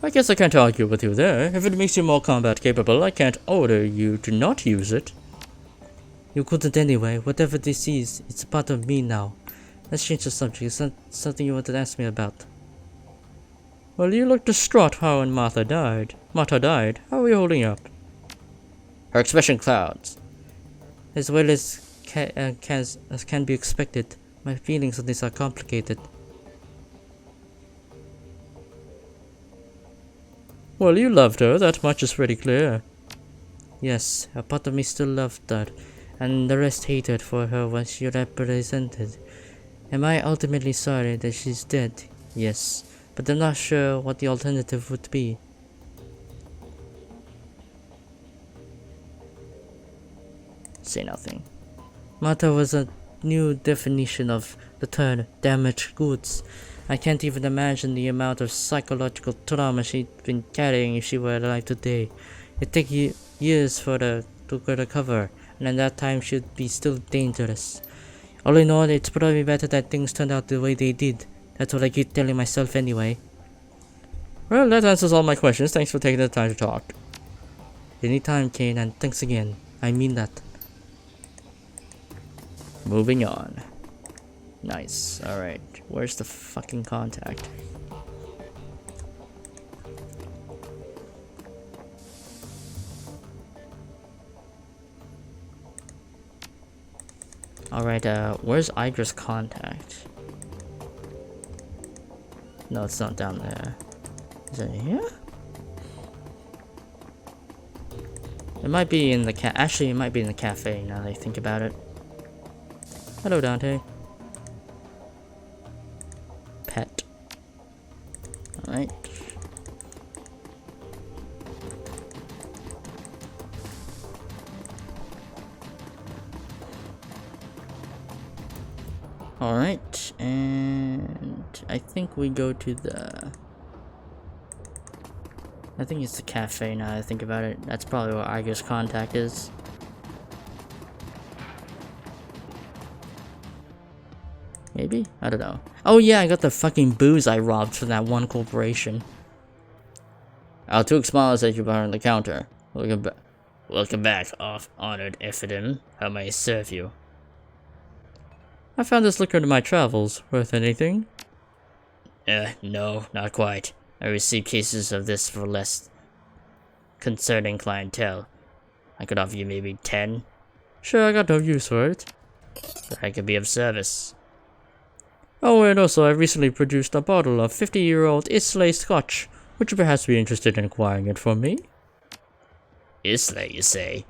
I guess I can't argue with you there. If it makes you more combat capable, I can't order you to not use it. You couldn't anyway. Whatever this is, it's a part of me now. Let's change the subject. Is that something you wanted to ask me about? Well, you look distraught when Martha died. How are you holding up? Her expression clouds. As well as can be expected, my feelings on this are complicated. Well, you loved her, that much is pretty clear. Yes, a part of me still loved her, and the rest hated for her what she represented. Am I ultimately sorry that she's dead? Yes, but I'm not sure what the alternative would be. Say nothing. Martha was a new definition of the term damaged goods. I can't even imagine the amount of psychological trauma she'd been carrying if she were alive today. It'd take years for her to recover, and at that time she'd be still dangerous. All in all, it's probably better that things turned out the way they did. That's what I keep telling myself anyway. Well, that answers all my questions. Thanks for taking the time to talk. Anytime, Kane, and thanks again. I mean that. Moving on. Nice. Alright. Where's the fucking contact? Alright, where's Idra's contact? No, it's not down there. Is it here? It might be in the actually, it might be in the cafe now that I think about it. Hello, Dante. Pet. Alright. Alright, and I think we go to the... I think it's the cafe now that I think about it. That's probably where Iger's contact is. Maybe? I don't know. Oh yeah, I got the fucking booze I robbed from that one corporation. Altuk smiles at you behind the counter, Welcome back, honored Ephidim. How may I serve you? I found this liquor in my travels. Worth anything? No, not quite. I received cases of this for less concerning clientele. I could offer you maybe 10. Sure, I got no use for it. But I could be of service. Oh, and also I recently produced a bottle of 50-year-old Islay Scotch. Would you perhaps be interested in acquiring it from me? Islay, you say?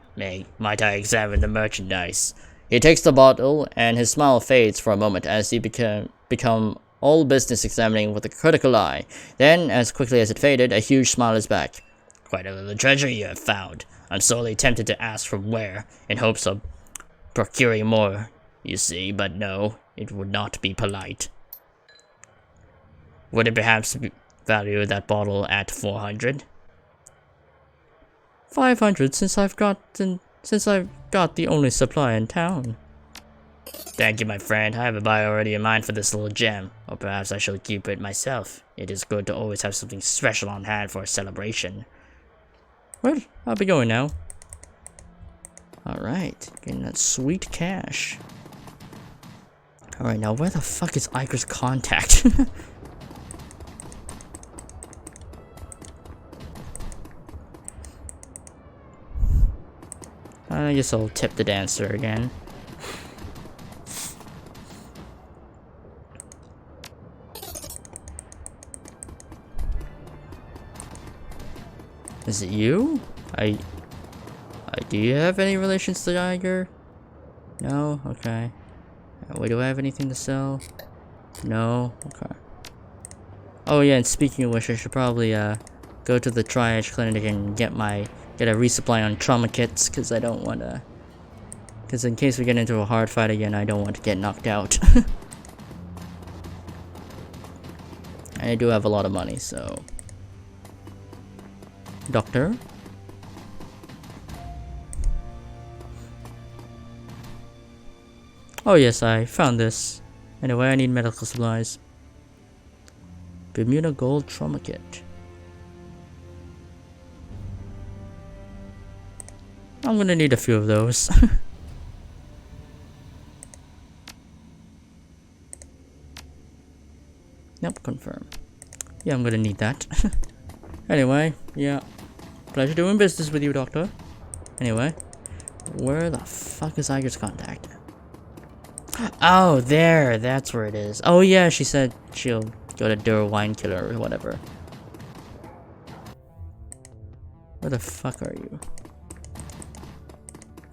Might I examine the merchandise? He takes the bottle, and his smile fades for a moment as he become all business examining with a critical eye. Then, as quickly as it faded, a huge smile is back. Quite a little treasure you have found. I'm sorely tempted to ask from where, in hopes of procuring more, you see, but no, it would not be polite. Would it perhaps value that bottle at 400? 500 since I've got the only supply in town. Thank you, my friend. I have a buyer already in mind for this little gem, or perhaps I shall keep it myself. It is good to always have something special on hand for a celebration. Well, I'll be going now. Alright, getting that sweet cash. Alright, now where the fuck is Iger's contact? I guess I'll tip the dancer again. Is it you? Do you have any relations to Iger? No? Okay. Wait, do I have anything to sell? No? Okay. Oh yeah, and speaking of which, I should probably go to the triage clinic and get a resupply on trauma kits, because I don't want to, because in case we get into a hard fight again, I don't want to get knocked out. And I do have a lot of money, so. Doctor? Oh yes, I found this. Anyway, I need medical supplies. Bermuda Gold Trauma Kit. I'm gonna need a few of those. Yep, confirm. Yeah, I'm gonna need that. Anyway, yeah. Pleasure doing business with you, Doctor. Anyway, where the fuck is Iger's contact? Oh, there! That's where it is. Oh yeah, she said she'll go to Dur Wine Killer or whatever. Where the fuck are you?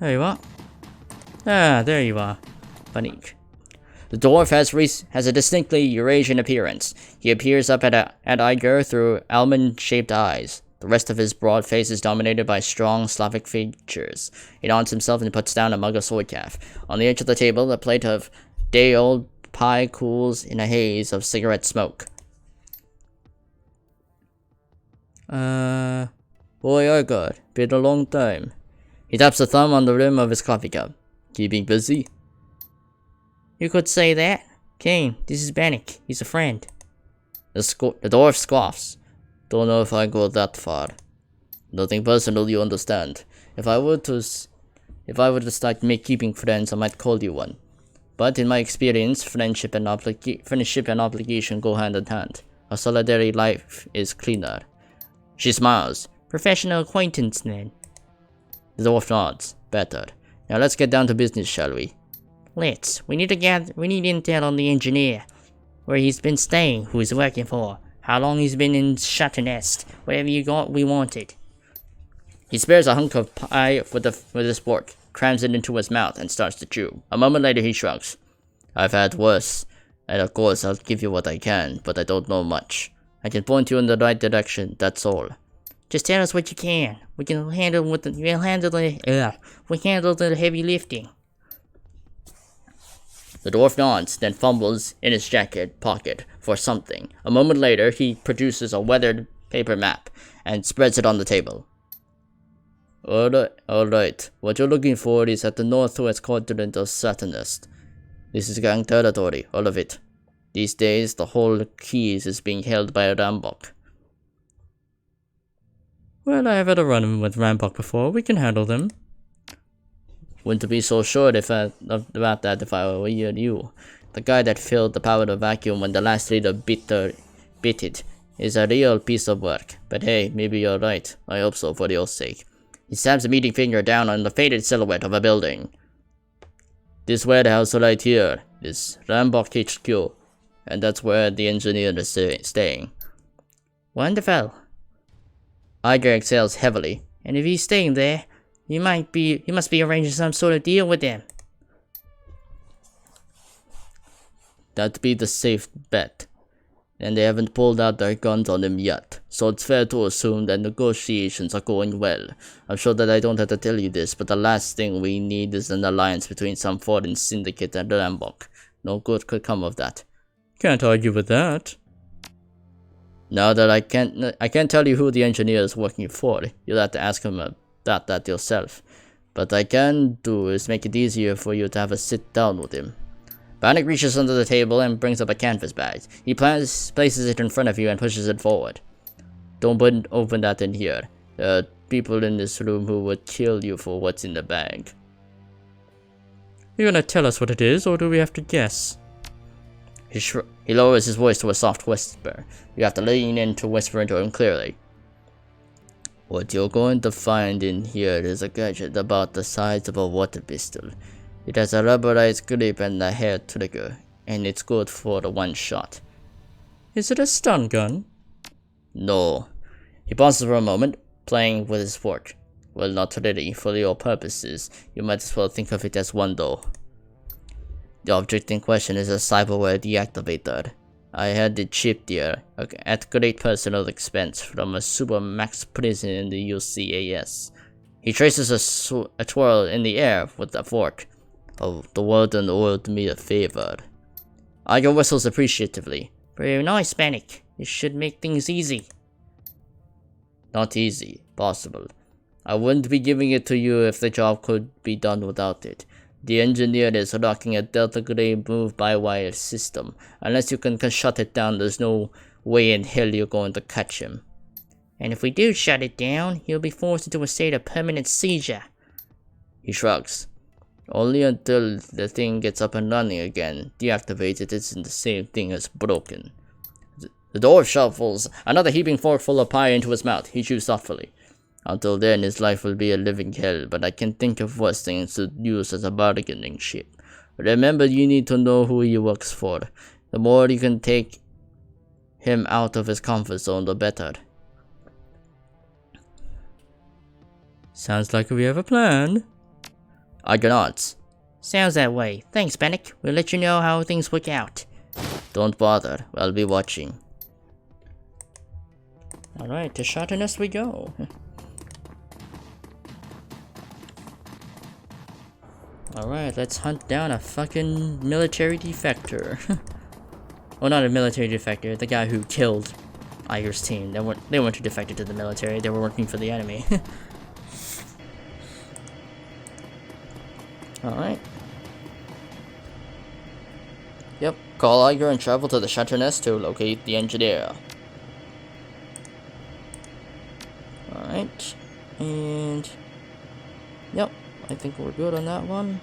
There you are. Ah, there you are. Banik. The dwarf has a distinctly Eurasian appearance. He appears up at Iger through almond-shaped eyes. The rest of his broad face is dominated by strong Slavic features. He nods himself and puts down a mug of soy calf. On the edge of the table, a plate of day-old pie cools in a haze of cigarette smoke. Boy, Iger, been a long time. He taps a thumb on the rim of his coffee cup. Keeping busy? You could say that. Kane, this is Bannock. He's a friend. The dwarf scoffs. Don't know if I go that far. Nothing personal, you understand. If I were to start keeping friends, I might call you one. But in my experience, friendship and obligation go hand in hand. A solitary life is cleaner. She smiles. Professional acquaintance, then. The dwarf nods. Better. Now let's get down to business, shall we? Let's. We need intel on the engineer. Where he's been staying, who he's working for. How long he's been in Shaternest. Whatever you got, we want it. He spares a hunk of pie with his fork, crams it into his mouth, and starts to chew. A moment later, he shrugs. I've had worse, and of course I'll give you what I can, but I don't know much. I can point you in the right direction, that's all. Just tell us what you can. We can handle we handle the heavy lifting. The dwarf nods, then fumbles in his jacket pocket for something. A moment later, he produces a weathered paper map and spreads it on the table. Alright. What you're looking for is at the northwest quadrant of Saturnist. This is gang territory, all of it. These days, the whole keys is being held by a Rambok. Well, I have had a run with Rampok before. We can handle them. Wouldn't be so sure about that if I were you. The guy that filled the powder vacuum when the last leader bit it is a real piece of work. But hey, maybe you're right. I hope so for your sake. He stabs a meeting finger down on the faded silhouette of a building. This warehouse right here is Rambok HQ, and that's where the engineer is staying. Wonderful. Iger exhales heavily. And if he's staying there, you must be arranging some sort of deal with him. That'd be the safe bet. And they haven't pulled out their guns on him yet, so it's fair to assume that negotiations are going well. I'm sure that I don't have to tell you this, but the last thing we need is an alliance between some foreign syndicate and Rambok. No good could come of that. Can't argue with that. Now that I can't tell you who the engineer is working for. You'll have to ask him about that yourself. But I can do is make it easier for you to have a sit down with him. Bannock reaches under the table and brings up a canvas bag. He places it in front of you and pushes it forward. Don't open that in here. There are people in this room who would kill you for what's in the bag. You're gonna tell us what it is, or do we have to guess? He lowers his voice to a soft whisper. You have to lean in to whisper into him clearly. What you're going to find in here is a gadget about the size of a water pistol. It has a rubberized grip and a hair trigger, and it's good for one shot. Is it a stun gun? No. He pauses for a moment, playing with his fork. Well, not really. For your purposes, you might as well think of it as one though. The object in question is a cyberware deactivator. I had it shipped here, at great personal expense, from a supermax prison in the UCAS. He traces a twirl in the air with the fork. Oh, the warden owed me a favor. Iger whistles appreciatively. Very nice, Bannock. This should make things easy. Not easy. Possible. I wouldn't be giving it to you if the job could be done without it. The engineer is rocking a Delta Grey move-by-wire system. Unless you can shut it down, there's no way in hell you're going to catch him. And if we do shut it down, he'll be forced into a state of permanent seizure. He shrugs. Only until the thing gets up and running again. Deactivated isn't the same thing as broken. The dwarf shuffles another heaping forkful of pie into his mouth. He chews thoughtfully. Until then, his life will be a living hell, but I can think of worse things to use as a bargaining chip. Remember, you need to know who he works for. The more you can take him out of his comfort zone, the better. Sounds like we have a plan. Iger nods. Sounds that way. Thanks, Bannock. We'll let you know how things work out. Don't bother. I'll be watching. Alright, to Shadowrun we go. Alright, let's hunt down a fucking military defector. Well, not a military defector, the guy who killed Iger's team. They weren't defected to the military, they were working for the enemy. Alright. Yep, call Iger and travel to the Shadowrun to locate the engineer. Alright. And... yep, I think we're good on that one.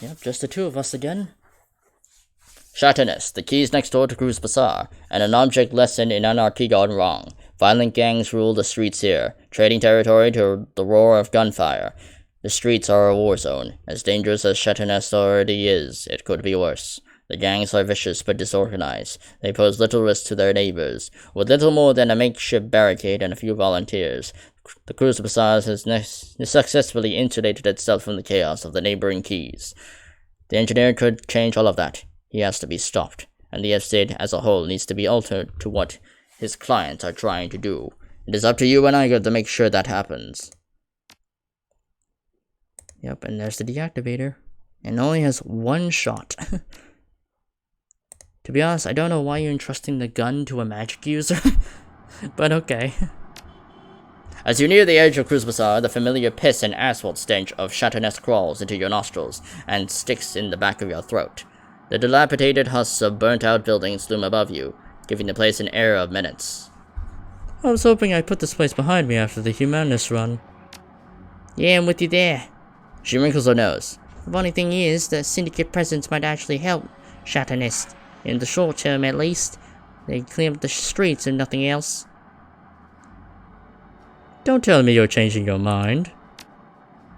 Yep, just the two of us again. Shadowrun, the keys next door to Cruz Bazaar, and an object lesson in anarchy gone wrong. Violent gangs rule the streets here, trading territory to the roar of gunfire. The streets are a war zone. As dangerous as Shadowrun already is, it could be worse. The gangs are vicious but disorganized. They pose little risk to their neighbors. With little more than a makeshift barricade and a few volunteers, the Cruz Bazaar has successfully insulated itself from the chaos of the neighboring keys. The engineer could change all of that. He has to be stopped, and the estate as a whole needs to be altered to what his clients are trying to do. It is up to you and Iger to make sure that happens. Yep, and there's the deactivator. And it only has one shot. To be honest, I don't know why you're entrusting the gun to a magic user. But okay. As you near the edge of Cruz Bazaar, the familiar piss and asphalt stench of Chateauneuf crawls into your nostrils and sticks in the back of your throat. The dilapidated husks of burnt-out buildings loom above you, giving the place an air of menace. I was hoping I'd put this place behind me after the Humanist run. Yeah, I'm with you there. She wrinkles her nose. The funny thing is, the Syndicate presence might actually help Chateauneuf. In the short term, at least. They clean up the streets and nothing else. Don't tell me you're changing your mind.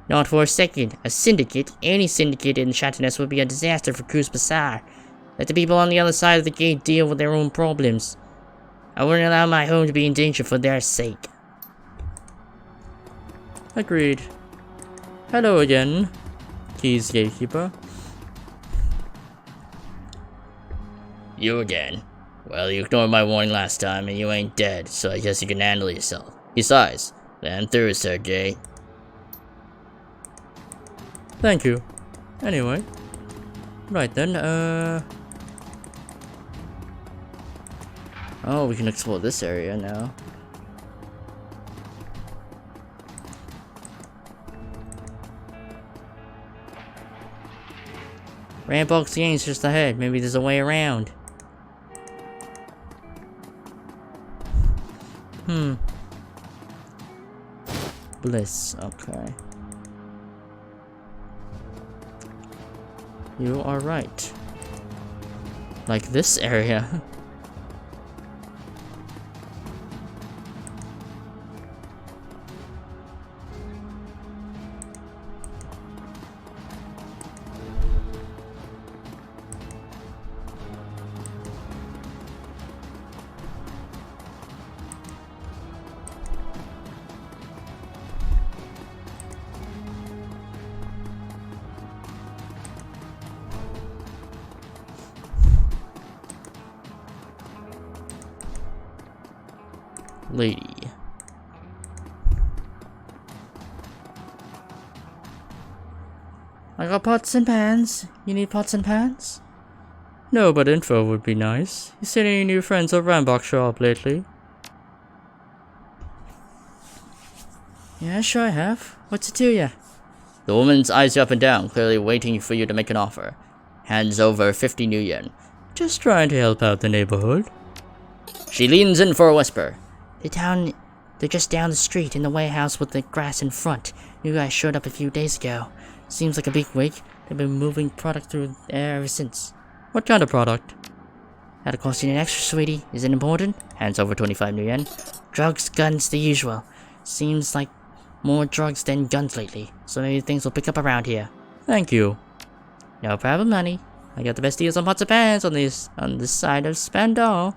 Not for a second. A syndicate, any syndicate in Chateauneuf would be a disaster for Cruz Bazaar. Let the people on the other side of the gate deal with their own problems. I wouldn't allow my home to be in danger for their sake. Agreed. Hello again, Keys Gatekeeper. You again. Well, you ignored my warning last time, and you ain't dead, so I guess you can handle yourself. He sighs. Then through, Sir J. Thank you. Anyway. Right then, Oh, we can explore this area now. Rambock's game's just ahead. Maybe there's a way around. Bliss, okay. You are right. Like this area. Lady. I got pots and pans. You need pots and pans? No, but info would be nice. You seen any new friends of Rambock show up lately? Yeah, sure I have. What's it to ya? The woman's eyes you up and down, clearly waiting for you to make an offer. Hands over 50 new yen. Just trying to help out the neighborhood. She leans in for a whisper. They're just down the street in the warehouse with the grass in front. You guys showed up a few days ago. Seems like a big wig. They've been moving product through there ever since. What kind of product? That'll cost you an extra, sweetie. Is it important? Hands over 25 new yen. Drugs, guns, the usual. Seems like more drugs than guns lately. So maybe things will pick up around here. Thank you. No problem, honey. I got the best deals on pots and pans on this side of Spandau.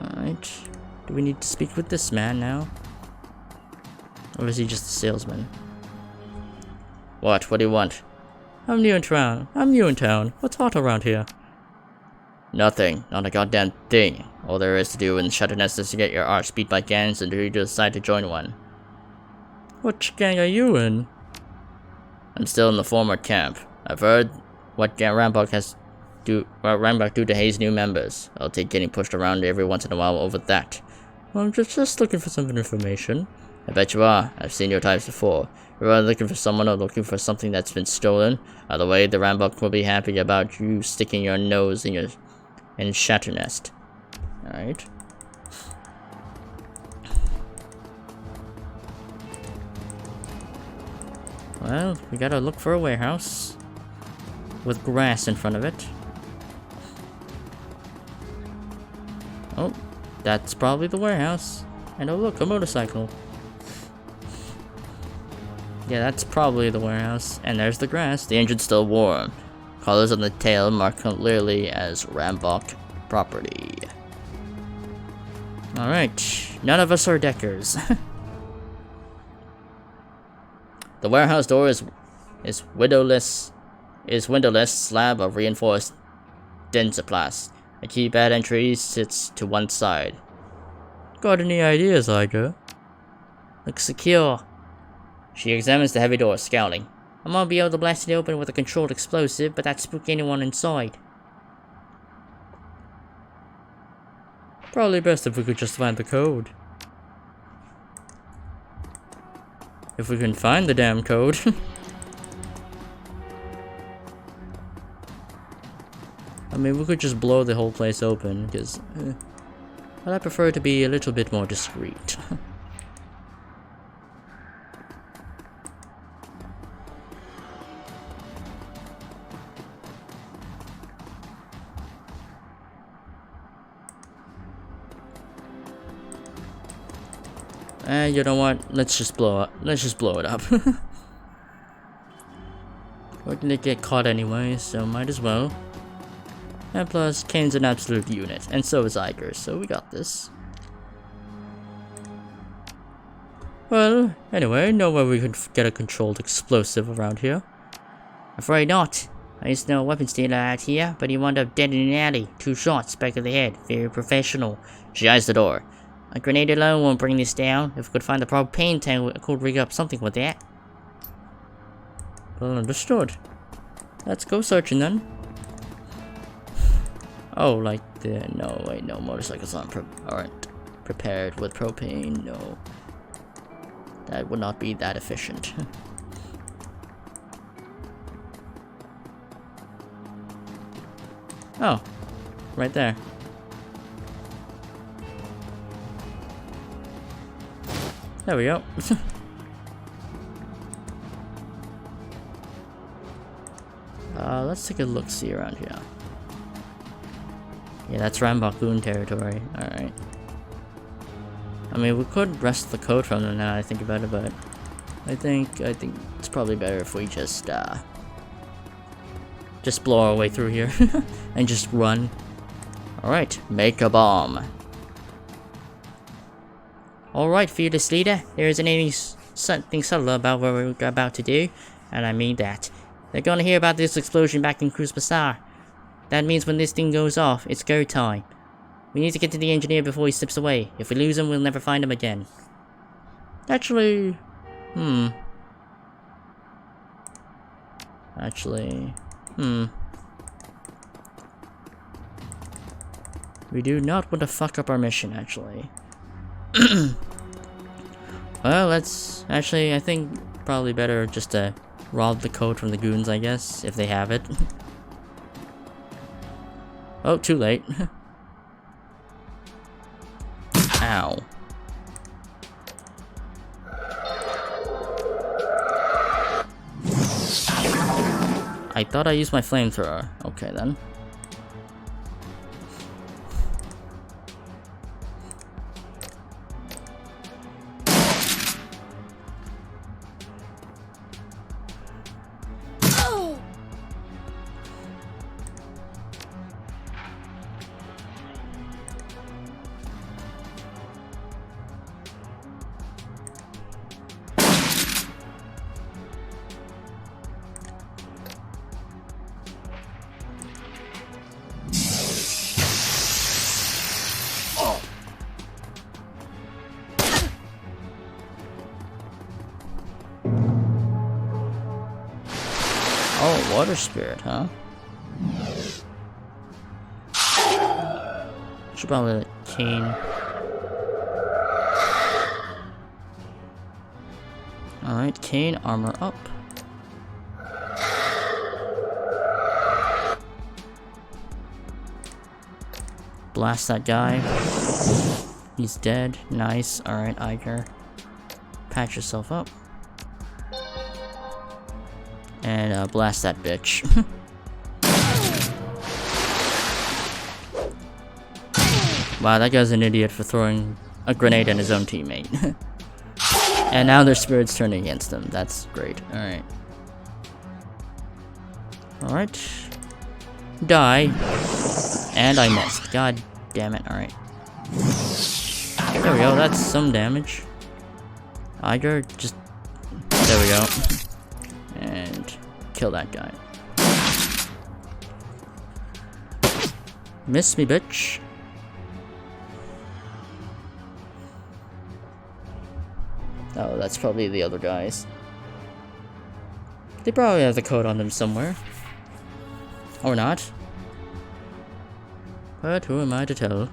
Alright. Do we need to speak with this man now? Or is he just a salesman? What do you want? I'm new in town. What's hot around here? Nothing. Not a goddamn thing. All there is to do in Chateauneuf is to get your arse beat by gangs until you decide to join one. Which gang are you in? I'm still in the former camp. I've heard what Rambock do to Hayes' new members. I'll take getting pushed around every once in a while over that. Well, I'm just looking for some information. I bet you are. I've seen your types before. You're either looking for someone or looking for something that's been stolen. Either way, the Rambock will be happy about you sticking your nose in Chateauneuf. Alright. Well, we gotta look for a warehouse with grass in front of it. Oh, that's probably the warehouse. And oh look, a motorcycle. Yeah, that's probably the warehouse. And there's the grass. The engine's still warm. Colors on the tail mark clearly as Rambock property. Alright, none of us are deckers. The warehouse door is windowless slab of reinforced densoplast. A keypad entry sits to one side. Got any ideas, Iger? Looks secure. She examines the heavy door, scowling. I might be able to blast it open with a controlled explosive, but that'd spook anyone inside. Probably best if we could just find the code. If we can find the damn code. I mean, we could just blow the whole place open, because but I prefer to be a little bit more discreet. You know what? Let's just blow it up. We're gonna get caught anyway, so might as well. And plus, Kane's an absolute unit, and so is Iger, so we got this. Well, anyway, know where we could get a controlled explosive around here? Afraid not. I used to know a weapons dealer out here, but he wound up dead in an alley. 2 shots, back of the head. Very professional. She eyes the door. A grenade alone won't bring this down. If we could find the propane tank, we could rig up something with that. Well, understood. Let's go searching then. Oh, like the... No, wait, no. Motorcycles aren't prepared with propane. No. That would not be that efficient. Oh. Right there. There we go. Let's take a look-see around here. Yeah, that's Rambakoon territory. Alright. I mean, we could wrest the code from them now I think about it, but I think it's probably better if we just blow our way through here and just run. Alright, make a bomb. Alright, fearless leader, there isn't something subtle about what we're about to do, and I mean that. They're gonna hear about this explosion back in Cruz Bazaar. That means when this thing goes off, it's go time. We need to get to the engineer before he slips away. If we lose him, we'll never find him again. Actually, we do not want to fuck up our mission, actually. Well, let's... Actually, I think probably better just to rob the code from the goons, I guess, if they have it. Oh, too late. Ow. I thought I used my flamethrower. Okay, then. Oh, water spirit, huh? Should probably let Kane. Alright, Kane, armor up. Blast that guy. He's dead. Nice. Alright, Iger. Patch yourself up. And blast that bitch. Wow, that guy's an idiot for throwing a grenade at his own teammate. And now their spirit's turning against him. That's great. Alright. Alright. Die. And I missed. God damn it. Alright. There we go. That's some damage. Iger, just... There we go. And kill that guy. Miss me, bitch. Oh, that's probably the other guys. They probably have the code on them somewhere. Or not. But who am I to tell?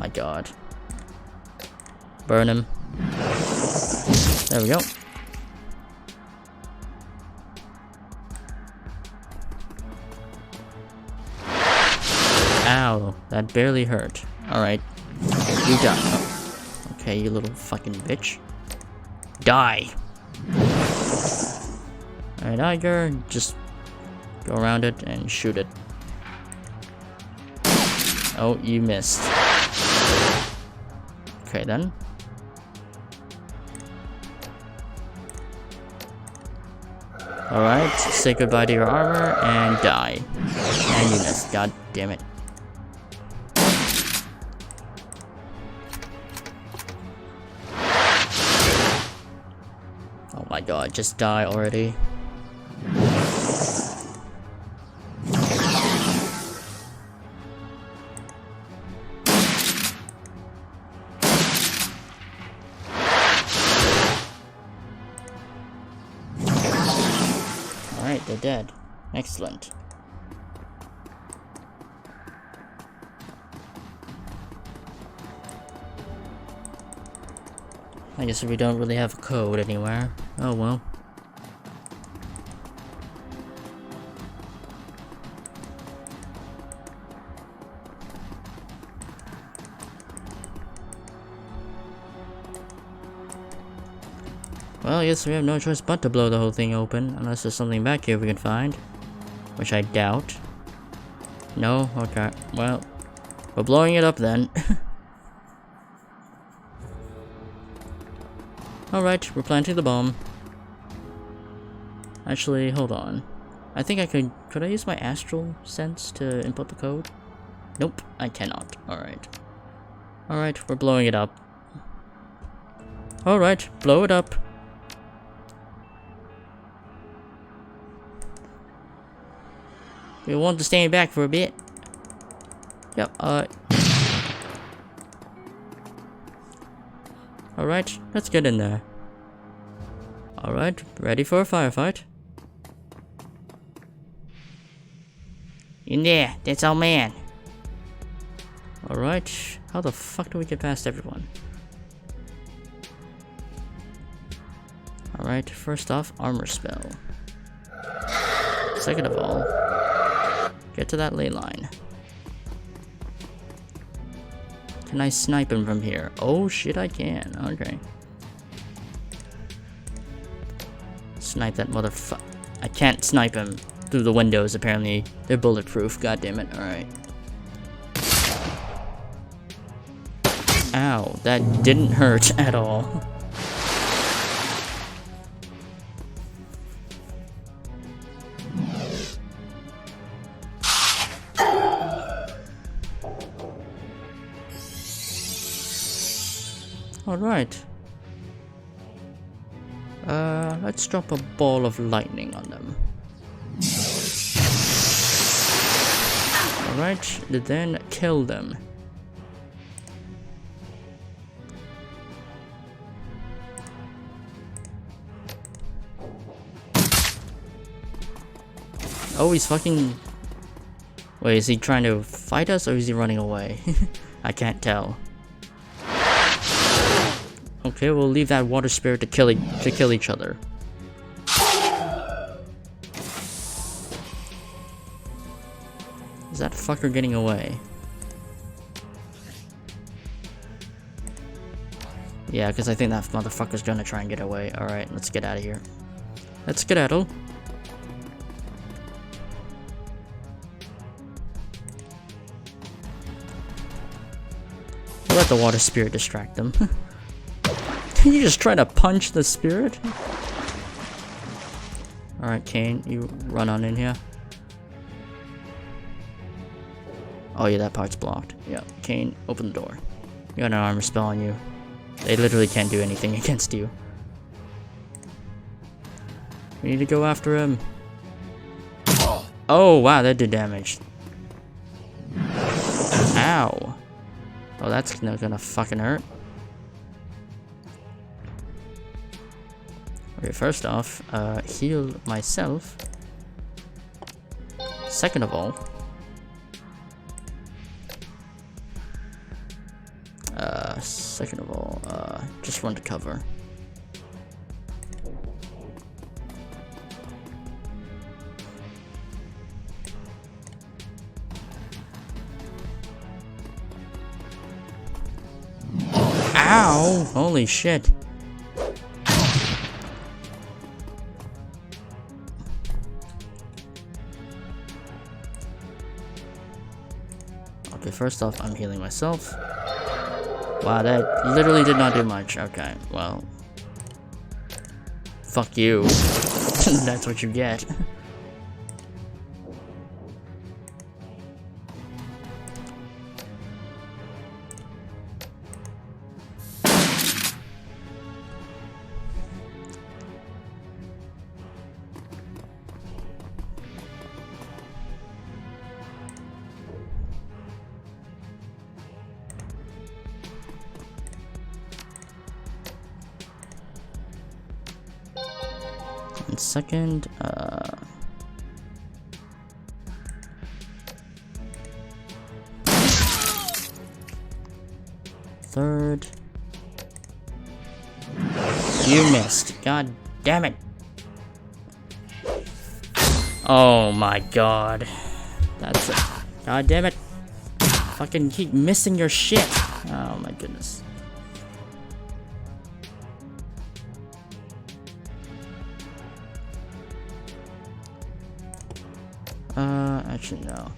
my god. Burn him. There we go. Ow, that barely hurt. Alright. You die. Oh. Okay, you little fucking bitch. Die! Alright, Iger, just go around it and shoot it. Oh, you missed. Okay then. Alright, say goodbye to your armor and die. And you missed, god damn it. Oh my god, just die already. Alright, they're dead. Excellent. I guess we don't really have a code anywhere. Oh well. Well, I guess we have no choice but to blow the whole thing open, unless there's something back here we can find. Which I doubt. No? Okay. Well, we're blowing it up then. Alright, we're planting the bomb. Actually, hold on. I think I could I use my astral sense to input the code? Nope, I cannot. Alright. Alright, we're blowing it up. Alright, blow it up. We want to stand back for a bit. Yep, Alright, let's get in there. Alright, ready for a firefight. In there, that's our man. Alright, how the fuck do we get past everyone? Alright, first off, armor spell. Second of all, get to that ley line. Can I snipe him from here? Oh shit, I can. Okay. Snipe that motherfucker. I can't snipe him through the windows, apparently. They're bulletproof, god damn it. Alright. Ow, that didn't hurt at all. Alright. Let's drop a ball of lightning on them. Alright, then kill them. Oh, he's fucking... Wait, is he trying to fight us or is he running away? I can't tell. Okay, we'll leave that water spirit to kill each other. Is that fucker getting away? Yeah, because I think that motherfucker's gonna try and get away. Alright, let's get out of here. Let's skedaddle. We'll let the water spirit distract them. You just try to punch the spirit? Alright, Kane, you run on in here. Oh yeah, that part's blocked. Yeah, Kane, open the door. You got an armor spell on you. They literally can't do anything against you. We need to go after him. Oh wow, that did damage. Ow. Oh, that's not gonna fucking hurt. Okay, first off, heal myself. Second of all, Second of all, just run to cover. Ow! Holy shit. Okay, first off, I'm healing myself. Wow, that literally did not do much. Okay, well. Fuck you. That's what you get. And second, third. You missed. God damn it. Oh my god. That's it. God damn it. Fucking keep missing your shit. Oh my goodness. Actually no.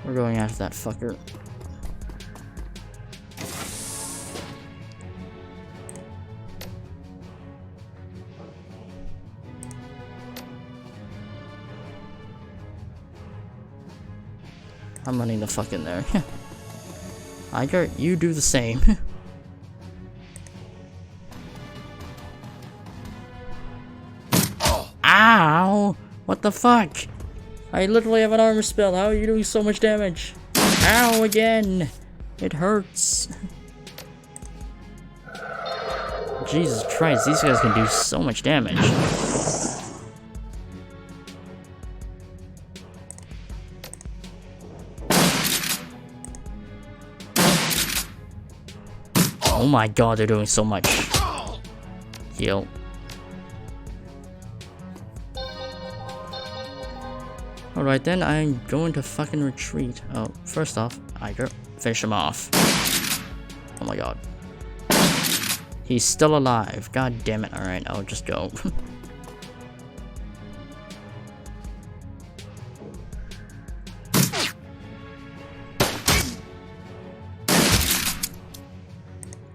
We're going after that fucker. I'm running the fuck in there. Iger, you do the same. Ow! What the fuck? I literally have an armor spell. How are you doing so much damage? Ow again! It hurts. Jesus Christ, these guys can do so much damage. Oh my god, they're doing so much. Heal. Alright then, I'm going to fucking retreat. Oh, first off, Iger, finish him off. Oh my god. He's still alive. God damn it. Alright, I'll just go.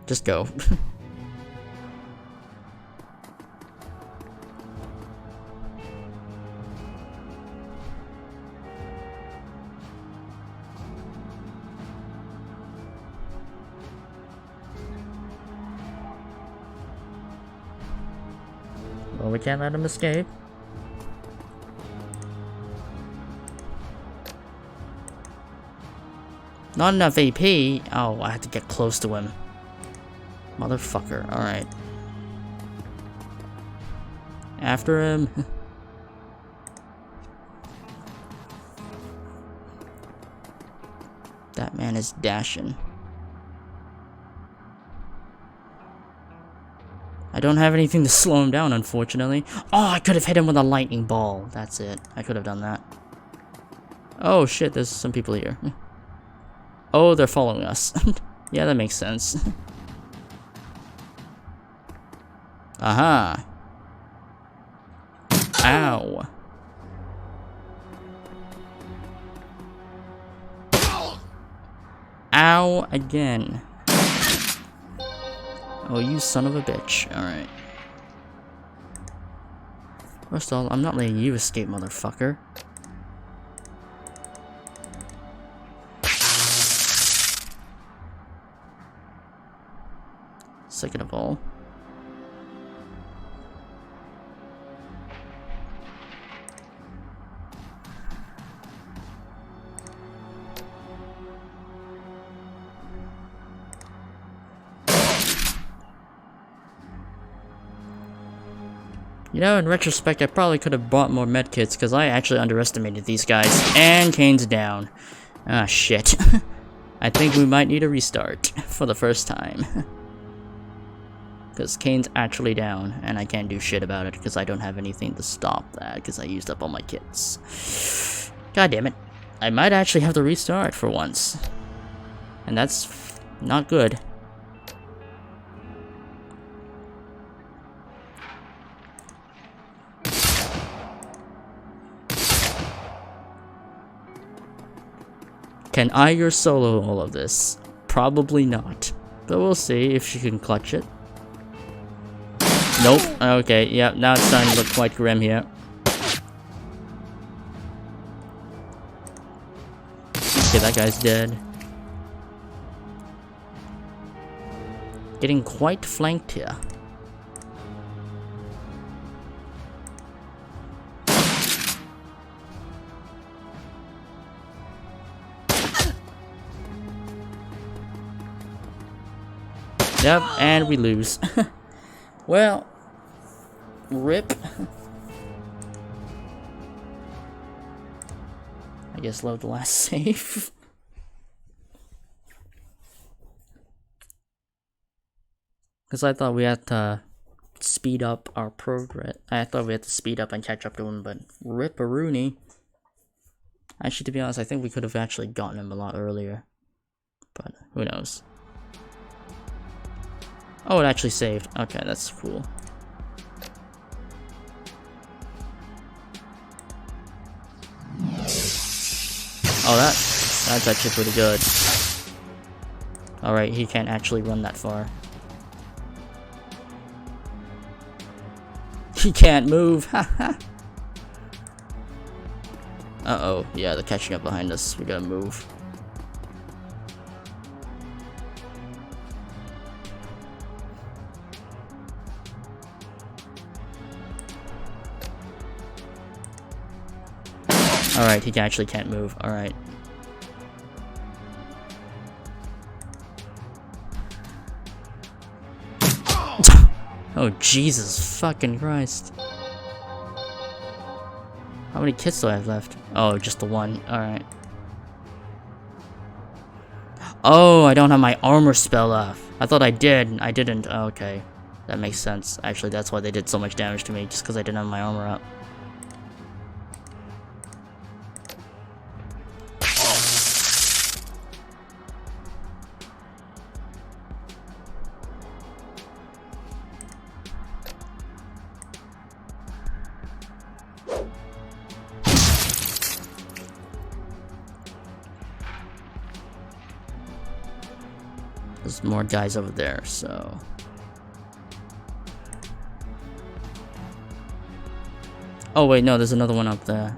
Just go. Well, we can't let him escape. Not enough AP. Oh, I had to get close to him. Motherfucker. Alright. After him. That man is dashing. I don't have anything to slow him down, unfortunately. Oh, I could have hit him with a lightning ball. That's it. I could have done that. Oh shit, there's some people here. Oh, they're following us. Yeah, that makes sense. Aha. Ow. Ow again. Oh, you son of a bitch. Alright. First of all, I'm not letting you escape, motherfucker. Second of all. You know, in retrospect, I probably could have bought more medkits because I actually underestimated these guys. And Kane's down. Ah, shit. I think we might need a restart for the first time. Because Kane's actually down, and I can't do shit about it because I don't have anything to stop that because I used up all my kits. God damn it. I might actually have to restart for once. And that's not good. Can Iger solo all of this? Probably not. But we'll see if she can clutch it. Nope. Okay, yeah, now it's starting to look quite grim here. Okay, that guy's dead. Getting quite flanked here. Yep, and we lose. Well, rip. I guess load the last save. Because I thought we had to speed up our progress. I thought we had to speed up and catch up to him, but rip-a-rooney. Actually, to be honest, I think we could have actually gotten him a lot earlier. But who knows. Oh, it actually saved. Okay, that's cool. Oh, that's actually pretty good. Alright, he can't actually run that far. He can't move, haha. Uh-oh, yeah, they're catching up behind us. We gotta move. Alright, he actually can't move. Alright. Oh, Jesus fucking Christ. How many kits do I have left? Oh, just the one. Alright. Oh, I don't have my armor spell up. I thought I did. I didn't. Oh, okay. That makes sense. Actually, that's why they did so much damage to me, just because I didn't have my armor up. There's more guys over there, so... Oh wait, no, there's another one up there.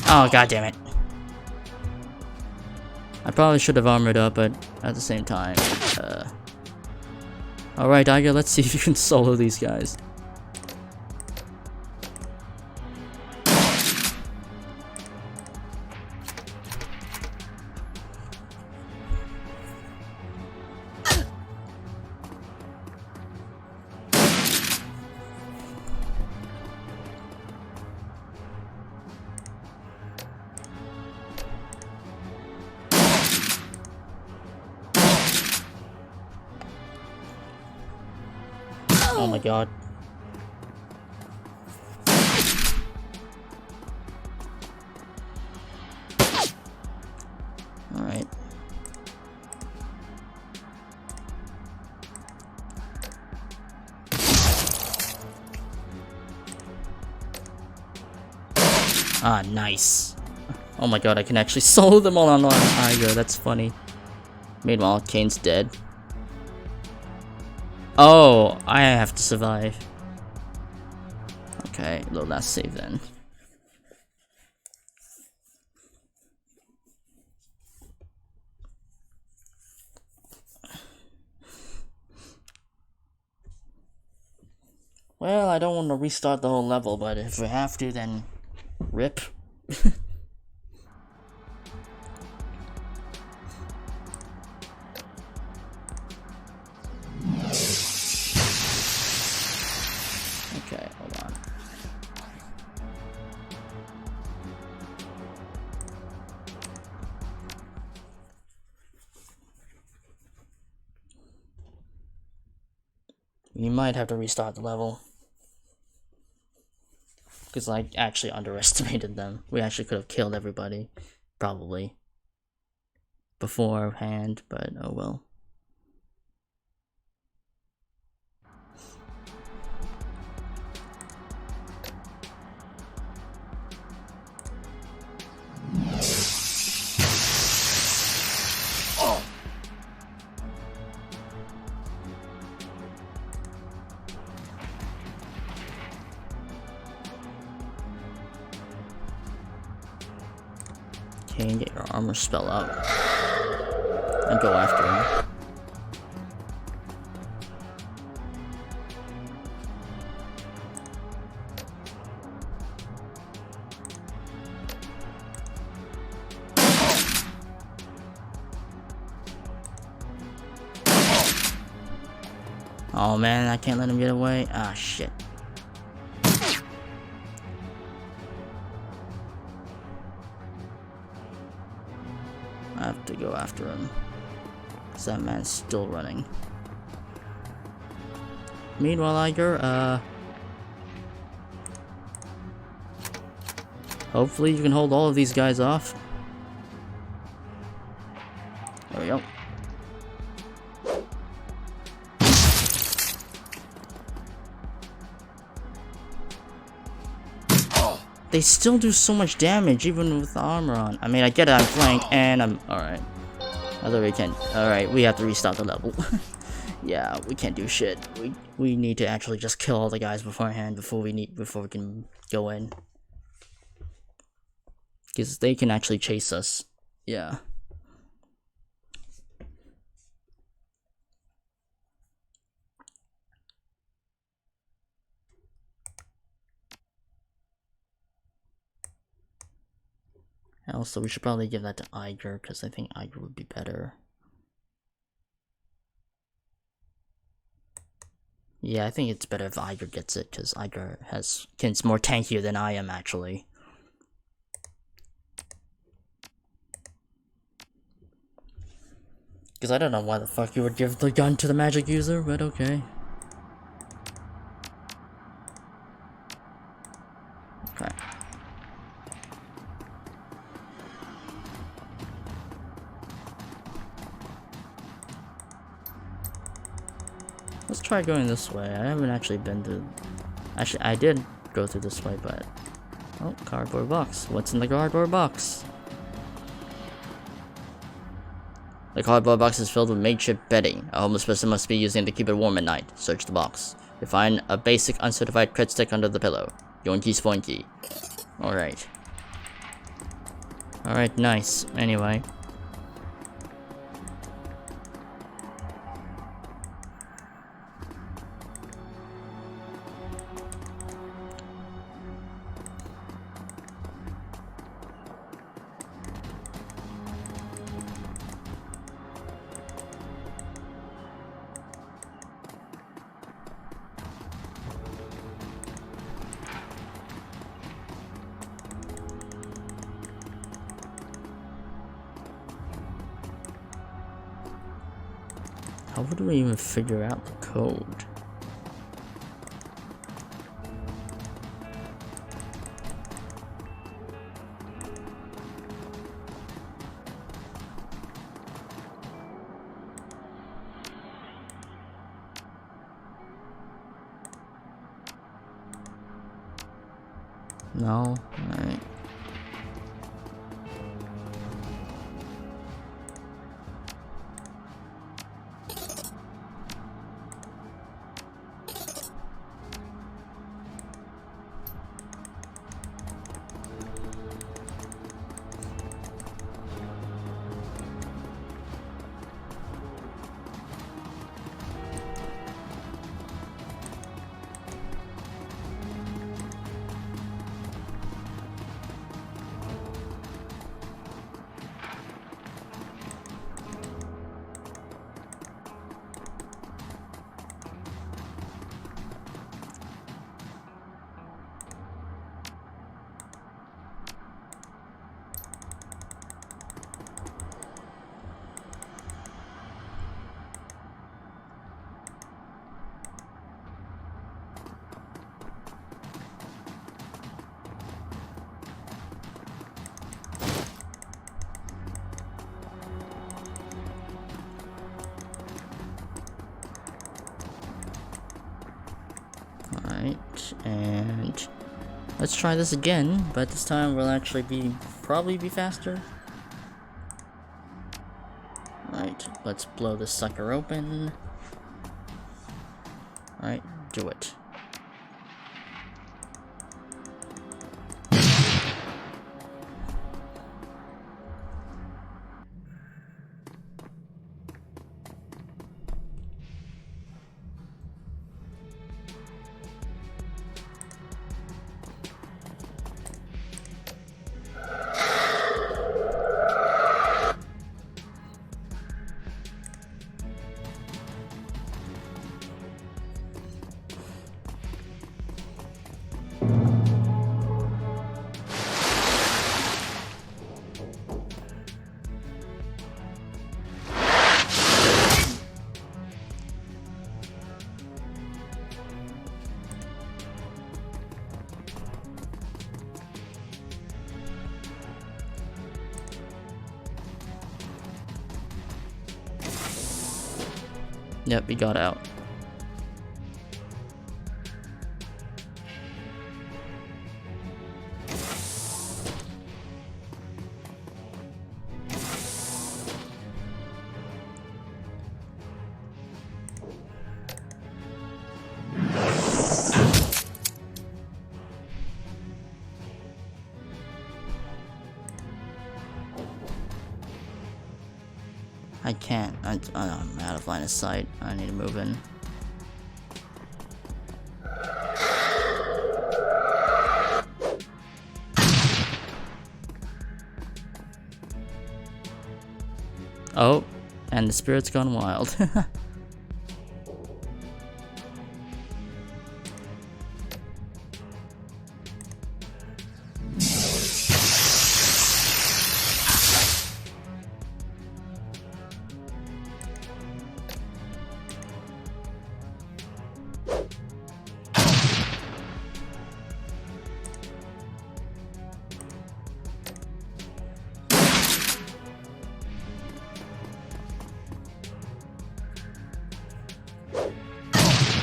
Oh, god damn it. I probably should have armored up, but at the same time... Alright, Iger, let's see if you can solo these guys. Oh my god. Alright. Ah, nice. Oh my god, I can actually solo them all on Iger, that's funny. Meanwhile, Kane's dead. Oh, I have to survive. Okay, the last save then. Well, I don't want to restart the whole level, but if we have to, then rip. Okay, hold on. We might have to restart the level. Because I actually underestimated them. We actually could have killed everybody. Probably. Beforehand, but oh well. Okay, get your armor spell out. And go after him. Oh man, I can't let him get away. Ah, shit. I have to go after him. Cause that man's still running. Meanwhile, Iger, hopefully you can hold all of these guys off. There we go. They still do so much damage, even with the armor on. I mean, I get it, I'm flanked, and I'm... Alright. I thought we can... Alright, we have to restart the level. Yeah, we can't do shit. We need to actually just kill all the guys beforehand before we can go in. Because they can actually chase us. Yeah. Also, we should probably give that to Iger, because I think Iger would be better. Yeah, I think it's better if Iger gets it, because Iger is more tankier than I am, actually. Because I don't know why the fuck you would give the gun to the magic user, but okay. Okay. Let's try going this way. I haven't actually been to... Actually, I did go through this way, but... Oh, cardboard box. What's in the cardboard box? The cardboard box is filled with makeshift bedding. A homeless person must be using to keep it warm at night. Search the box. You find a basic uncertified crit stick under the pillow. Yoinky spoinky. Alright. Alright, nice. Anyway. How would we even figure out the code? No? Alright. Alright, and let's try this again, but this time we'll actually probably be faster. Alright, let's blow this sucker open. Alright, do it. Yep, we got out. I can't. I'm out of line of sight. I need to move in. Oh, and the spirit's gone wild.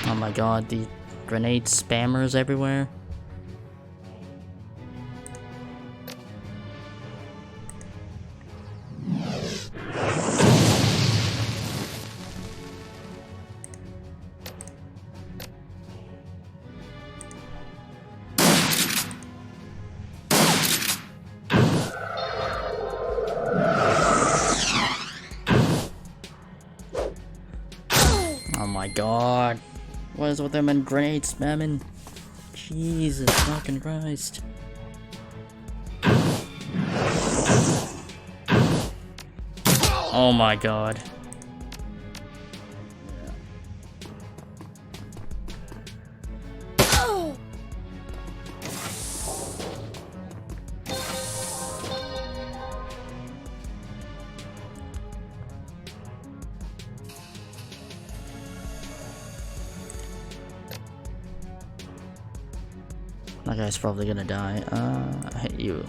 Oh my god, the grenade spammers everywhere. Oh my god. What is with them and grenade spamming? Jesus fucking Christ. Oh my god. That guy's probably gonna die. I hate you.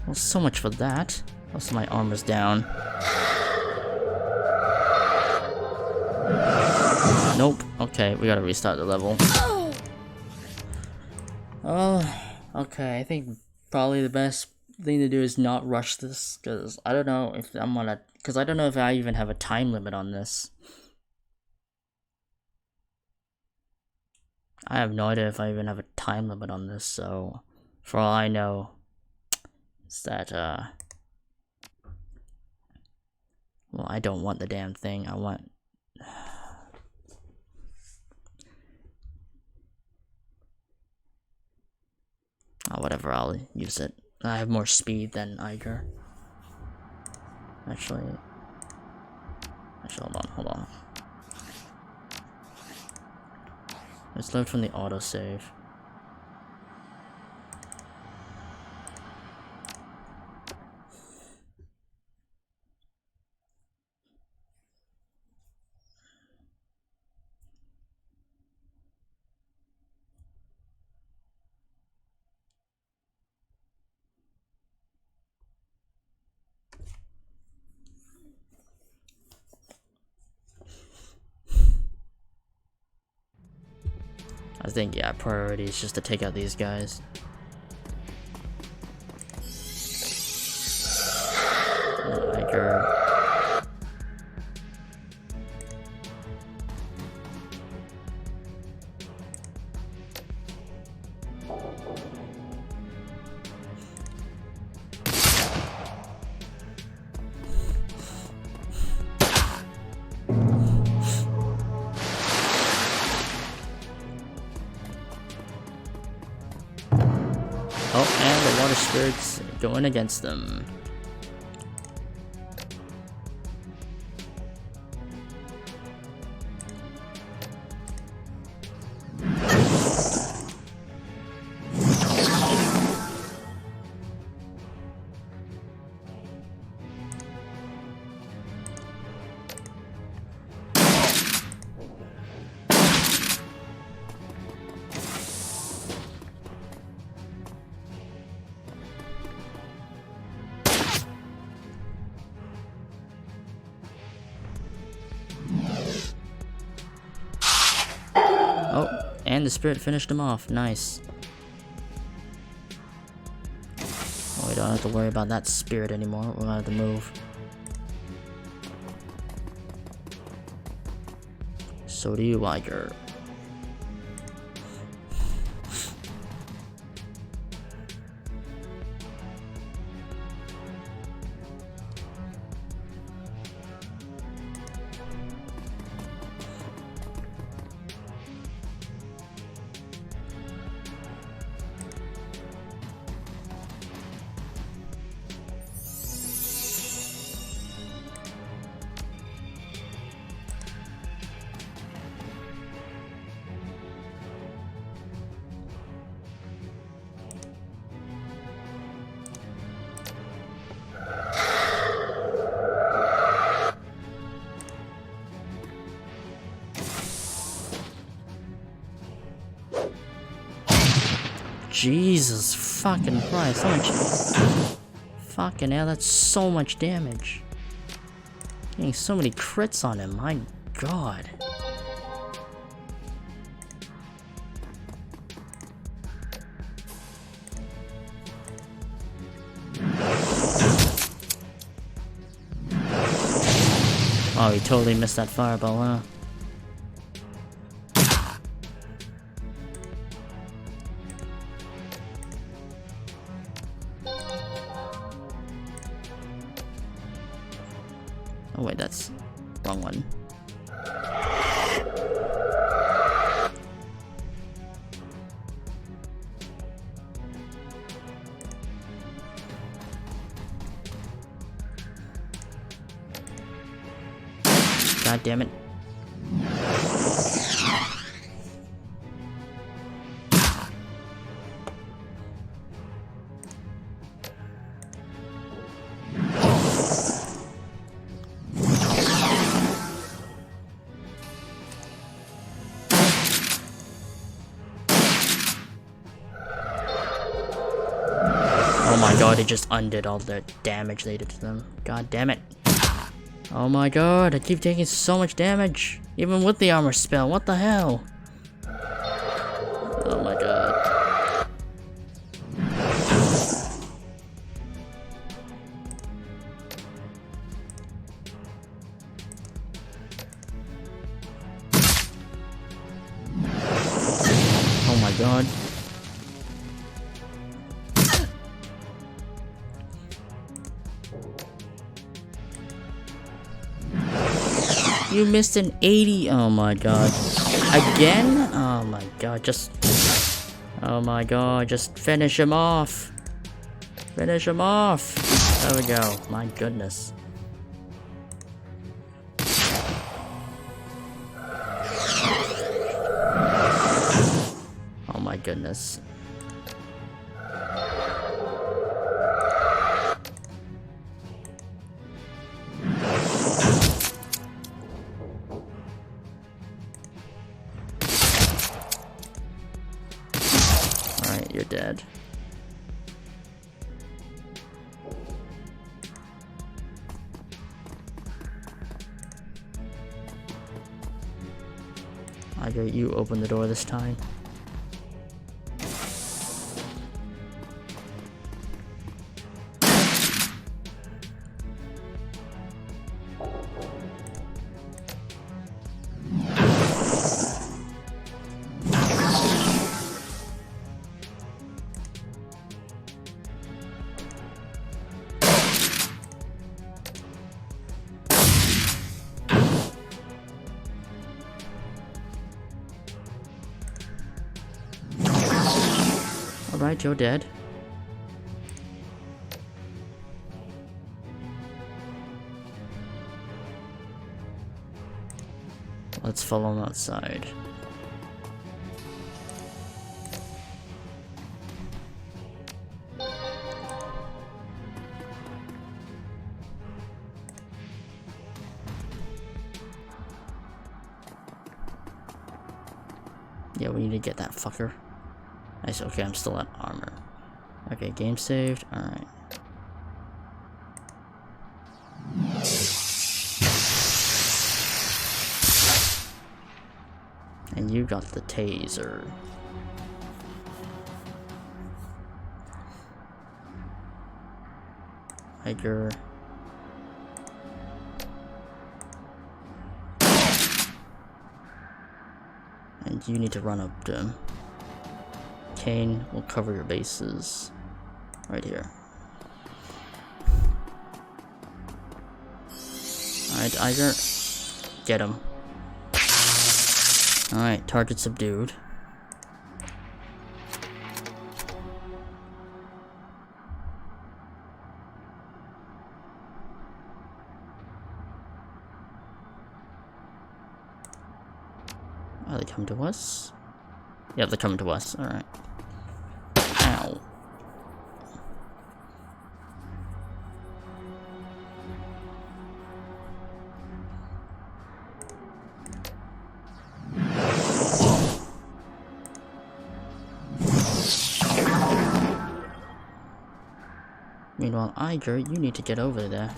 Well, so much for that. Also, my armor's down. Nope. Okay, we gotta restart the level. Oh, okay. I think probably the best thing to do is not rush this, because I don't know if I'm gonna. Because I don't know if I even have a time limit on this. I have no idea if I even have a time limit on this, so for all I know, it's that, well, I don't want the damn thing, I want... Oh, whatever, I'll use it. I have more speed than Iger. Actually, hold on. Let's load from the autosave. I think, yeah, priority is just to take out these guys. Liger. Oh, and the water spirits going against them. Oh, and the spirit finished him off. Nice. Oh, we don't have to worry about that spirit anymore. We'll have to move. So do you, Liger. Jesus fucking Christ, how much? Fucking hell, that's so much damage. Getting so many crits on him, my god. Oh, he totally missed that fireball, huh? Oh wait, that's wrong one. God damn it. Oh my god, it just undid all the damage they did to them. God damn it. Oh my god, I keep taking so much damage. Even with the armor spell, what the hell? Oh my god. Oh my god. You missed an 80. Oh my god. Again? Oh my god, just... Oh my god, just finish him off. Finish him off. There we go. My goodness. Oh my goodness. Alright, you're dead. Liger, you open the door this time. Alright, you're dead. Let's follow him outside. Yeah, we need to get that fucker. Nice, okay, I'm still at armor. Okay, game saved, alright. And you got the taser. Hiker. And you need to run up to him. Kane will cover your bases. Right here. Alright, Iger. Get him. Alright, target subdued. Are they coming to us? Yeah, they're coming to us. Alright. Ow. Meanwhile, Iger, you need to get over there.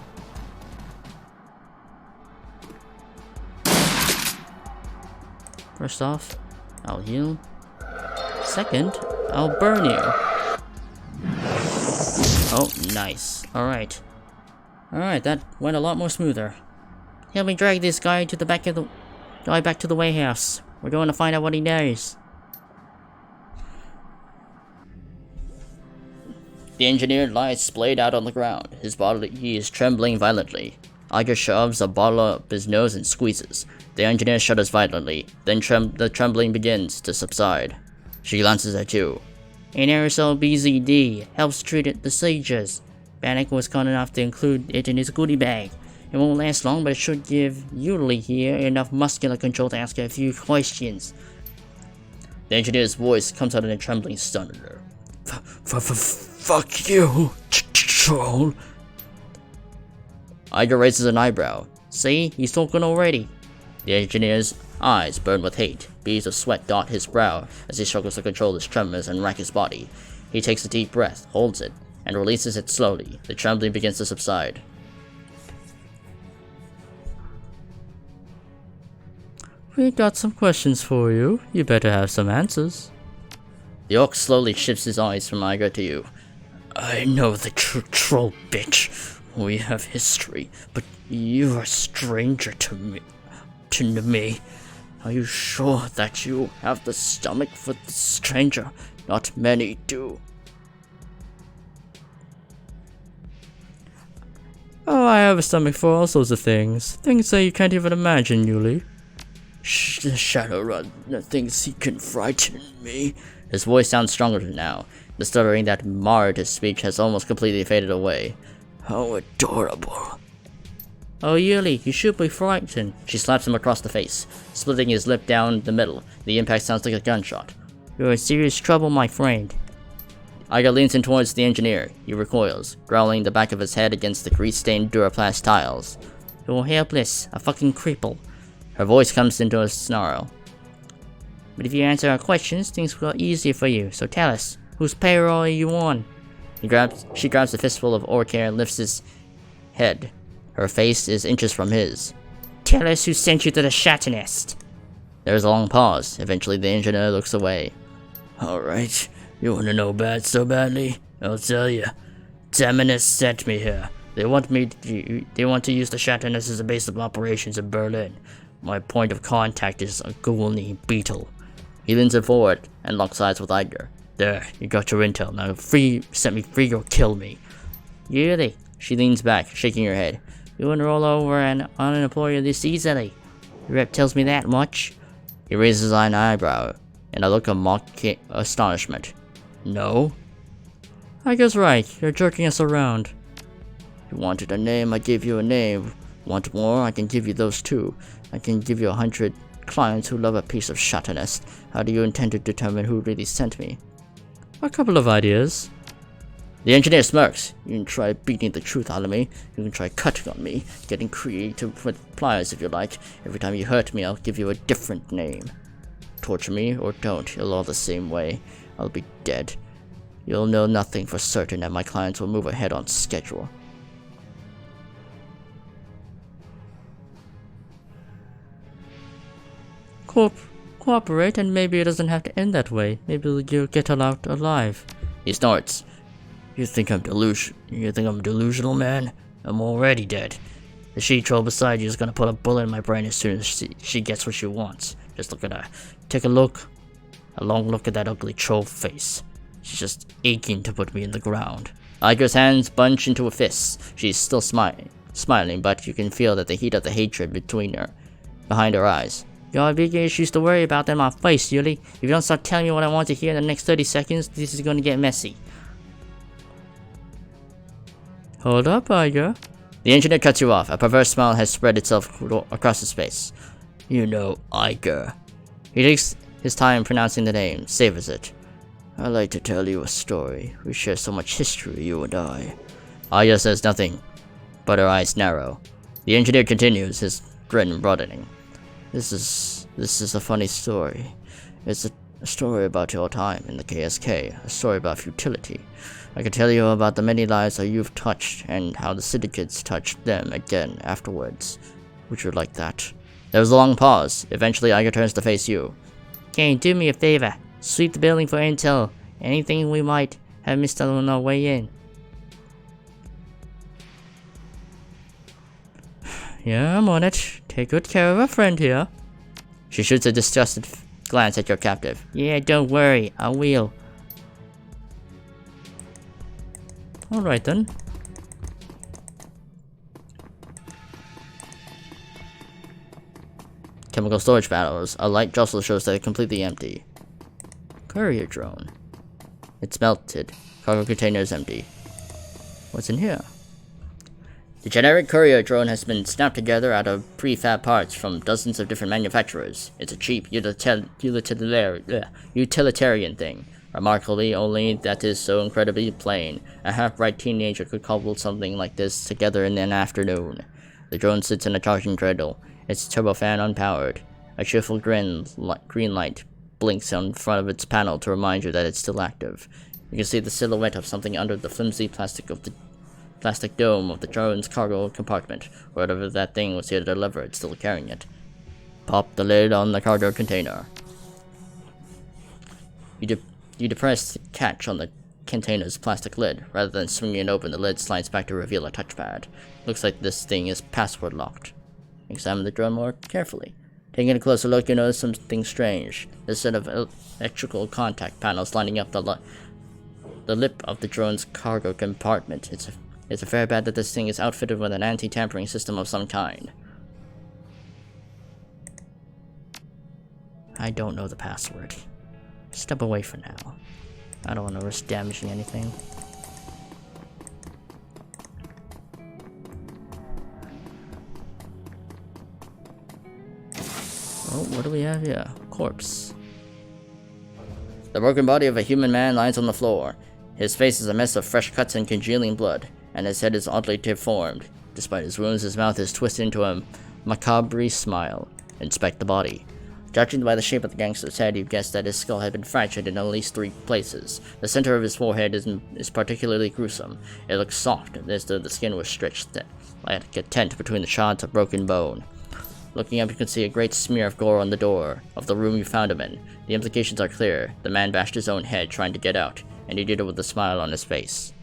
First off, I'll heal. Second, I'll burn you. Oh, nice. Alright. Alright, that went a lot more smoother. Help me drag this guy to the back of the back to the warehouse. We're going to find out what he knows. The engineer lies splayed out on the ground. His body is trembling violently. Iger shoves a bottle up his nose and squeezes. The engineer shudders violently, then the trembling begins to subside. She glances at you. An aerosol BZD helps treat the seizures. Bannock was kind enough to include it in his goodie bag. It won't last long, but it should give Yuli here enough muscular control to ask her a few questions. The engineer's voice comes out in a trembling stutter. Fuck you, troll. Iger raises an eyebrow. See, he's talking already. The engineer's eyes burn with hate. Beads of sweat dot his brow as he struggles to control his tremors and rack his body. He takes a deep breath, holds it, and releases it slowly. The trembling begins to subside. We got some questions for you. You better have some answers. The orc slowly shifts his eyes from Iger to you. I know the troll bitch. We have history, but you are a stranger to me. Are you sure that you have the stomach for the stranger? Not many do. Oh, I have a stomach for all sorts of things. Things that you can't even imagine, Yuli. Shadowrun thinks he can frighten me. His voice sounds stronger now. The stuttering that marred his speech has almost completely faded away. How adorable. Oh, Yuli, you should be frightened. She slaps him across the face, splitting his lip down the middle. The impact sounds like a gunshot. You're in serious trouble, my friend. Iger leans in towards the engineer. He recoils, growling the back of his head against the grease-stained Duraplast tiles. You're helpless, a fucking cripple. Her voice comes into a snarl. But if you answer our questions, things will get easier for you, so tell us, whose payroll are you on? She grabs a fistful of orc hair and lifts his head. Her face is inches from his. Tell us who sent you to the shatter nest. There is a long pause. Eventually the engineer looks away. Alright, you wanna know so badly? I'll tell you. Terminus sent me here. They want to use the shatter nest as a base of operations in Berlin. My point of contact is a ghoul named Beetle. He leans it forward and locks eyes with Iger. There, you got your intel. Now set me free or kill me. Really? She leans back, shaking her head. You wouldn't roll over on an employer this easily. Your rep tells me that much. He raises an eyebrow in a look of mock astonishment. No? I guess right, you're jerking us around. You wanted a name, I gave you a name. Want more? I can give you those too. I can give you 100 clients who love a piece of shatternest. How do you intend to determine who really sent me? A couple of ideas. The engineer smirks. You can try beating the truth out of me. You can try cutting on me, getting creative with pliers if you like. Every time you hurt me, I'll give you a different name. Torture me or don't, it'll all the same way. I'll be dead. You'll know nothing for certain, and my clients will move ahead on schedule. Cooperate, and maybe it doesn't have to end that way. Maybe you'll get out alive. He snorts. You think I'm delusional, man? I'm already dead. The she-troll beside you is gonna put a bullet in my brain as soon as she gets what she wants. Just look at her. Take a long look at that ugly troll face. She's just aching to put me in the ground. Iger's hands bunch into a fist. She's still smiling, but you can feel that the heat of the hatred behind her eyes. You have bigger issues to worry about than my face, Yuli. If you don't start telling me what I want to hear in the next 30 seconds, this is gonna get messy. Hold up, Iger. The engineer cuts you off. A perverse smile has spread itself across his face. You know Iger. He takes his time pronouncing the name, savors it. I'd like to tell you a story. We share so much history, you and I. Iger says nothing, but her eyes narrow. The engineer continues, his grin broadening. This is a funny story. It's a story about your time in the KSK, a story about futility. I can tell you about the many lives that you've touched, and how the syndicates touched them again afterwards. Would you like that? There was a long pause. Eventually, Iger turns to face you. Can you do me a favor? Sweep the building for intel. Anything we might have missed on our way in. Yeah, I'm on it. Take good care of our friend here. She shoots a disgusted glance at your captive. Yeah, don't worry. I will. Alright then. Chemical storage panels. A light jostle shows that they're completely empty. Courier drone. It's melted. Cargo container is empty. What's in here? The generic courier drone has been snapped together out of prefab parts from dozens of different manufacturers. It's a cheap utilitarian thing. Remarkably, only that is so incredibly plain. A half-bright teenager could cobble something like this together in an afternoon. The drone sits in a charging cradle, its turbofan unpowered. A cheerful green light blinks in front of its panel to remind you that it's still active. You can see the silhouette of something under the flimsy plastic dome of the drone's cargo compartment. Whatever that thing was here to deliver, it's still carrying it. Pop the lid on the cargo container. You depress the catch on the container's plastic lid. Rather than swinging it open, the lid slides back to reveal a touchpad. Looks like this thing is password locked. Examine the drone more carefully. Taking a closer look, you notice something strange. There's a set of electrical contact panels lining up the lip of the drone's cargo compartment. It's a fair bet that this thing is outfitted with an anti-tampering system of some kind. I don't know the password. Step away for now. I don't want to risk damaging anything. Oh, what do we have here? Corpse. The broken body of a human man lies on the floor. His face is a mess of fresh cuts and congealing blood, and his head is oddly deformed. Despite his wounds, his mouth is twisted into a macabre smile. Inspect the body. Judging by the shape of the gangster's head, you guess that his skull had been fractured in at least 3 places. The center of his forehead is particularly gruesome. It looks soft, as though the skin was stretched like a tent between the shards of broken bone. Looking up, you can see a great smear of gore on the door of the room you found him in. The implications are clear. The man bashed his own head trying to get out, and he did it with a smile on his face.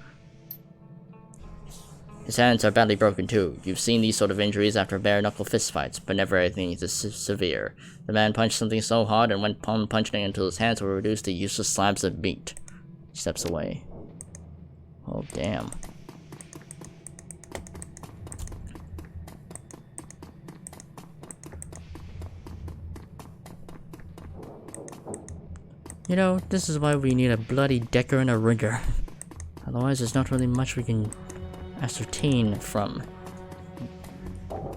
His hands are badly broken too. You've seen these sort of injuries after bare-knuckle fistfights, but never anything this severe. The man punched something so hard and went on punching it until his hands were reduced to useless slabs of meat. He steps away. Oh, damn. You know, this is why we need a bloody decker and a rigger. Otherwise, there's not really much we can ascertain from,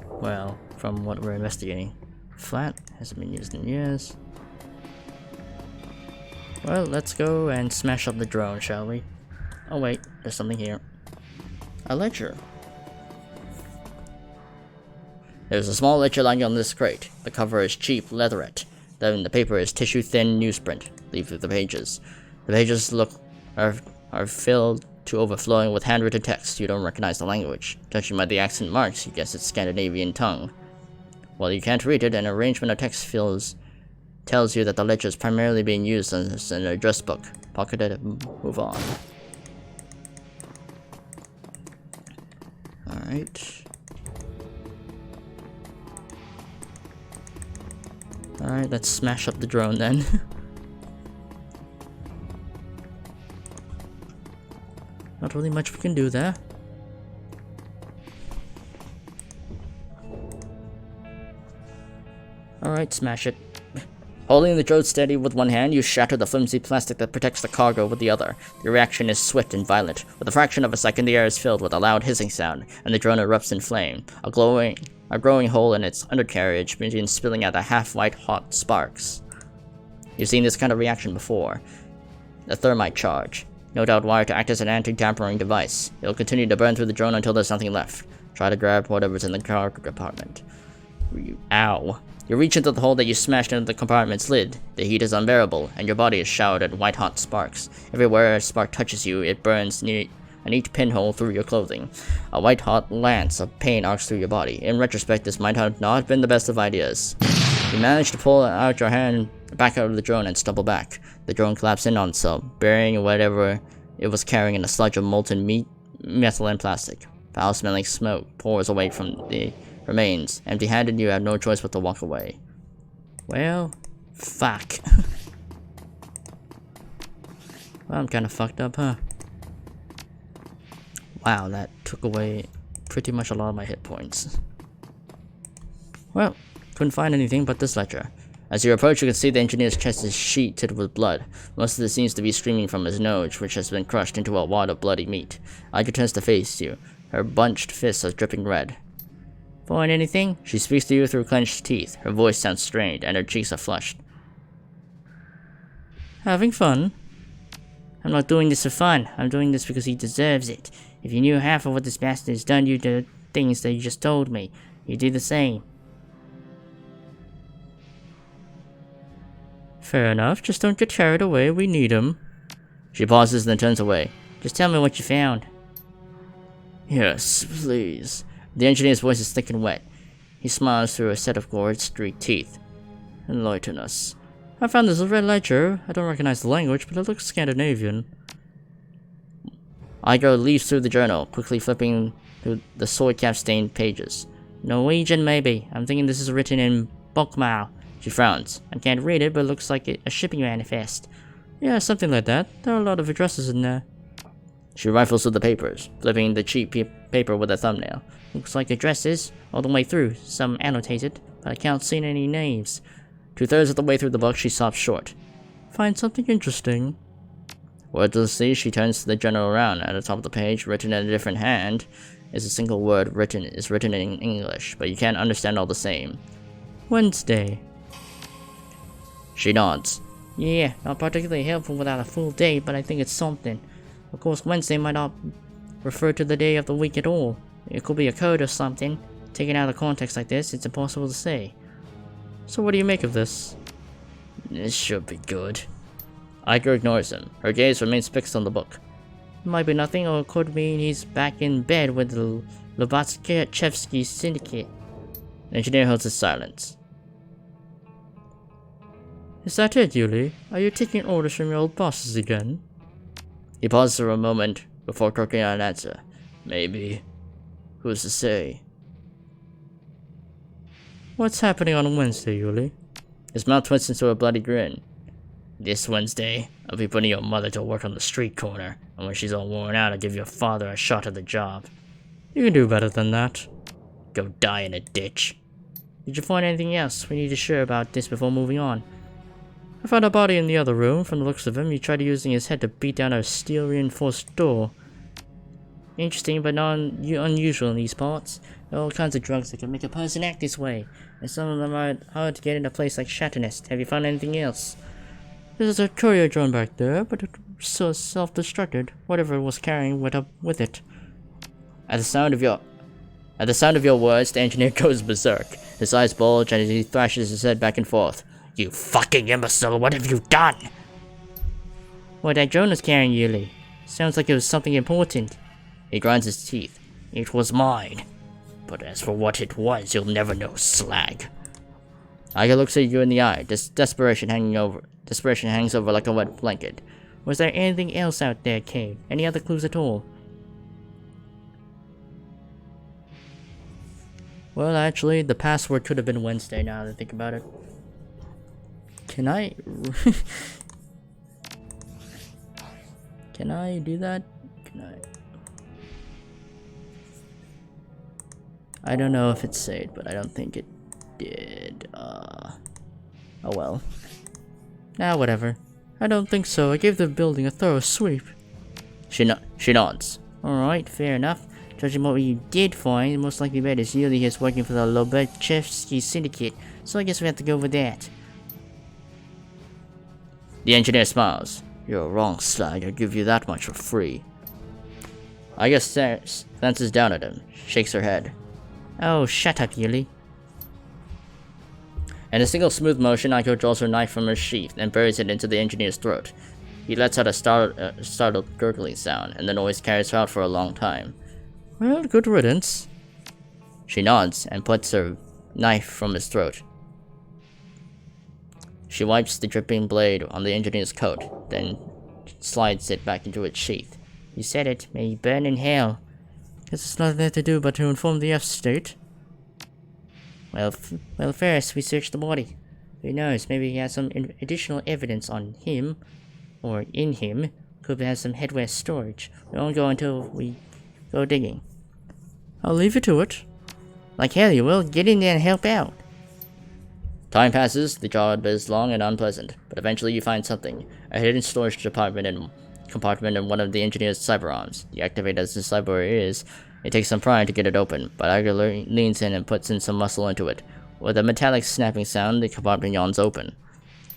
well, from what we're investigating. Flat hasn't been used in years. Well, let's go and smash up the drone, shall we? Oh wait, there's something here. A ledger. There's a small ledger lying on this crate. The cover is cheap leatherette. Then the paper is tissue-thin newsprint. Leaf through the pages. The pages are filled to overflowing with handwritten text. You don't recognize the language. Judging by the accent marks, you guess it's Scandinavian tongue. While you can't read it, an arrangement of text tells you that the ledger is primarily being used as an address book. Pocket it and move on. Alright. Alright, let's smash up the drone then. Not really much we can do there. Alright, smash it. Holding the drone steady with one hand, you shatter the flimsy plastic that protects the cargo with the other. Your reaction is swift and violent. With a fraction of a second, the air is filled with a loud hissing sound, and the drone erupts in flame. A growing hole in its undercarriage begins spilling out a half-white hot sparks. You've seen this kind of reaction before. A thermite charge. No doubt wired to act as an anti-tampering device. It'll continue to burn through the drone until there's nothing left. Try to grab whatever's in the cargo compartment. Ow. You reach into the hole that you smashed into the compartment's lid. The heat is unbearable, and your body is showered in white-hot sparks. Everywhere a spark touches you, it burns a neat pinhole through your clothing. A white-hot lance of pain arcs through your body. In retrospect, this might have not been the best of ideas. You manage to pull out your hand back out of the drone and stumble back. The drone collapsed in on itself, burying whatever it was carrying in a sludge of molten meat, metal, and plastic. Foul-smelling smoke pours away from the remains. Empty-handed, you have no choice but to walk away. Well, fuck. Well, I'm kinda fucked up, huh? Wow, that took away pretty much a lot of my hit points. Well, couldn't find anything but this ledger. As you approach, you can see the engineer's chest is sheeted with blood. Most of this seems to be streaming from his nose, which has been crushed into a wad of bloody meat. Aika turns to face you. Her bunched fists are dripping red. Find anything? She speaks to you through clenched teeth. Her voice sounds strained, and her cheeks are flushed. Having fun? I'm not doing this for fun. I'm doing this because he deserves it. If you knew half of what this bastard has done, you'd do things that you just told me. You'd do the same. Fair enough. Just don't get carried away. We need him. She pauses and then turns away. Just tell me what you found. Yes, please. The engineer's voice is thick and wet. He smiles through a set of gourd-streaked teeth. Enlighten us. I found this red ledger. I don't recognize the language, but it looks Scandinavian. Igo leaves through the journal, quickly flipping through the soy cap-stained pages. Norwegian, maybe. I'm thinking this is written in Bokmal. She frowns. I can't read it, but it looks like a shipping manifest. Yeah, something like that. There are a lot of addresses in there. She rifles through the papers, flipping the cheap paper with a thumbnail. Looks like addresses, all the way through, some annotated, but I can't see any names. 2/3 of the way through the book, she stops short. Find something interesting. Wordlessly, she turns the journal around. At the top of the page, written in a different hand, is a single word written in English, but you can't understand all the same. Wednesday. She nods. Yeah, not particularly helpful without a full day, but I think it's something. Of course, Wednesday might not refer to the day of the week at all. It could be a code or something. Taken out of context like this, it's impossible to say. So what do you make of this? This should be good. Iker ignores him. Her gaze remains fixed on the book. It might be nothing, or it could mean he's back in bed with the Lobatchevsky syndicate. The engineer holds his silence. Is that it, Yuli? Are you taking orders from your old bosses again? He pauses for a moment before croaking out an answer. Maybe. Who's to say? What's happening on Wednesday, Yuli? His mouth twists into a bloody grin. This Wednesday, I'll be putting your mother to work on the street corner, and when she's all worn out, I'll give your father a shot at the job. You can do better than that. Go die in a ditch. Did you find anything else we need to share about this before moving on? I found a body in the other room. From the looks of him, he tried using his head to beat down a steel-reinforced door. Interesting, but not unusual in these parts. There are all kinds of drugs that can make a person act this way, and some of them are hard to get in a place like Shatternet. Have you found anything else? There's a courier drone back there, but it so self-destructed. Whatever it was carrying went up with it. At the sound of your words, the engineer goes berserk. His eyes bulge and he thrashes his head back and forth. You fucking imbecile, what have you done? What that drone was carrying, Yuli. Sounds like it was something important. He grinds his teeth. It was mine. But as for what it was, you'll never know, slag. Iger looks at you in the eye. Desperation hangs over like a wet blanket. Was there anything else out there, Kane? Any other clues at all? Well, actually, the password could have been Wednesday now that I think about it. Can I... Can I do that? Can I don't know if it saved, but I don't think it did. Oh well. Nah, whatever. I don't think so. I gave the building a thorough sweep. She nods. Alright, fair enough. Judging what you did find, most likely bet is Yuli is working for the Lobachevsky Syndicate, so I guess we have to go with that. The engineer smiles. You're wrong, slag. I'll give you that much for free. Iger glances down at him, shakes her head. Oh, shut up, Yuli. In a single smooth motion, Iger draws her knife from her sheath and buries it into the engineer's throat. He lets out a startled gurgling sound, and the noise carries her out for a long time. Well, good riddance. She nods and puts her knife from his throat. She wipes the dripping blade on the engineer's coat, then slides it back into its sheath. You said it. May you burn in hell. Guess there's nothing left to do but to inform the F-State. Well, first we search the body. Who knows, maybe he has some additional evidence on him, or in him. Could have some headwear storage. We won't go until we go digging. I'll leave you to it. Like hell you will. Get in there and help out. Time passes, the job is long and unpleasant, but eventually you find something. A hidden storage compartment in one of the engineer's cyber arms. Deactivated as the cyber is, it takes some prying to get it open, but Iger leans in and puts in some muscle into it. With a metallic snapping sound, the compartment yawns open.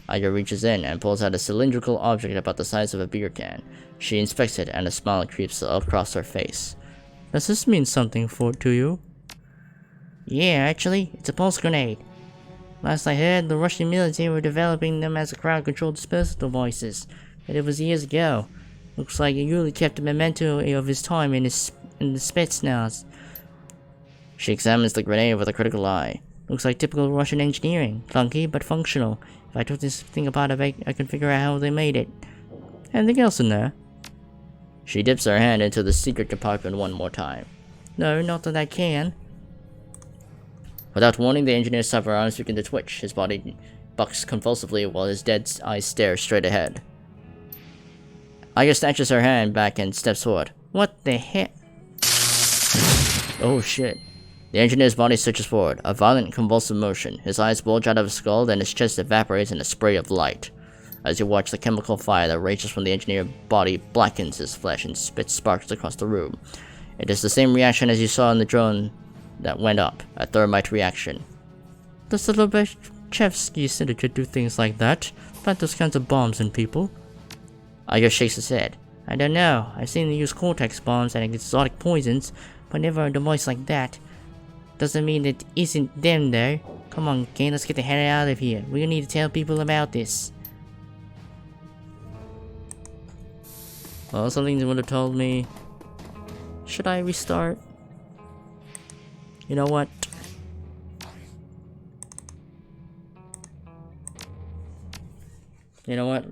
Iger reaches in and pulls out a cylindrical object about the size of a beer can. She inspects it and a smile creeps across her face. Does this mean something to you? Yeah, actually, it's a pulse grenade. Last I heard, the Russian military were developing them as crowd-controlled dispersal devices, but it was years ago. Looks like Yuli kept a memento of his time in the Spetsnaz. She examines the grenade with a critical eye. Looks like typical Russian engineering. Clunky, but functional. If I took this thing apart, I could figure out how they made it. Anything else in there? She dips her hand into the secret compartment one more time. No, not that I can. Without warning, the engineer's cyber arms begin to twitch. His body bucks convulsively while his dead eyes stare straight ahead. Iger snatches her hand back and steps forward. What the heck? Oh shit. The engineer's body surges forward, a violent convulsive motion. His eyes bulge out of his skull, then his chest evaporates in a spray of light. As you watch, the chemical fire that rages from the engineer's body blackens his flesh and spits sparks across the room. It is the same reaction as you saw in the drone that went up, a thermite reaction. Does the Lobachevsky Syndicate do things like that? Plant those kinds of bombs in people? Iger shakes his head. I don't know. I've seen them use cortex bombs and exotic poisons, but never a device like that. Doesn't mean it isn't them though. Come on, Kane, let's get the hell out of here. We need to tell people about this. Well, something would have told me. Should I restart? You know what? You know what?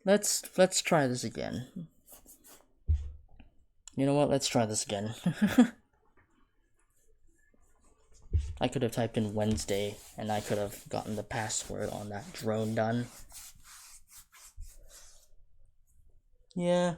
Let's try this again. You know what? Let's try this again. I could have typed in Wednesday and I could have gotten the password on that drone done. Yeah.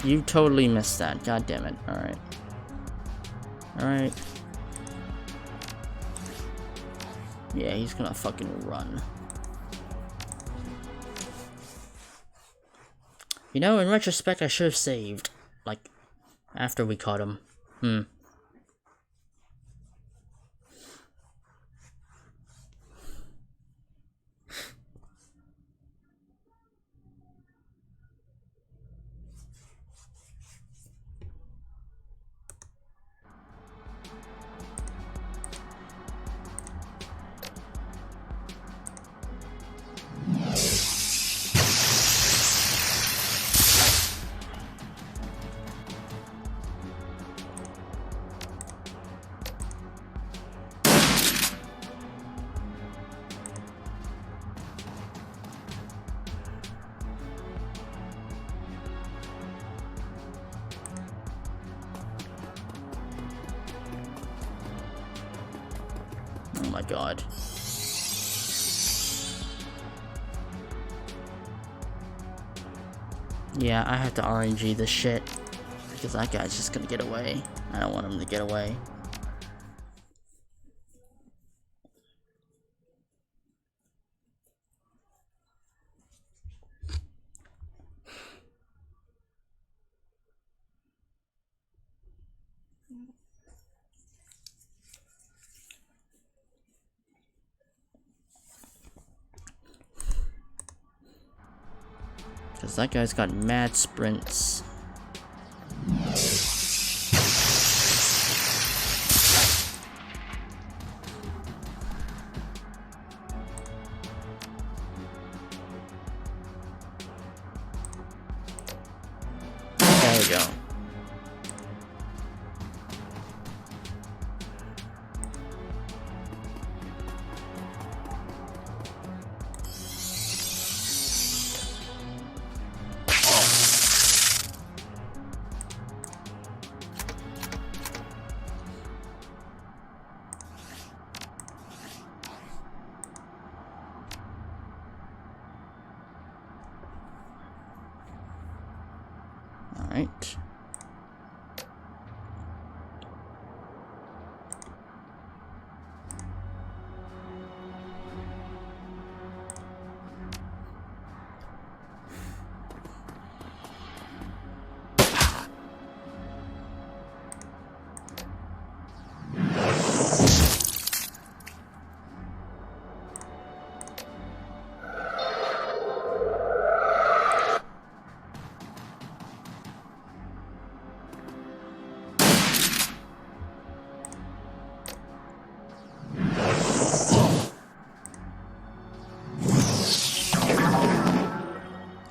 You totally missed that. God damn it. Alright. Alright. Yeah, he's gonna fucking run. You know, in retrospect, I should have saved. Like, after we caught him. Oh my god. Yeah, I have to RNG this shit. Because that guy's just gonna get away. I don't want him to get away. Because that guy's got mad sprints. There we go. Alright.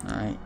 Alright.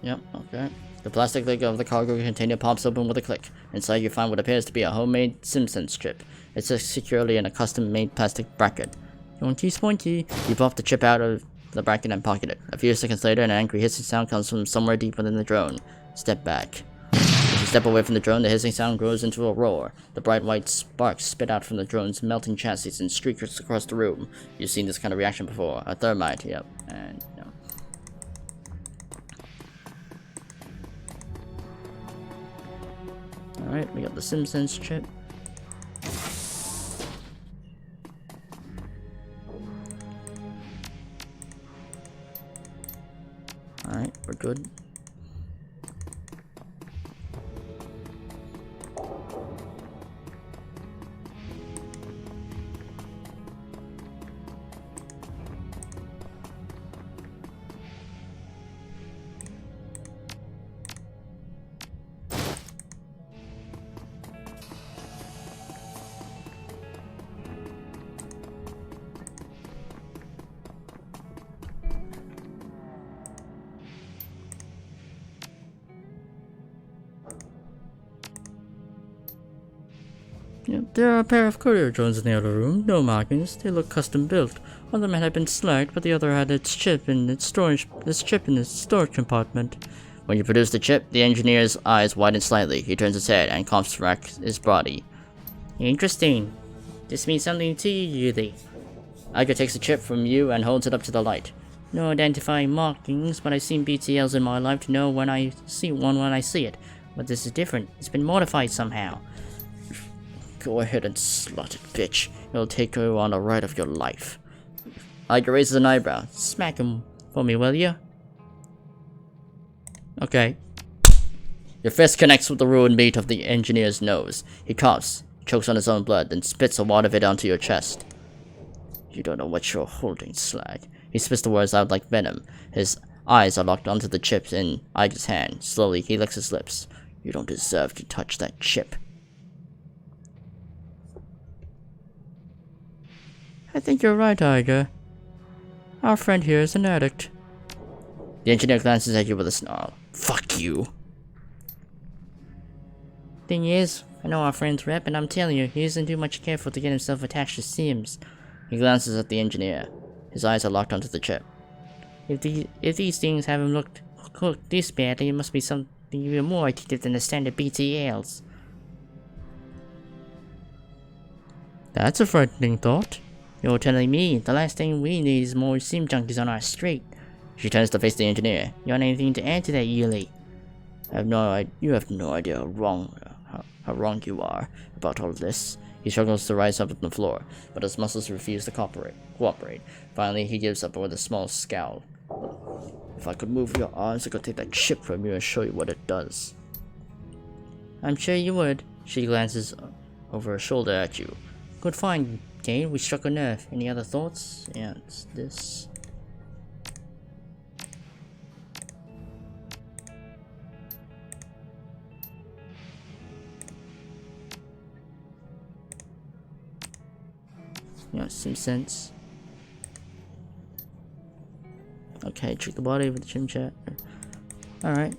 Yep, okay. The plastic lid of the cargo container pops open with a click. Inside you find what appears to be a homemade Simpson strip. It's securely in a custom-made plastic bracket. Pointy. You pop the chip out of the bracket and pocket it. A few seconds later, an angry hissing sound comes from somewhere deep within the drone. Step back. As you step away from the drone, the hissing sound grows into a roar. The bright white sparks spit out from the drone's melting chassis and streak across the room. You've seen this kind of reaction before. A thermite, yep. And, no. Alright, we got the Simpsons chip. Alright. We're good. Yep, there are a pair of courier drones in the other room. No markings. They look custom built. One of them had been slacked, but the other had its chip in its storage compartment. When you produce the chip, the engineer's eyes widen slightly. He turns his head and contracts his body. Interesting. This means something to you, Yuli. Iger takes the chip from you and holds it up to the light. No identifying markings, but I've seen BTLs in my life to know when I see one when I see it. But this is different. It's been modified somehow. Go ahead and slot it, bitch. It'll take you on the ride of your life. Iger raises an eyebrow. Smack him for me, will you? Okay. Your fist connects with the ruined meat of the engineer's nose. He coughs, chokes on his own blood, then spits a wad of it onto your chest. You don't know what you're holding, slag. He spits the words out like venom. His eyes are locked onto the chip in Iger's hand. Slowly, he licks his lips. You don't deserve to touch that chip. I think you're right, Iger. Our friend here is an addict. The engineer glances at you with a snarl. Fuck you. Thing is, I know our friend's rep, and I'm telling you, he isn't too much careful to get himself attached to Sims. He glances at the engineer. His eyes are locked onto the chip. If these things have him cooked this badly, it must be something even more addictive than the standard BTLs. That's a frightening thought. You're telling me the last thing we need is more sim junkies on our street. She turns to face the engineer. You want anything to add to that, Yuli? You have no idea how wrong you are about all of this. He struggles to rise up from the floor, but his muscles refuse to cooperate. Finally, he gives up with a small scowl. If I could move your arms, I could take that chip from you and show you what it does. I'm sure you would. She glances over her shoulder at you. Good find, Kane. We struck a nerve. Any other thoughts? Yeah, it's this. Yeah, some sense. Okay, check the body with the chim chat. Alright.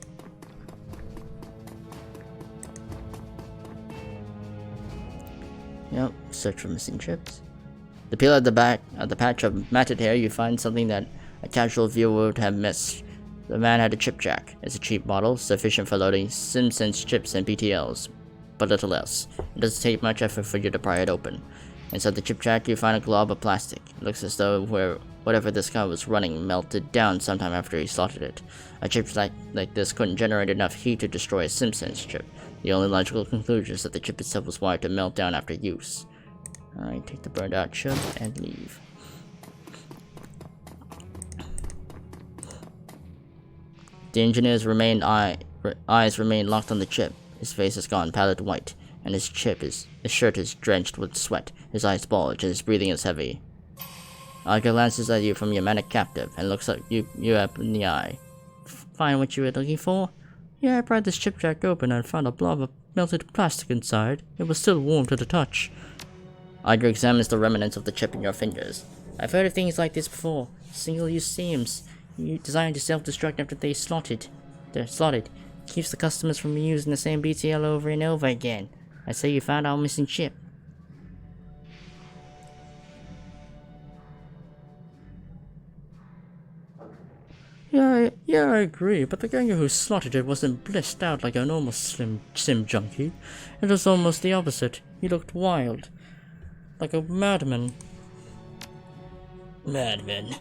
Yep, search for missing chips. The peel at the back of the patch of matted hair, you find something that a casual viewer would have missed. The man had a chip jack. It's a cheap model, sufficient for loading SimSense chips and PTLs, but little else. It doesn't take much effort for you to pry it open. Inside the chip jack, you find a glob of plastic. It looks as though whatever this guy was running melted down sometime after he slotted it. A chip like this couldn't generate enough heat to destroy a SimSense chip. The only logical conclusion is that the chip itself was wired to melt down after use. Alright, take the burned out chip and leave. The engineer's eyes remain locked on the chip. His face has gone pallid white, and his shirt is drenched with sweat. His eyes bulge, and his breathing is heavy. Aga glances at you from your manic captive, and looks at you up in the eye. Find what you were looking for? Yeah, I pried this chip jack open and found a blob of melted plastic inside. It was still warm to the touch. Aga examines the remnants of the chip in your fingers. I've heard of things like this before. Single-use SIMs, designed to self-destruct after they're slotted. Keeps the customers from using the same BTL over and over again. I say you found our missing chip. Yeah, I agree, but the ganger who slotted it wasn't blissed out like a normal sim junkie. It was almost the opposite. He looked wild. Like a madman. Madman.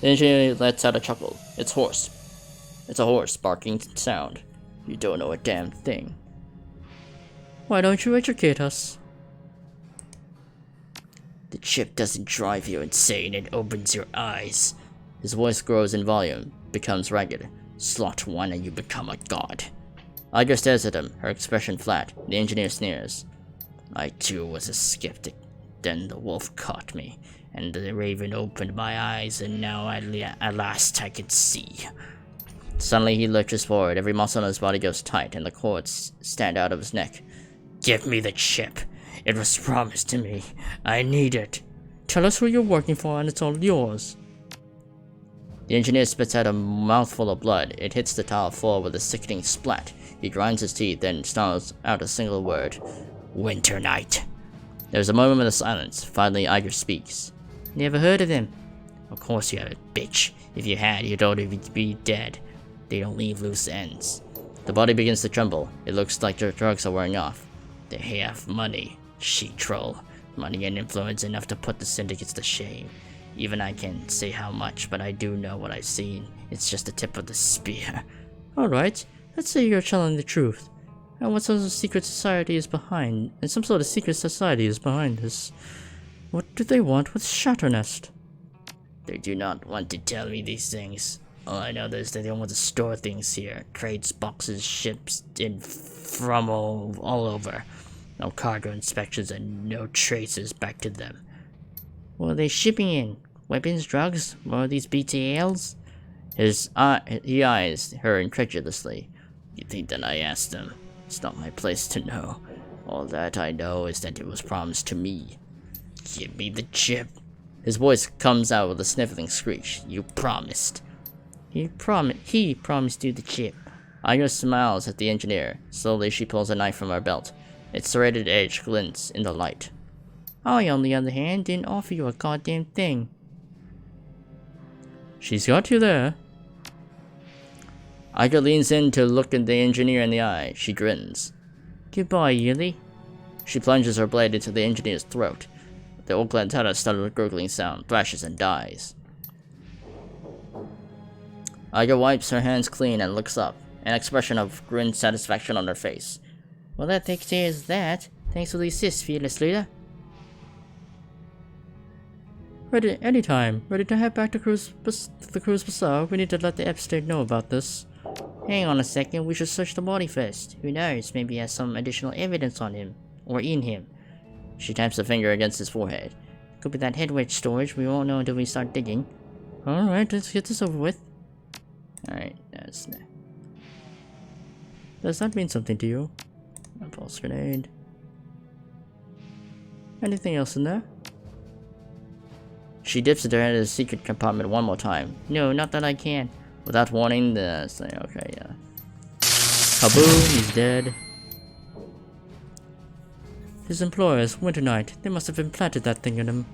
The engineer lets out a chuckle. It's a horse barking sound. You don't know a damn thing. Why don't you educate us? The chip doesn't drive you insane, it opens your eyes. His voice grows in volume, becomes ragged. Slot one and you become a god. Iger stares at him, her expression flat. The engineer sneers. I too was a skeptic. Then the wolf caught me, and the raven opened my eyes, and now at last I can see. Suddenly he lurches forward, every muscle in his body goes tight, and the cords stand out of his neck. Give me the chip. It was promised to me. I need it. Tell us who you're working for and it's all yours. The engineer spits out a mouthful of blood. It hits the tile floor with a sickening splat. He grinds his teeth, then snarls out a single word. Winter night. There's a moment of silence. Finally, Iger speaks. Never heard of them. Of course you haven't, bitch. If you had, you'd already be dead. They don't leave loose ends. The body begins to tremble. It looks like their drugs are wearing off. They have money, she-troll. Money and influence enough to put the syndicates to shame. Even I can't say how much, but I do know what I've seen. It's just the tip of the spear. Alright, let's say you're telling the truth. And what sort of secret society is behind, and some sort of secret society is behind this. What do they want with Shatternest? They do not want to tell me these things. All I know is that they want to store things here. Crates, boxes, ships, from all over. No cargo inspections and no traces back to them. What are they shipping in? Weapons, drugs, more of these BTLs? He eyes her incredulously. You think that I asked them? It's not my place to know. All that I know is that it was promised to me. Give me the chip. His voice comes out with a sniffling screech. You promised. He promised you the chip. Iger smiles at the engineer. Slowly she pulls a knife from her belt. Its serrated edge glints in the light. I, on the other hand, didn't offer you a goddamn thing. She's got you there. Iger leans in to look at the engineer in the eye. She grins. Goodbye, Yuli. She plunges her blade into the engineer's throat. The old Glantata stutters a gurgling sound, thrashes and dies. Iger wipes her hands clean and looks up, an expression of grim satisfaction on her face. Well, that takes care of that. Thanks for the assist, fearless leader. Ready anytime. Ready to head back to the Cruise Bazaar. We need to let the Ep State know about this. Hang on a second, we should search the body first. Who knows, maybe he has some additional evidence on him. Or in him. She taps a finger against his forehead. Could be that head wedge storage, we won't know until we start digging. Alright, let's get this over with. Alright, does that mean something to you? a pulse grenade. Anything else in there? She dips into the secret compartment one more time. No, not that I can. Without warning, okay, yeah. Kaboom, he's dead. His employers, Winter Knight, they must have implanted that thing in him.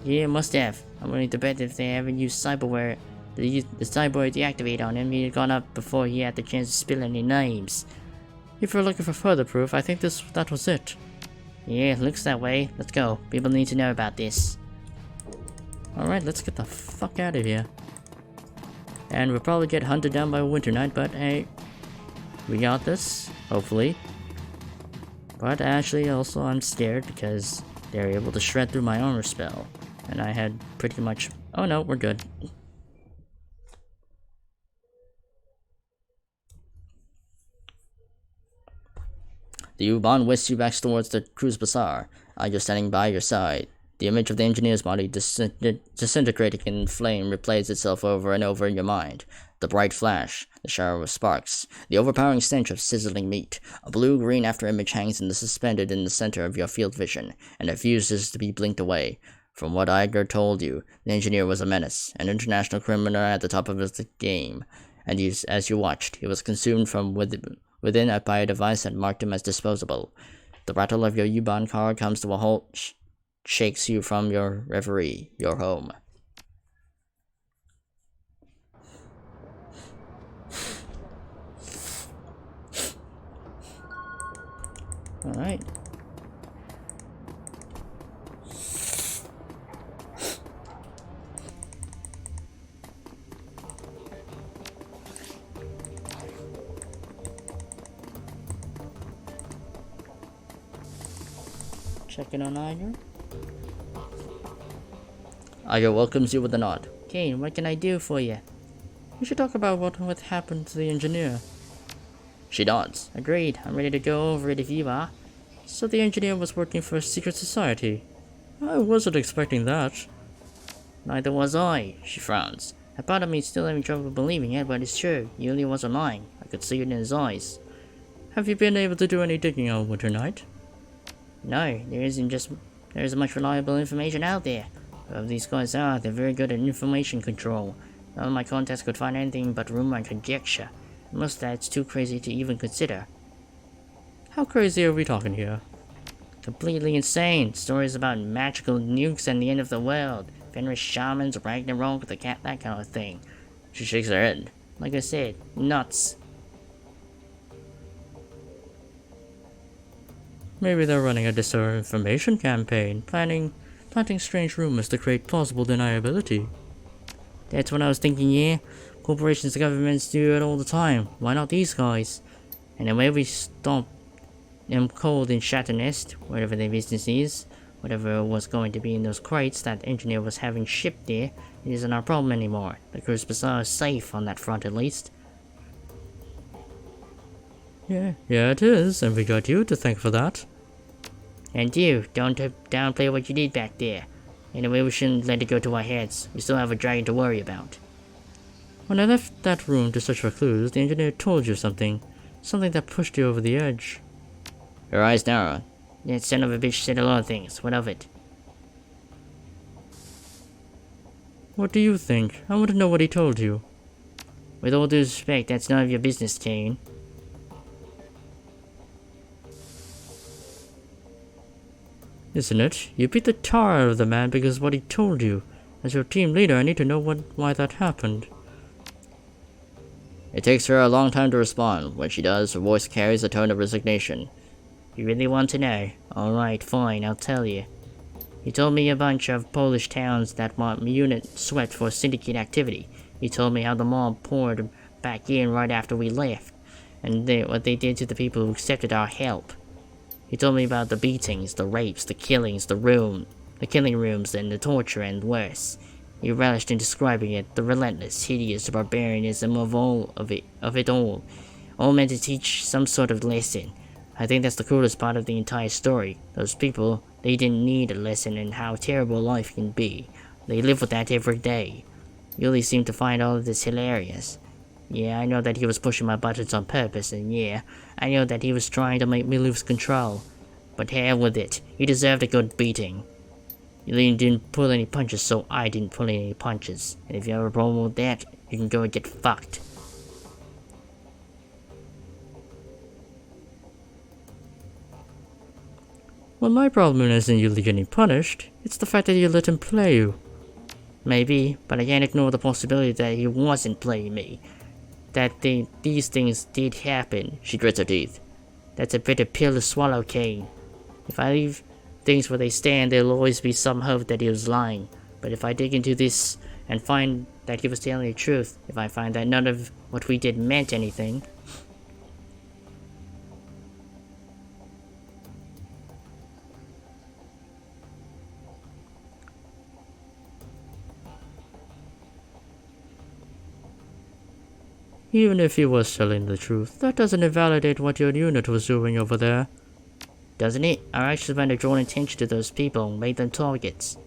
Yeah, must have. I'm willing to bet if they haven't used cyberware, the cyborg deactivate on him, he'd have gone up before he had the chance to spill any names. If you're looking for further proof, I think that was it. Yeah, looks that way. Let's go. People need to know about this. Alright, let's get the fuck out of here. And we'll probably get hunted down by Winter Knight, but hey, we got this, hopefully. But actually, also, I'm scared because they're able to shred through my armor spell. And I had pretty much... Oh no, we're good. The U-Bahn whisks you back towards the cruise bazaar. You're standing by your side. The image of the engineer's body disintegrating in flame replays itself over and over in your mind. The bright flash, the shower of sparks, the overpowering stench of sizzling meat. A blue-green afterimage hangs suspended in the center of your field vision, and refuses to be blinked away. From what Iger told you, the engineer was a menace, an international criminal at the top of his game. And as you watched, he was consumed from within by a device that marked him as disposable. The rattle of your U-Bahn car comes to a halt, shakes you from your reverie, your home. Alright. Checking on Iger. Iger welcomes you with a nod. Kane, what can I do for you? We should talk about what happened to the engineer. She nods. Agreed. I'm ready to go over it if you are. So the engineer was working for a secret society. I wasn't expecting that. Neither was I, she frowns. A part of me is still having trouble believing it, but it's true. He really wasn't lying. I could see it in his eyes. Have you been able to do any digging on Winter Night? No, there isn't much reliable information out there. Whoever these guys are, they're very good at information control. None of my contacts could find anything but rumor and conjecture. Most of that's too crazy to even consider. How crazy are we talking here? Completely insane. Stories about magical nukes and the end of the world. Fenris shamans, Ragnarok, the cat, that kind of thing. She shakes her head. Like I said, nuts. Maybe they're running a disinformation campaign, planting strange rumors to create plausible deniability. That's what I was thinking, yeah. Corporations and governments do it all the time. Why not these guys? And the way we stop them cold in Shatternest, wherever their business is, whatever was going to be in those crates that engineer was having shipped there, it isn't our problem anymore. The Cruise Bazaar is safe on that front at least. Yeah, it is, and we got you to thank for that. And you, don't downplay what you did back there. Anyway, we shouldn't let it go to our heads. We still have a dragon to worry about. When I left that room to search for clues, the engineer told you something. Something that pushed you over the edge. Her eyes narrow. That son of a bitch said a lot of things. What of it? What do you think? I want to know what he told you. With all due respect, that's none of your business, Kane. Isn't it? You beat the tar out of the man because of what he told you. As your team leader, I need to know why that happened. It takes her a long time to respond. When she does, her voice carries a tone of resignation. You really want to know? Alright, fine, I'll tell you. He told me a bunch of Polish towns that my unit swept for syndicate activity. He told me how the mob poured back in right after we left, and what they did to the people who accepted our help. He told me about the beatings, the rapes, the killings, the killing rooms, and the torture, and worse. He relished in describing it, the relentless, hideous barbarianism of it all meant to teach some sort of lesson. I think that's the coolest part of the entire story. Those people, they didn't need a lesson in how terrible life can be. They live with that every day. Yuli seemed to find all of this hilarious. Yeah, I know that he was pushing my buttons on purpose, and yeah, I know that he was trying to make me lose control. But hell with it, he deserved a good beating. Yuli didn't pull any punches, so I didn't pull any punches. And if you have a problem with that, you can go and get fucked. Well, my problem isn't you getting punished, it's the fact that you let him play you. Maybe, but I can't ignore the possibility that he wasn't playing me. That these things did happen. She grits her teeth. That's a bitter pill to swallow, Kane. If I leave things where they stand, there'll always be some hope that he was lying. But if I dig into this and find that he was telling the truth, if I find that none of what we did meant anything, Even if he was telling the truth, that doesn't invalidate what your unit was doing over there. Doesn't it? Our actions might have drawn attention to those people and made them targets.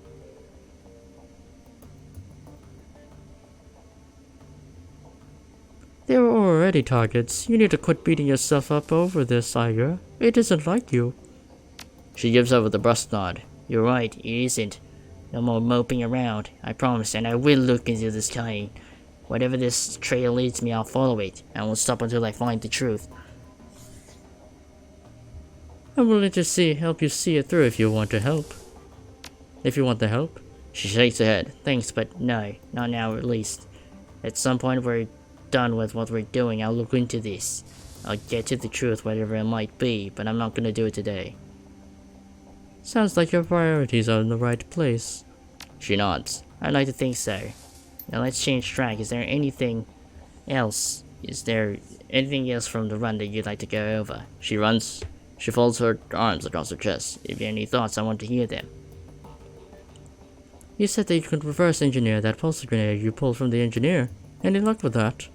They were already targets. You need to quit beating yourself up over this, Iger. It isn't like you. She gives over the brusque nod. You're right, it isn't. No more moping around, I promise, and I will look into this Kane. Whatever this trail leads me, I'll follow it. I won't stop until I find the truth. I'm willing to help you see it through if you want to help. If you want the help. She shakes her head. Thanks, but no. Not now, at least. At some point we're done with what we're doing, I'll look into this. I'll get to the truth, whatever it might be, but I'm not gonna do it today. Sounds like your priorities are in the right place. She nods. I'd like to think so. Now let's change track. Is there anything else? Is there anything else from the run that you'd like to go over? She folds her arms across her chest. If you have any thoughts, I want to hear them. You said that you could reverse engineer that pulsar grenade you pulled from the engineer. Any luck with that?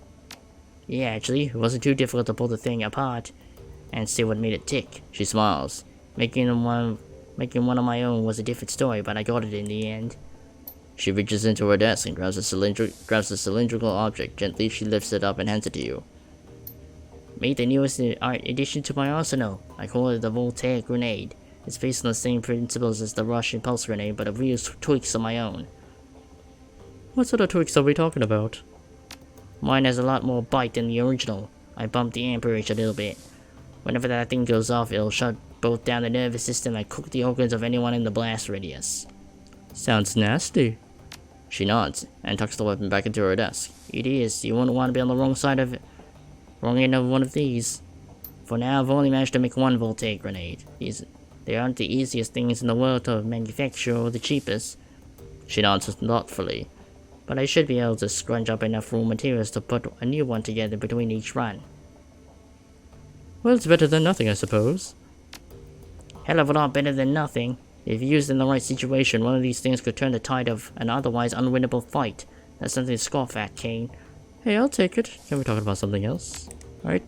Yeah, actually, it wasn't too difficult to pull the thing apart and see what made it tick. She smiles. Making one of my own was a different story, but I got it in the end. She reaches into her desk and grabs a cylindrical object. Gently, she lifts it up and hands it to you. Made the newest addition to my arsenal. I call it the voltaic grenade. It's based on the same principles as the Russian pulse grenade, but I've used tweaks of my own. What sort of tweaks are we talking about? Mine has a lot more bite than the original. I bumped the amperage a little bit. Whenever that thing goes off, it'll shut both down the nervous system and cook the organs of anyone in the blast radius. Sounds nasty. She nods and tucks the weapon back into her desk. It is. You wouldn't want to be on the wrong end of one of these. For now, I've only managed to make one voltaic grenade. They aren't the easiest things in the world to manufacture or the cheapest. She nods thoughtfully. But I should be able to scrunch up enough raw materials to put a new one together between each run. Well, it's better than nothing, I suppose. Hell of a lot better than nothing. If used in the right situation, one of these things could turn the tide of an otherwise unwinnable fight. That's something to scoff at, Kane. Hey, I'll take it. Can we talk about something else? Alright.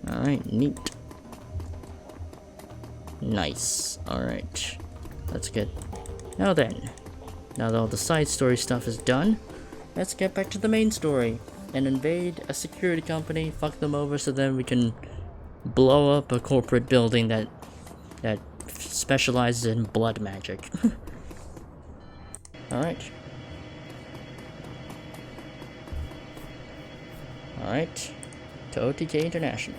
Alright, neat. Nice. Alright. That's good. Now then, now that all the side story stuff is done, let's get back to the main story and invade a security company, fuck them over so then we can blow up a corporate building that specializes in blood magic. Alright. Alright. To OTK International.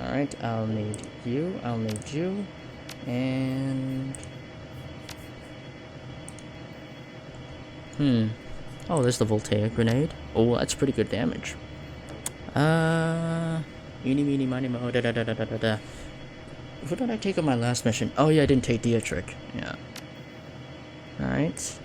Alright, I'll need you, and... Oh, there's the voltaic grenade. Oh, that's pretty good damage. Eeny, meeny, miny, mo, da da da da da da. Who did I take on my last mission? Oh yeah, I didn't take Dietrich. Yeah. Alright.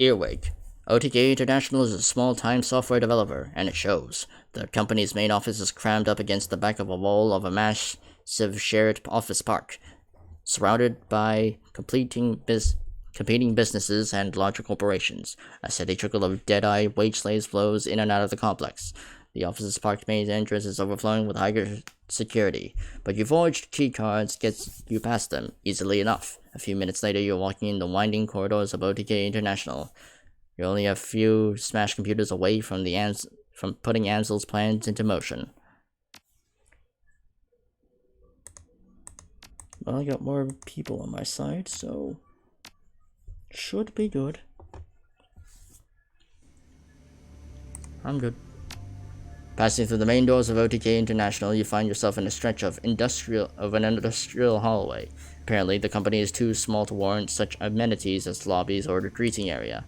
Earwig. OTK International is a small-time software developer, and it shows. The company's main office is crammed up against the back of a wall of a massive shared office park, surrounded by competing businesses and larger corporations. A steady trickle of dead-eye wage slaves flows in and out of the complex. The office's parked main entrance is overflowing with higher security, but your forged key cards gets you past them easily enough. A few minutes later, you're walking in the winding corridors of OTK International. You're only a few smashed computers away from putting Ansel's plans into motion. Well, I got more people on my side, so should be good. I'm good. Passing through the main doors of OTK International, you find yourself in a stretch of an industrial hallway. Apparently, the company is too small to warrant such amenities as lobbies or a greeting area.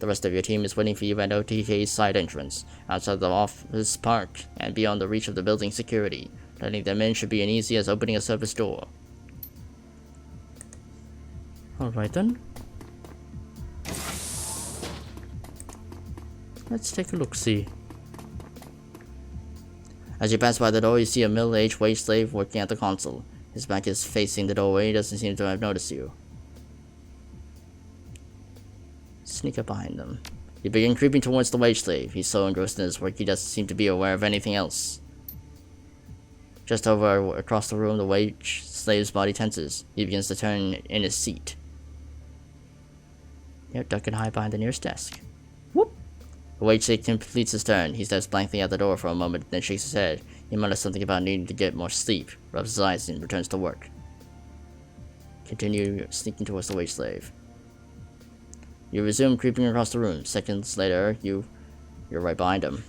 The rest of your team is waiting for you at OTK's side entrance, outside the office park, and beyond the reach of the building's security. Letting them in should be as easy as opening a service door. Alright then. Let's take a look-see. As you pass by the door, you see a middle-aged wage slave working at the console. His back is facing the doorway. He doesn't seem to have noticed you. Sneak up behind them. You begin creeping towards the wage slave. He's so engrossed in his work, he doesn't seem to be aware of anything else. Just over across the room, the wage slave's body tenses. He begins to turn in his seat. You duck and hide behind the nearest desk. Whoop! The wage slave completes his turn. He stares blankly at the door for a moment, then shakes his head. He mutters something about needing to get more sleep, rubs his eyes, and returns to work. Continue sneaking towards the wage slave. You resume creeping across the room. Seconds later, you're right behind him.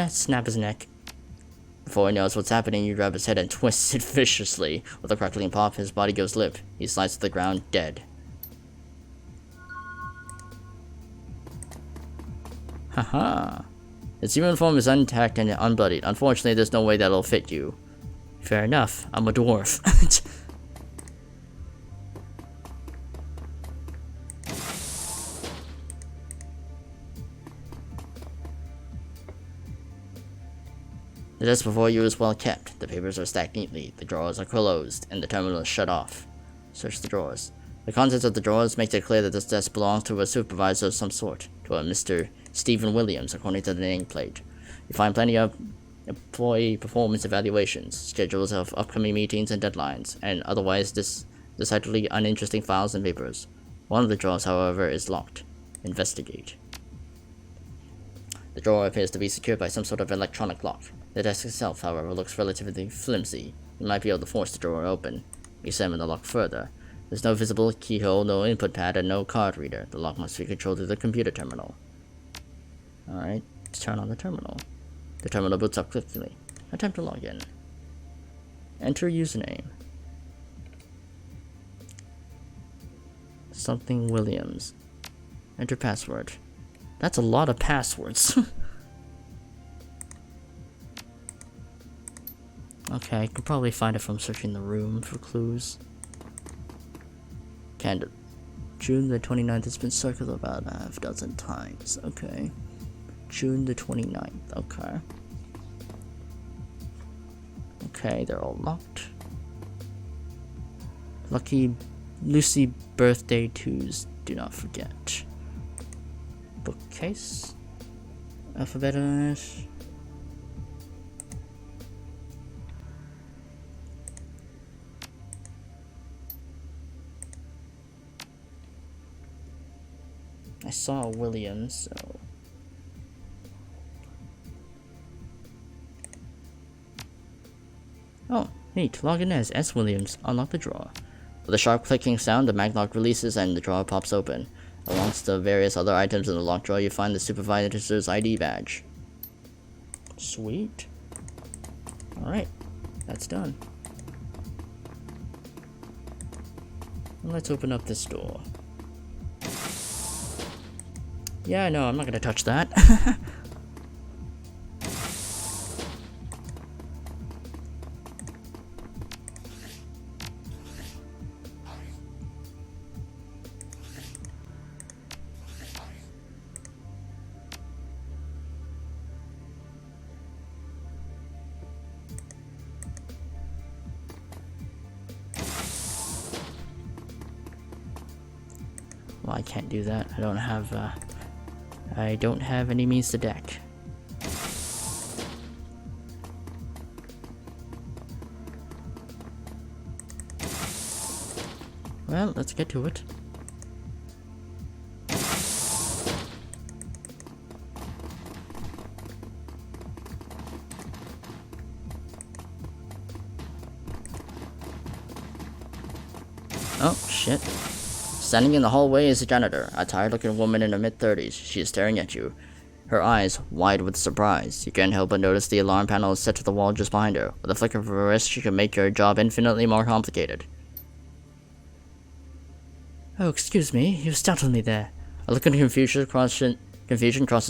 Snap his neck. Before he knows what's happening, you grab his head and twist it viciously. With a crackling pop, his body goes limp. He slides to the ground, dead. Haha. His human form is intact and unbloodied. Unfortunately, there's no way that'll fit you. Fair enough, I'm a dwarf. The desk before you is well kept. The papers are stacked neatly, the drawers are closed, and the terminal is shut off. Search the drawers. The contents of the drawers make it clear that this desk belongs to a supervisor of some sort, to a Mr. Stephen Williams, according to the nameplate. You find plenty of employee performance evaluations, schedules of upcoming meetings and deadlines, and otherwise decidedly uninteresting files and papers. One of the drawers, however, is locked. Investigate. The drawer appears to be secured by some sort of electronic lock. The desk itself, however, looks relatively flimsy. You might be able to force the drawer open. Examine the lock further. There's no visible keyhole, no input pad, and no card reader. The lock must be controlled through the computer terminal. Alright, let's turn on the terminal. The terminal boots up quickly. Attempt to log in. Enter username. Something Williams. Enter password. That's a lot of passwords. Okay, I can probably find it from searching the room for clues. Candid. June the 29th has been circled about a half dozen times. Okay. June the 29th. Okay. Okay, they're all locked. Lucy birthday twos. Do not forget. Bookcase. Alphabet. I saw Williams, so... Oh, neat. Login as S. Williams. Unlock the drawer. With a sharp clicking sound, the maglock releases and the drawer pops open. Amongst the various other items in the locked drawer, you find the supervisor's ID badge. Sweet. Alright, that's done. Let's open up this door. Yeah, no, I'm not gonna touch that. Well, I can't do that. I don't have any means to deck. Well, let's get to it. Oh, shit. Standing in the hallway is a janitor, a tired-looking woman in her mid-30s. She is staring at you, her eyes wide with surprise. You can't help but notice the alarm panel is set to the wall just behind her. With a flick of her wrist, she can make your job infinitely more complicated. Oh, excuse me, you startled me there. A look of confusion crosses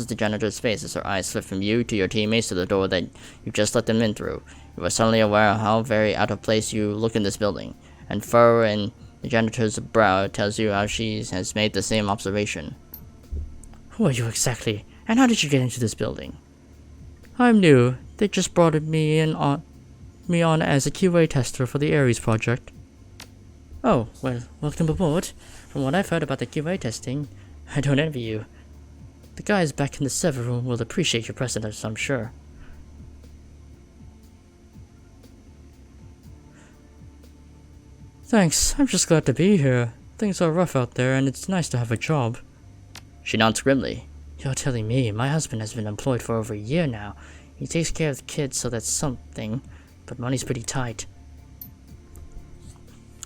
the janitor's face as her eyes slip from you to your teammates to the door that you just let them in through. You are suddenly aware of how very out of place you look in this building, and furrow in the janitor's brow tells you how she has made the same observation. Who are you exactly, and how did you get into this building? I'm new. They just brought me on as a QA tester for the Ares project. Oh, well, welcome aboard. From what I've heard about the QA testing, I don't envy you. The guys back in the server room will appreciate your presence, I'm sure. Thanks, I'm just glad to be here. Things are rough out there, and it's nice to have a job. She nods grimly. You're telling me my husband has been employed for over a year now. He takes care of the kids, so that's something, but money's pretty tight.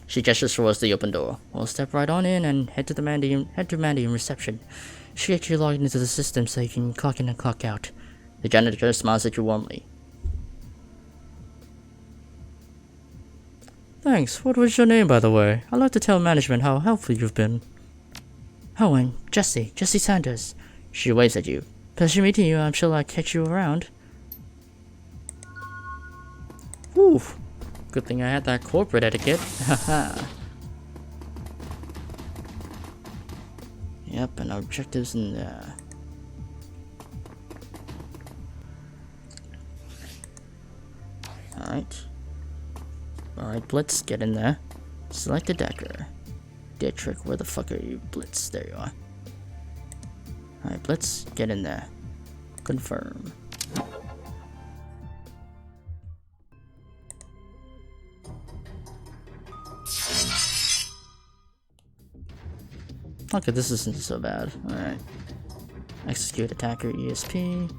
She gestures towards the open door. We'll step right on in and head to Mandy in reception. She'll get you logged into the system so you can clock in and clock out. The janitor smiles at you warmly. Thanks. What was your name, by the way? I'd like to tell management how helpful you've been. Oh, I'm Jesse Sanders. She waves at you. Pleasure meeting you. I'm sure I'll catch you around. Whew. Good thing I had that corporate etiquette. Haha. Yep, and our objectives in there. Alright. Alright, Blitz, get in there. Select a Decker. Dietrich, where the fuck are you? Blitz, there you are. Alright, Blitz, get in there. Confirm. Okay, this isn't so bad. Alright. Execute attacker ESP.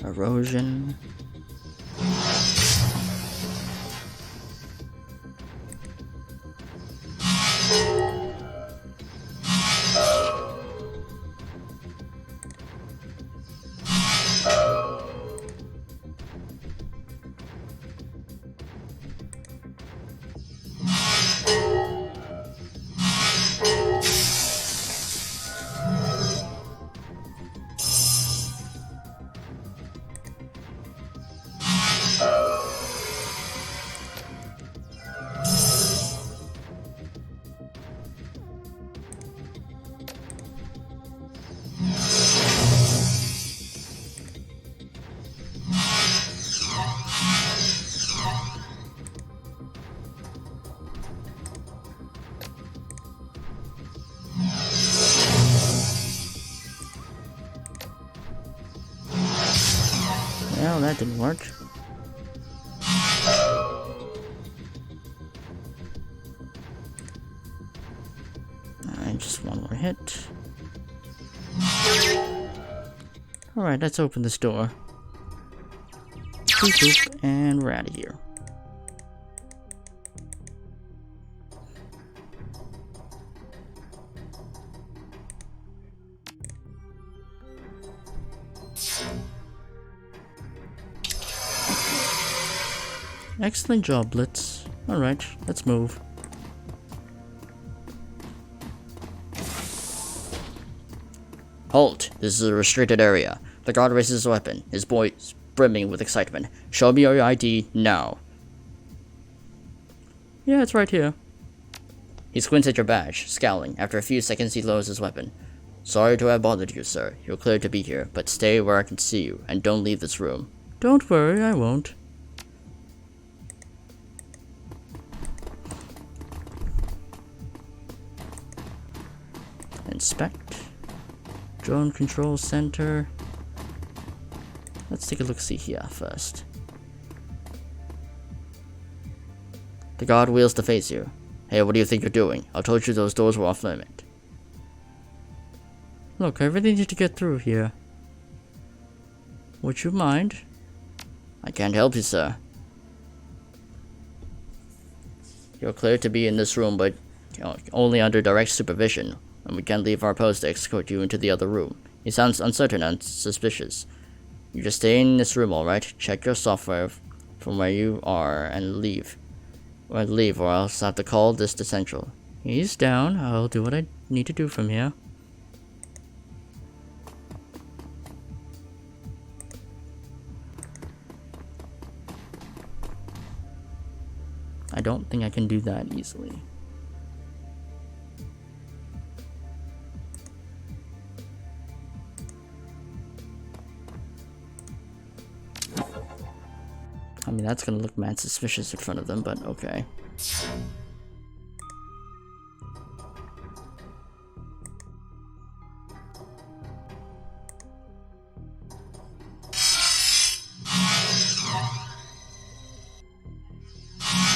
Erosion. Well, that didn't work. Alright, just one more hit. Alright, let's open this door. Boop, boop, and we're out of here. Excellent job, Blitz. Alright, let's move. Halt! This is a restricted area. The guard raises his weapon, his voice brimming with excitement. Show me your ID now. Yeah, it's right here. He squints at your badge, scowling. After a few seconds, he lowers his weapon. Sorry to have bothered you, sir. You're cleared to be here, but stay where I can see you, and don't leave this room. Don't worry, I won't. Inspect. Drone control center. Let's take a look-see here first. The guard wheels to face you. Hey, what do you think you're doing? I told you those doors were off limit. Look, I really need to get through here. Would you mind? I can't help you, sir. You're cleared to be in this room, but only under direct supervision, and we can't leave our post to escort you into the other room. He sounds uncertain and suspicious. You just stay in this room, alright? Check your software from where you are and leave. Or else I'll have to call this to Central. He's down. I'll do what I need to do from here. I don't think I can do that easily. I mean, that's gonna look mad suspicious in front of them, but okay.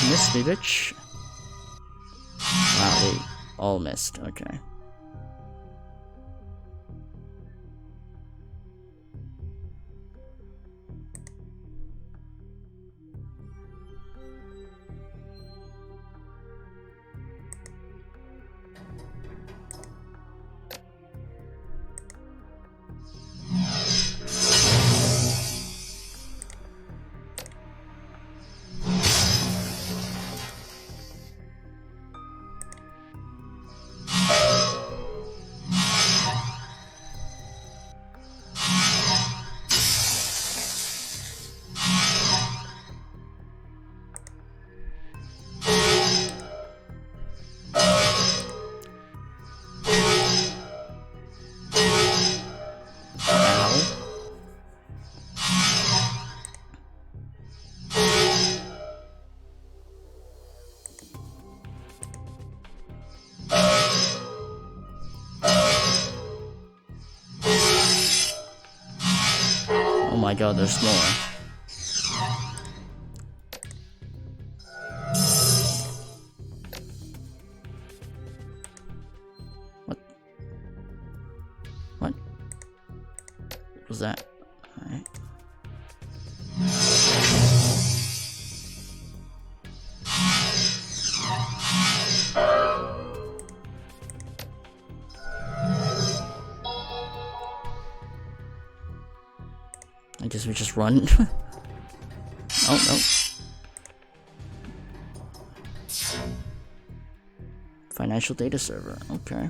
Missed me, bitch. Wow, they all missed. Okay. my god, there's more. What? What? What was that? Alright. I guess we just run. Oh, no. Financial data server, okay.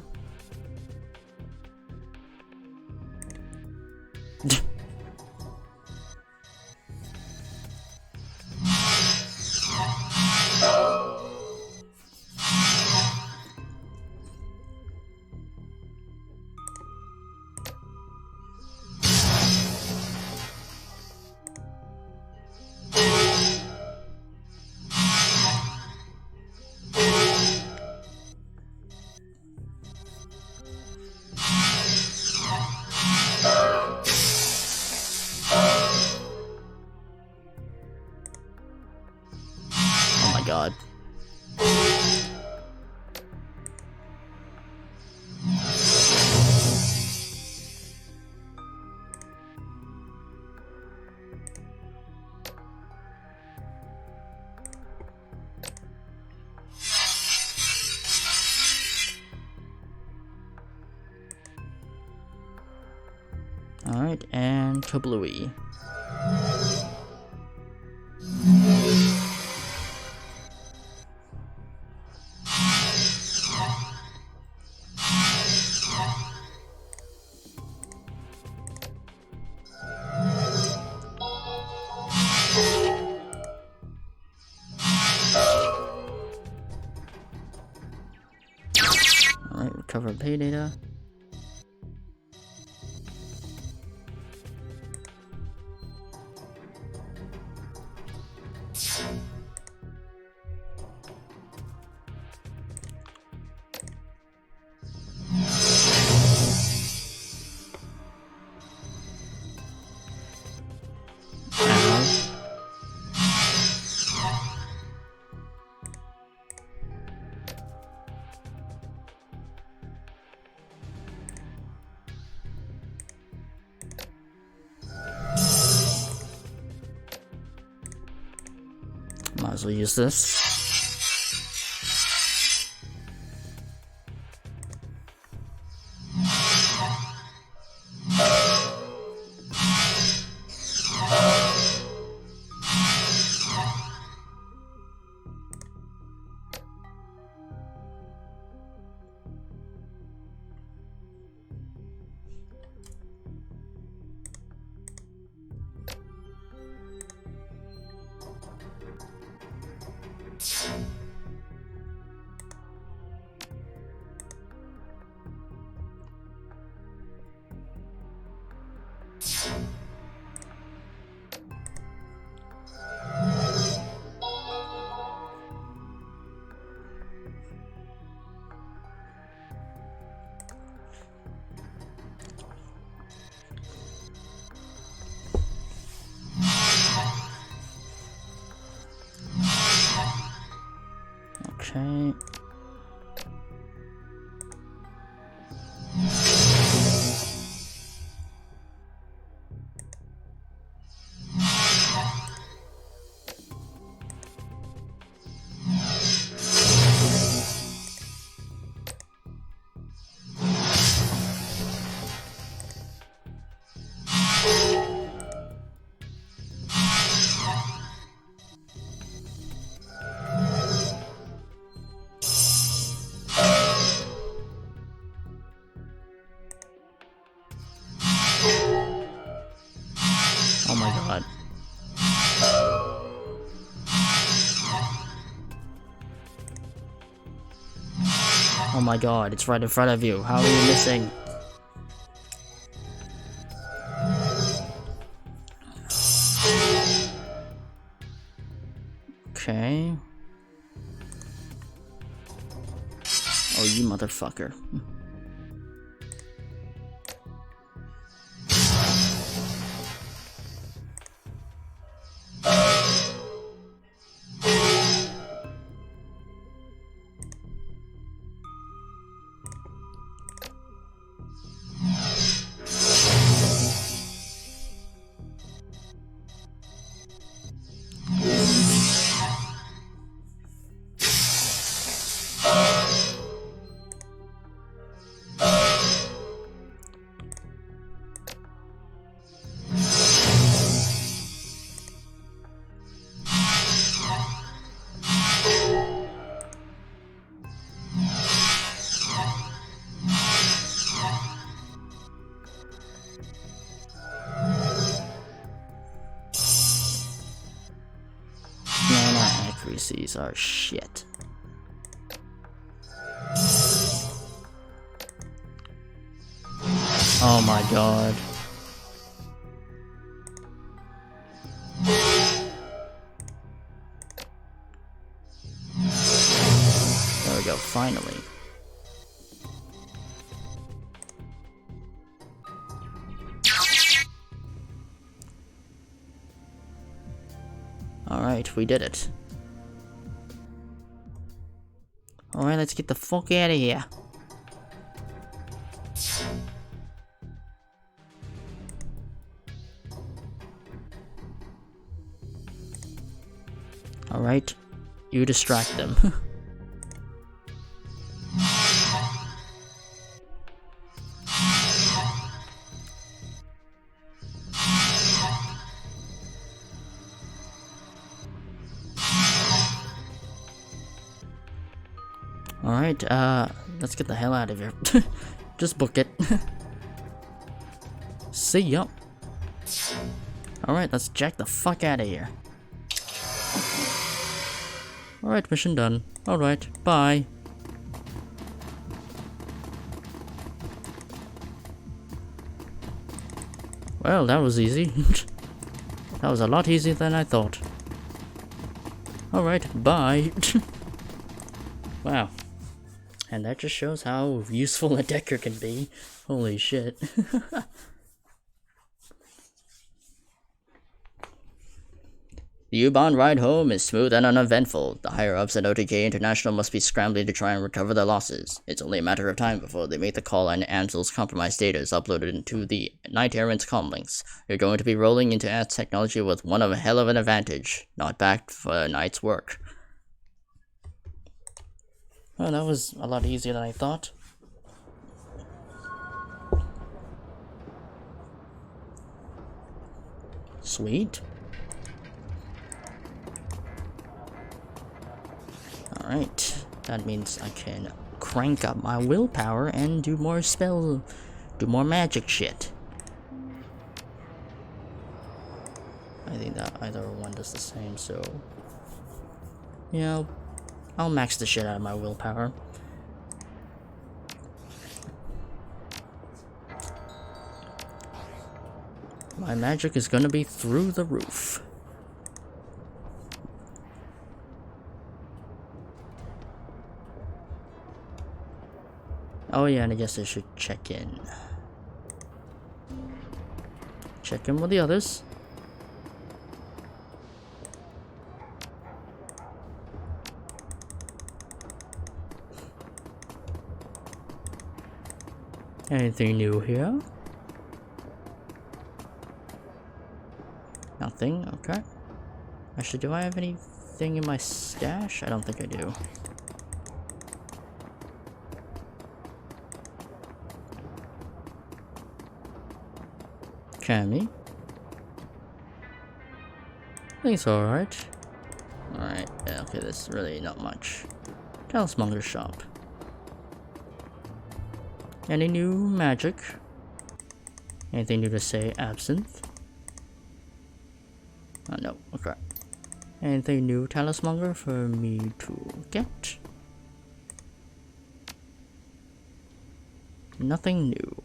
Oh my god. Alright, and kablooey. Alright, recover pay data. Might as well use this. Okay. Oh my god. Oh my god, it's right in front of you. How are you missing? Okay. Oh, you motherfucker. These are shit. Oh my god. There we go, finally. Alright, we did it. Alright, let's get the fuck out of here. Alright, you distract them. Alright, let's get the hell out of here. Just book it. See ya. Alright, let's jack the fuck out of here. Alright, mission done. Alright, bye. Well, that was easy. That was a lot easier than I thought. Alright, bye. Wow. And that just shows how useful a decker can be. Holy shit. The U-Bahn ride home is smooth and uneventful. The higher-ups at OTK International must be scrambling to try and recover their losses. It's only a matter of time before they make the call and Ansel's compromised data is uploaded into the Knight Errant's comlinks. You're going to be rolling into Ads technology with one of a hell of an advantage, not backed for a night's work. Well, that was a lot easier than I thought. Sweet. Alright, that means I can crank up my willpower and do more magic shit. I think that either one does the same, so... yeah, I'll max the shit out of my willpower. My magic is gonna be through the roof. Oh yeah, and I guess I should check in. Check in with the others. Anything new here? Nothing, okay. Actually, do I have anything in my stash? I don't think I do. Cammy. I think it's alright. Alright, yeah, okay, this is really not much. Talismonger shop. Any new magic? Anything new to say? Absinthe? Oh no, okay. Anything new, Talismonger, for me to get? Nothing new.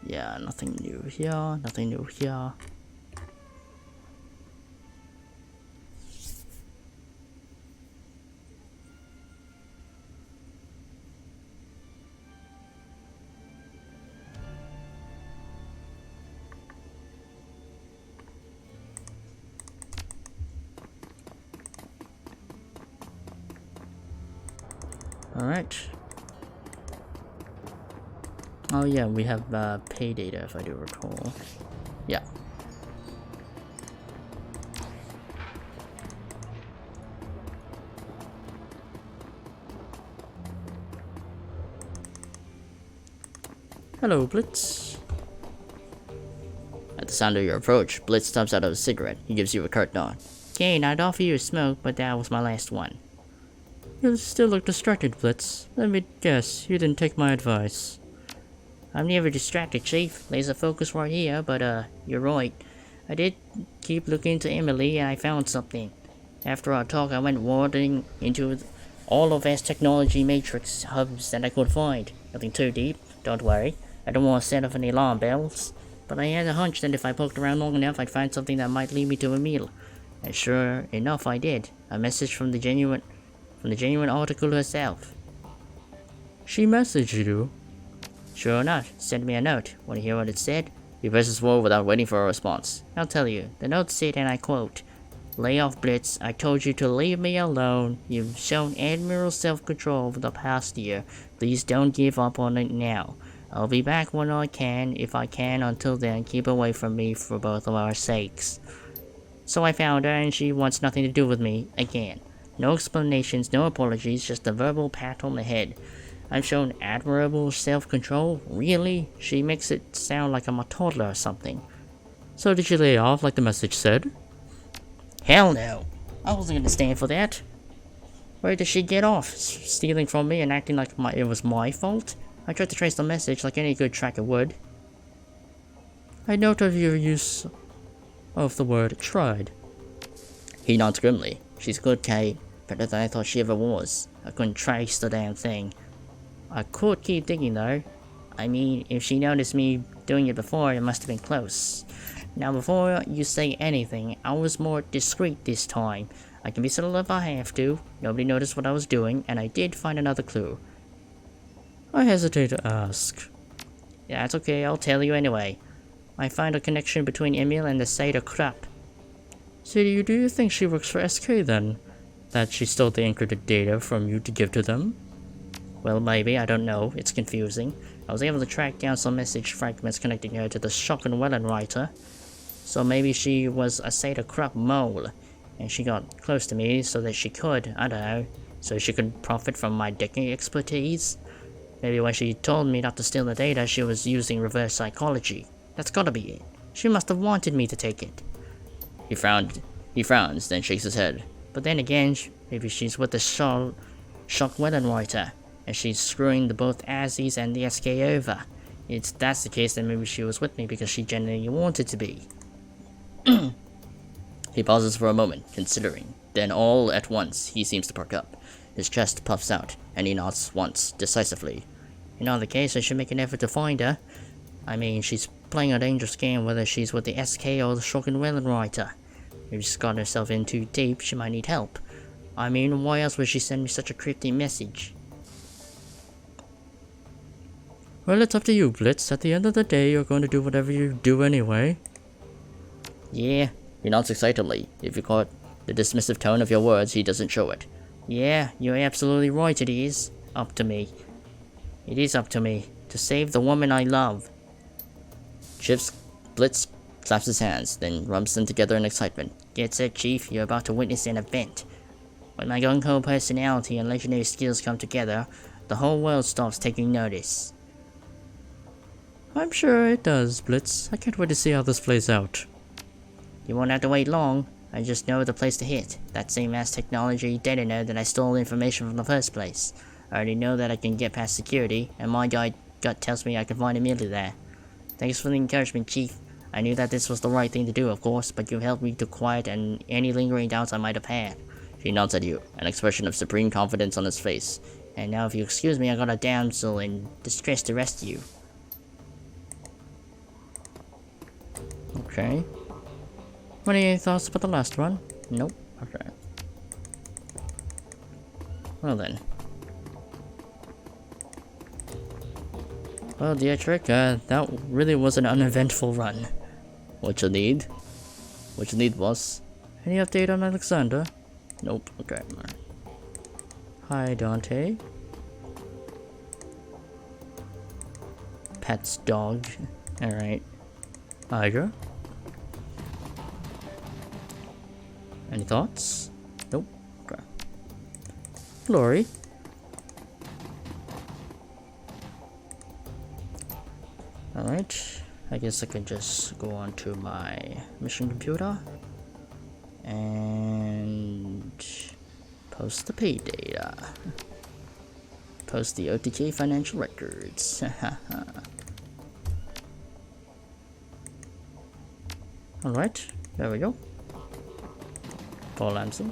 Yeah, nothing new here, nothing new here. Alright. Oh yeah, we have pay data if I do recall. Yeah. Hello, Blitz. At the sound of your approach, Blitz stumps out of a cigarette. He gives you a curt nod. Kane, I'd offer you a smoke, but that was my last one. You still look distracted, Blitz. Let me guess, you didn't take my advice. I'm never distracted, Chief. Laser focus right here, but you're right. I did keep looking into Emily and I found something. After our talk, I went wandering into all of vast technology matrix hubs that I could find. Nothing too deep, don't worry. I don't want to set off any alarm bells. But I had a hunch that if I poked around long enough, I'd find something that might lead me to a meal. And sure enough, I did. A message from the genuine article herself. She messaged you? Sure enough, sent me a note. Want to hear what it said? He presses forward without waiting for a response. I'll tell you. The note said, and I quote, "Lay off, Blitz. I told you to leave me alone. You've shown admirable self-control over the past year. Please don't give up on it now. I'll be back when I can, if I can. Until then, keep away from me for both of our sakes." So I found her, and she wants nothing to do with me again. No explanations, no apologies, just a verbal pat on the head. I've shown admirable self-control? Really? She makes it sound like I'm a toddler or something. So did you lay off like the message said? Hell no. I wasn't gonna stand for that. Where did she get off? Stealing from me and acting like it was my fault? I tried to trace the message like any good tracker would. I note of your use of the word tried. He nods grimly. She's good, Kate. Better than I thought she ever was. I couldn't trace the damn thing. I could keep digging though. I mean, if she noticed me doing it before, it must have been close. Now before you say anything, I was more discreet this time. I can be subtle if I have to. Nobody noticed what I was doing, and I did find another clue. I hesitate to ask. Yeah, it's okay, I'll tell you anyway. I find a connection between Emil and the Seder crap. So do you think she works for SK then? That she stole the encrypted data from you to give to them? Well, maybe, I don't know. It's confusing. I was able to track down some message fragments connecting her to the Schockenwellen writer. So maybe she was a Seder crap mole, and she got close to me so that she could, I don't know, so she could profit from my decking expertise. Maybe when she told me not to steal the data, she was using reverse psychology. That's gotta be it. She must have wanted me to take it. He frowns, then shakes his head. But then again, maybe she's with the Schockenwellen writer, and she's screwing the both Azzies and the SK over. If that's the case, then maybe she was with me because she genuinely wanted to be. He pauses for a moment, considering. Then all at once, he seems to perk up. His chest puffs out, and he nods once, decisively. In either case, I should make an effort to find her. I mean, she's playing a dangerous game whether she's with the SK or the Schockenwellen writer. If she's got herself in too deep, she might need help. I mean, why else would she send me such a cryptic message? Well, it's up to you, Blitz. At the end of the day, you're going to do whatever you do anyway. Yeah. He nods excitedly. If you caught the dismissive tone of your words, he doesn't show it. Yeah, you're absolutely right, it is. Up to me. It is up to me. To save the woman I love. Blitz claps his hands, then rubs them together in excitement. Get set, Chief. You're about to witness an event. When my gung-ho personality and legendary skills come together, the whole world stops taking notice. I'm sure it does, Blitz. I can't wait to see how this plays out. You won't have to wait long. I just know the place to hit. That same mass technology detonator that I stole information from the first place. I already know that I can get past security, and my gut tells me I can find Amelia there. Thanks for the encouragement, Chief. I knew that this was the right thing to do, of course, but you helped me to quiet any lingering doubts I might have had. He nods at you, an expression of supreme confidence on his face. And now if you excuse me, I got a damsel in distress to rescue you. Okay. Any thoughts about the last one? Nope. Okay. Well then. Well, Dietrich, that really was an uneventful run. What you need? What you need, boss? Any update on Alexander? Nope. Okay. Hi, Dante. Pet's dog. Alright. Iger? Any thoughts? Nope. Okay. Glory? Alright. I guess I can just go on to my mission computer and post the pay data. Post the OTK financial records. Alright, there we go. Paul Lamson.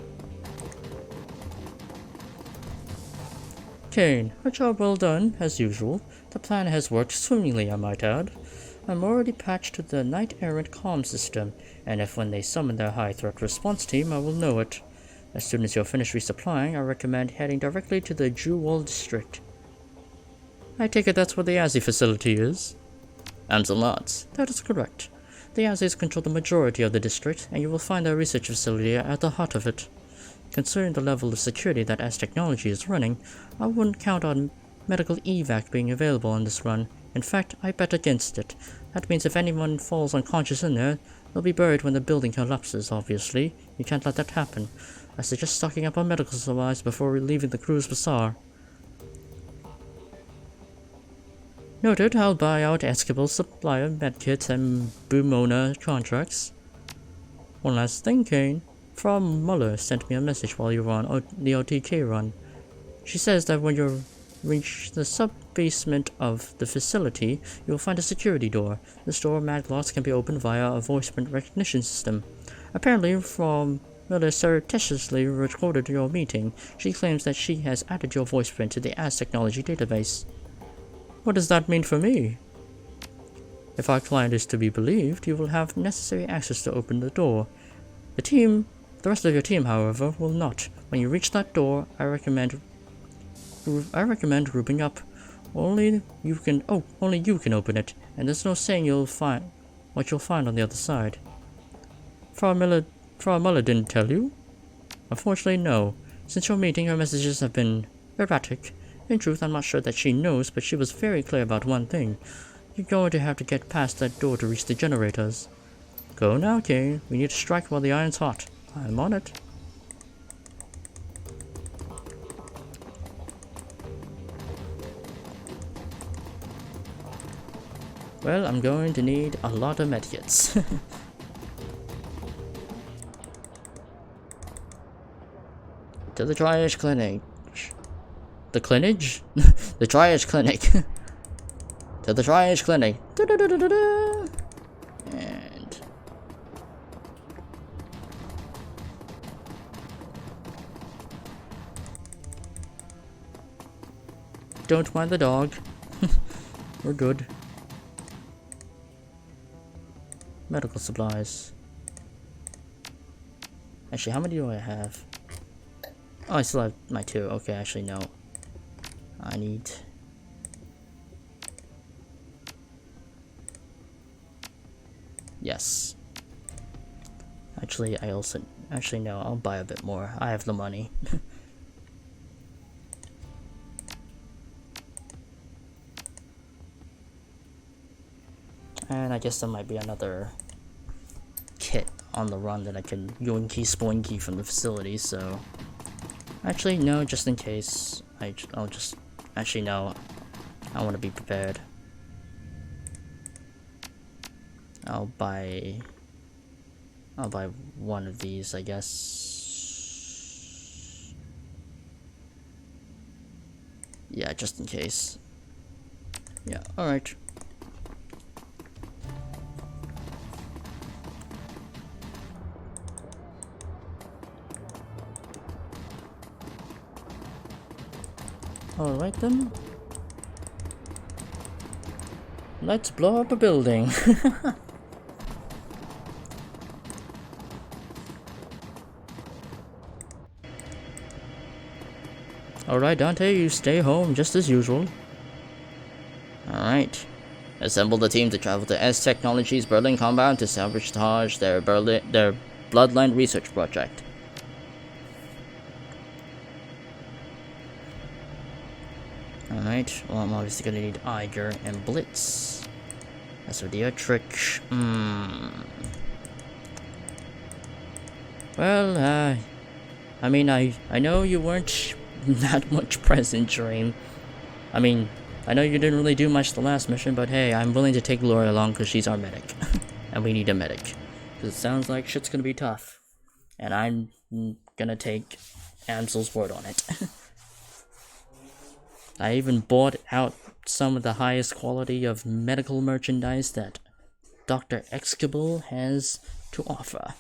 Kane, a job well done, as usual. The plan has worked swimmingly, I might add. I'm already patched to the Knight Errant comm system, and if when they summon their high threat response team, I will know it. As soon as you're finished resupplying, I recommend heading directly to the Jewel District. I take it that's where the Azzy facility is? Amsel nods. That is correct. The Azzies control the majority of the district, and you will find their research facility at the heart of it. Considering the level of security that Az Technology is running, I wouldn't count on medical evac being available on this run. In fact, I bet against it. That means if anyone falls unconscious in there, they'll be buried when the building collapses, obviously. You can't let that happen. I suggest stocking up on medical supplies before leaving the cruise bazaar. Noted, I'll buy out Eskibel's supply of medkits and Bumona contracts. One last thing, Kane. Frau Muller sent me a message while you were on the OTK run. She says that when you reach the sub-basement of the facility, you will find a security door. This door maglocks can be opened via a voice print recognition system. Apparently, Frau Muller surreptitiously recorded your meeting. She claims that she has added your voice print to the Az Technology database. What does that mean for me? If our client is to be believed, you will have necessary access to open the door. The rest of your team, however, will not. When you reach that door, I recommend grouping up. Only you can open it, and there's no saying what you'll find on the other side. Frau Muller didn't tell you? Unfortunately, no. Since your meeting, her messages have been erratic. In truth, I'm not sure that she knows, but she was very clear about one thing. You're going to have to get past that door to reach the generators. Go now, Kane. We need to strike while the iron's hot. I'm on it. Well, I'm going to need a lot of medkits. To the triage clinic. The clinic? The triage clinic. To the triage clinic. And don't mind the dog. We're good. Medical supplies. Actually, how many do I have? Oh, I still have my 2. Okay, actually, no. I need... Yes. Actually, Actually, no, I'll buy a bit more. I have the money. And I guess there might be another kit on the run that I can yoinky spoinky from the facility, so... Actually, no, just in case. I'll just... Actually, no. I want to be prepared. I'll buy one of these, I guess. Yeah, just in case. Yeah, alright. Alright then. Let's blow up a building. Alright, Dante, you stay home just as usual. Alright. Assemble the team to travel to Az Technology's Berlin compound to sabotage their Bloodline research project. Alright, well, I'm obviously gonna need Eiger and Blitz. That's a dear trick. Well, I mean, I know you weren't that much present, Dream. I mean, I know you didn't really do much the last mission, but hey, I'm willing to take Gloria along because she's our medic. And we need a medic. Because it sounds like shit's gonna be tough. And I'm gonna take Amsel's word on it. I even bought out some of the highest quality of medical merchandise that Dr. Exkibel has to offer.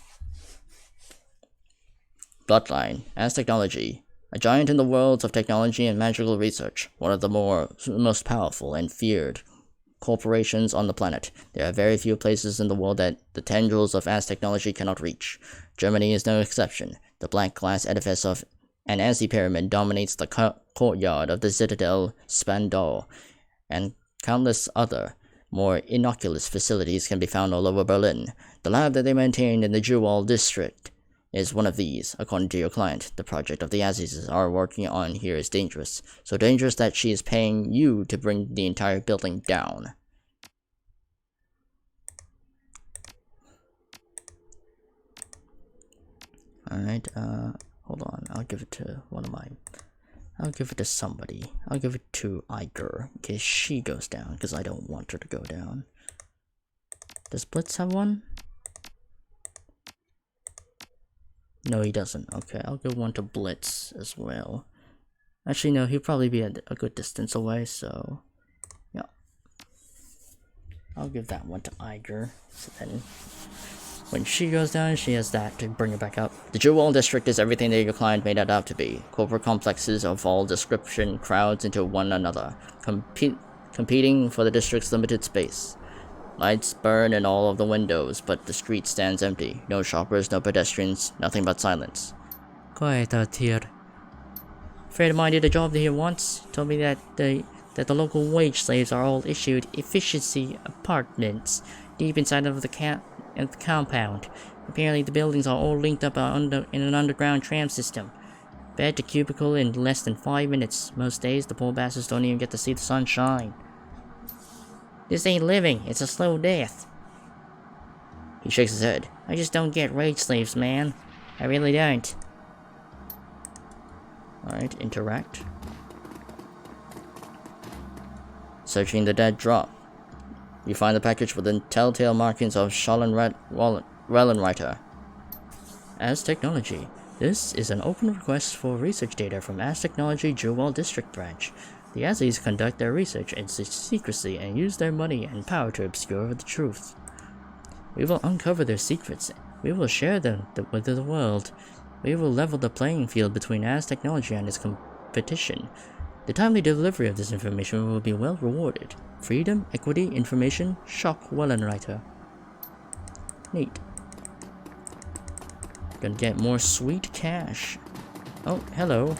Bloodline, Az Technology. A giant in the worlds of technology and magical research, one of the most powerful and feared corporations on the planet. There are very few places in the world that the tendrils of vast technology cannot reach. Germany is no exception. The black glass edifice of an anti-pyramid dominates the courtyard of the Citadel Spandau, and countless other, more innocuous facilities can be found all over Berlin. The lab that they maintain in the Jewel district is one of these. According to your client, the project of the Azizes are working on here is dangerous. So dangerous that she is paying you to bring the entire building down. Alright, hold on. I'll give it to I'll give it to somebody. I'll give it to Iger, in case she goes down, because I don't want her to go down. Does Blitz have one? No, he doesn't. Okay, I'll give one to Blitz as well. Actually, no, he'll probably be a good distance away, so... yeah. I'll give that one to Iger, so then... when she goes down, she has that to bring it back up. The Jewel District is everything that your client made it out to be. Corporate complexes of all description crowds into one another, competing for the district's limited space. Lights burn in all of the windows, but the street stands empty. No shoppers, no pedestrians, nothing but silence. Quiet out here. A friend of mine did a job here once. Told me that the local wage slaves are all issued efficiency apartments deep inside of the compound. Apparently the buildings are all linked up in an underground tram system. Bed to cubicle in less than 5 minutes. Most days the poor bastards don't even get to see the sun shine. This ain't living, it's a slow death. He shakes his head. I just don't get wage slaves, man. I really don't. Alright, interact. Searching the dead drop. You find the package with the telltale markings of Wellenreiter. As Technology. This is an open request for research data from As Technology Jewel District Branch. The Azis conduct their research in secrecy and use their money and power to obscure the truth. We will uncover their secrets. We will share them with the world. We will level the playing field between As Technology and its competition. The timely delivery of this information will be well rewarded. Freedom, equity, information, shock Wellenreiter. Neat. Gonna get more sweet cash. Oh, hello.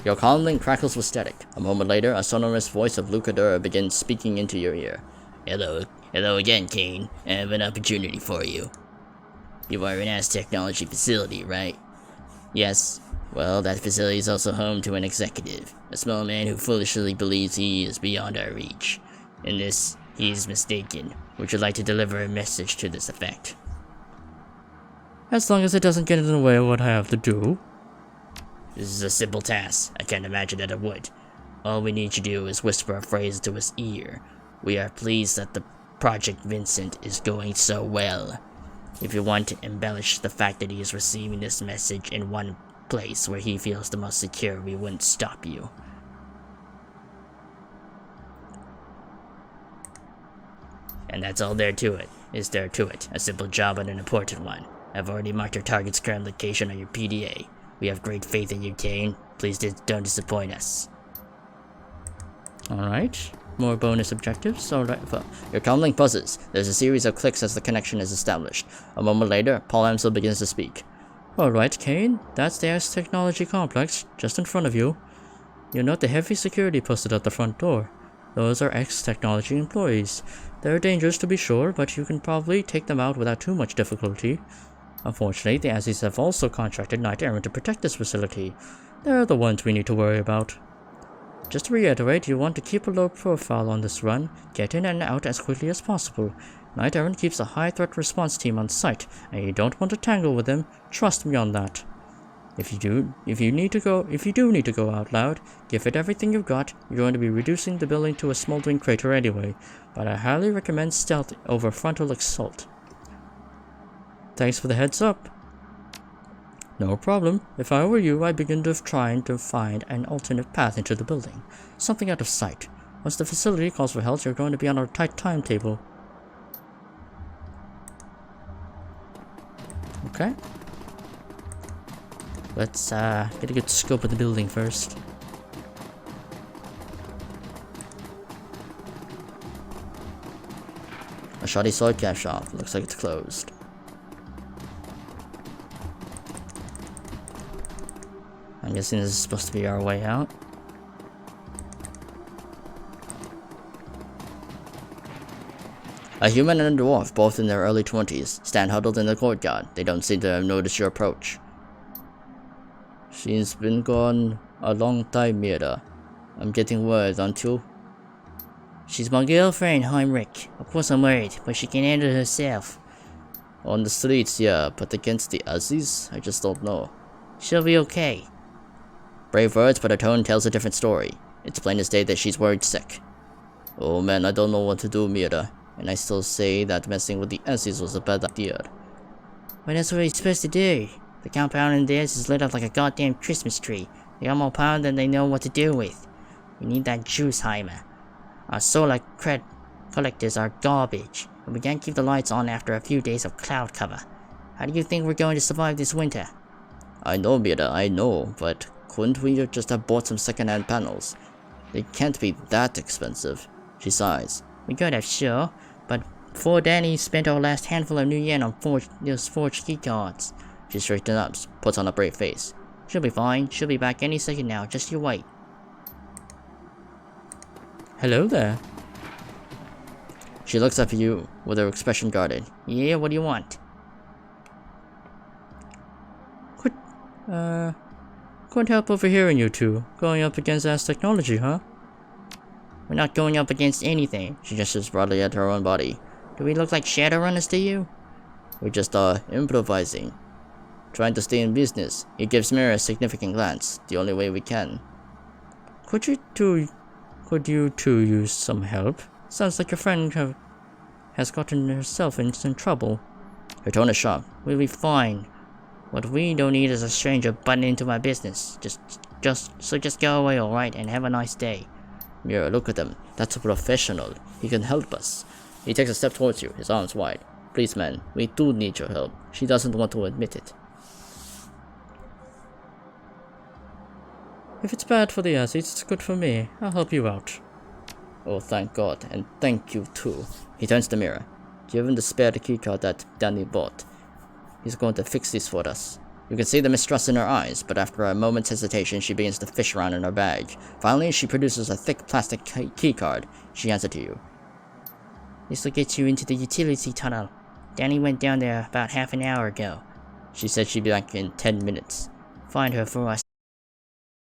Your comlink crackles with static. A moment later, a sonorous voice of Lucador begins speaking into your ear. Hello again, Kane. I have an opportunity for you. You are in As Technology facility, right? Yes. Well, that facility is also home to an executive, a small man who foolishly believes he is beyond our reach. In this, he is mistaken. Would you like to deliver a message to this effect? As long as it doesn't get in the way of what I have to do. This is a simple task. I can't imagine that it would. All we need you to do is whisper a phrase into his ear. We are pleased that the Project Vincent is going so well. If you want to embellish the fact that he is receiving this message in one place where he feels the most secure, we wouldn't stop you. And that's all there to it. Is there to it. A simple job and an important one. I've already marked your target's current location on your PDA. We have great faith in you, Kane. Please don't disappoint us. Alright. More bonus objectives. Alright. Your comlink buzzes. There's a series of clicks as the connection is established. A moment later, Paul Amsel begins to speak. Alright, Kane. That's the As Technology complex, just in front of you. You'll note the heavy security posted at the front door. Those are ex-Technology employees. They're dangerous to be sure, but you can probably take them out without too much difficulty. Unfortunately, the Azis have also contracted Knight Errant to protect this facility. They're the ones we need to worry about. Just to reiterate, you want to keep a low profile on this run, get in and out as quickly as possible. Knight Errant keeps a high threat response team on site, and you don't want to tangle with them, trust me on that. If you do need to go out loud, give it everything you've got. You're going to be reducing the building to a smoldering crater anyway, but I highly recommend stealth over frontal assault. Thanks for the heads up. No problem. If I were you, I'd begin trying to find an alternate path into the building. Something out of sight. Once the facility calls for help, you're going to be on a tight timetable. Okay. Let's get a good scope of the building first. A shoddy sword cap shop. Looks like it's closed. I'm guessing this is supposed to be our way out. A human and a dwarf, both in their early 20s, stand huddled in the courtyard. They don't seem to have noticed your approach. She's been gone a long time, Mira. I'm getting word, aren't you? She's my girlfriend, Heinrich. Of course I'm worried, but she can handle herself. On the streets, yeah, but against the Aussies? I just don't know. She'll be okay. Brave words, but her tone tells a different story. It's plain as day that she's worried sick. Oh man, I don't know what to do, Mira. And I still say that messing with the Aussies was a bad idea. Well, that's what we're supposed to do. The compound in theirs is lit up like a goddamn Christmas tree. They got more power than they know what to do with. We need that juice, Heimer. Our solar collectors are garbage, and we can't keep the lights on after a few days of cloud cover. How do you think we're going to survive this winter? I know, Mira, I know, but couldn't we just have bought some second-hand panels? They can't be that expensive. She sighs. We could have, sure, but poor Danny spent our last handful of new yen on those forged keycards. She straightens up, puts on a brave face. She'll be fine. She'll be back any second now. Just you wait. Hello there. She looks up at you with her expression guarded. Yeah, what do you want? Couldn't help overhearing you two going up against ass technology, huh? We're not going up against anything. She gestures broadly at her own body. Do we look like Shadowrunners to you? We're just improvising. Trying to stay in business. He gives Mira a significant glance. The only way we can. Could you two use some help? Sounds like your friend has gotten herself in some trouble. Her tone is sharp. We'll be fine. What we don't need is a stranger butting into my business. Just go away, alright, and have a nice day. Mira, look at him. That's a professional. He can help us. He takes a step towards you, his arms wide. Please, man, we do need your help. She doesn't want to admit it. If it's bad for the Aussies, it's good for me. I'll help you out. Oh, thank God, and thank you too. He turns to Mira. Give him the spare keycard that Danny bought. He's going to fix this for us. You can see the mistrust in her eyes, but after a moment's hesitation, she begins to fish around in her bag. Finally, she produces a thick plastic keycard. She hands it to you. This will get you into the utility tunnel. Danny went down there about half an hour ago. She said she'd be back in 10 minutes. Find her for us.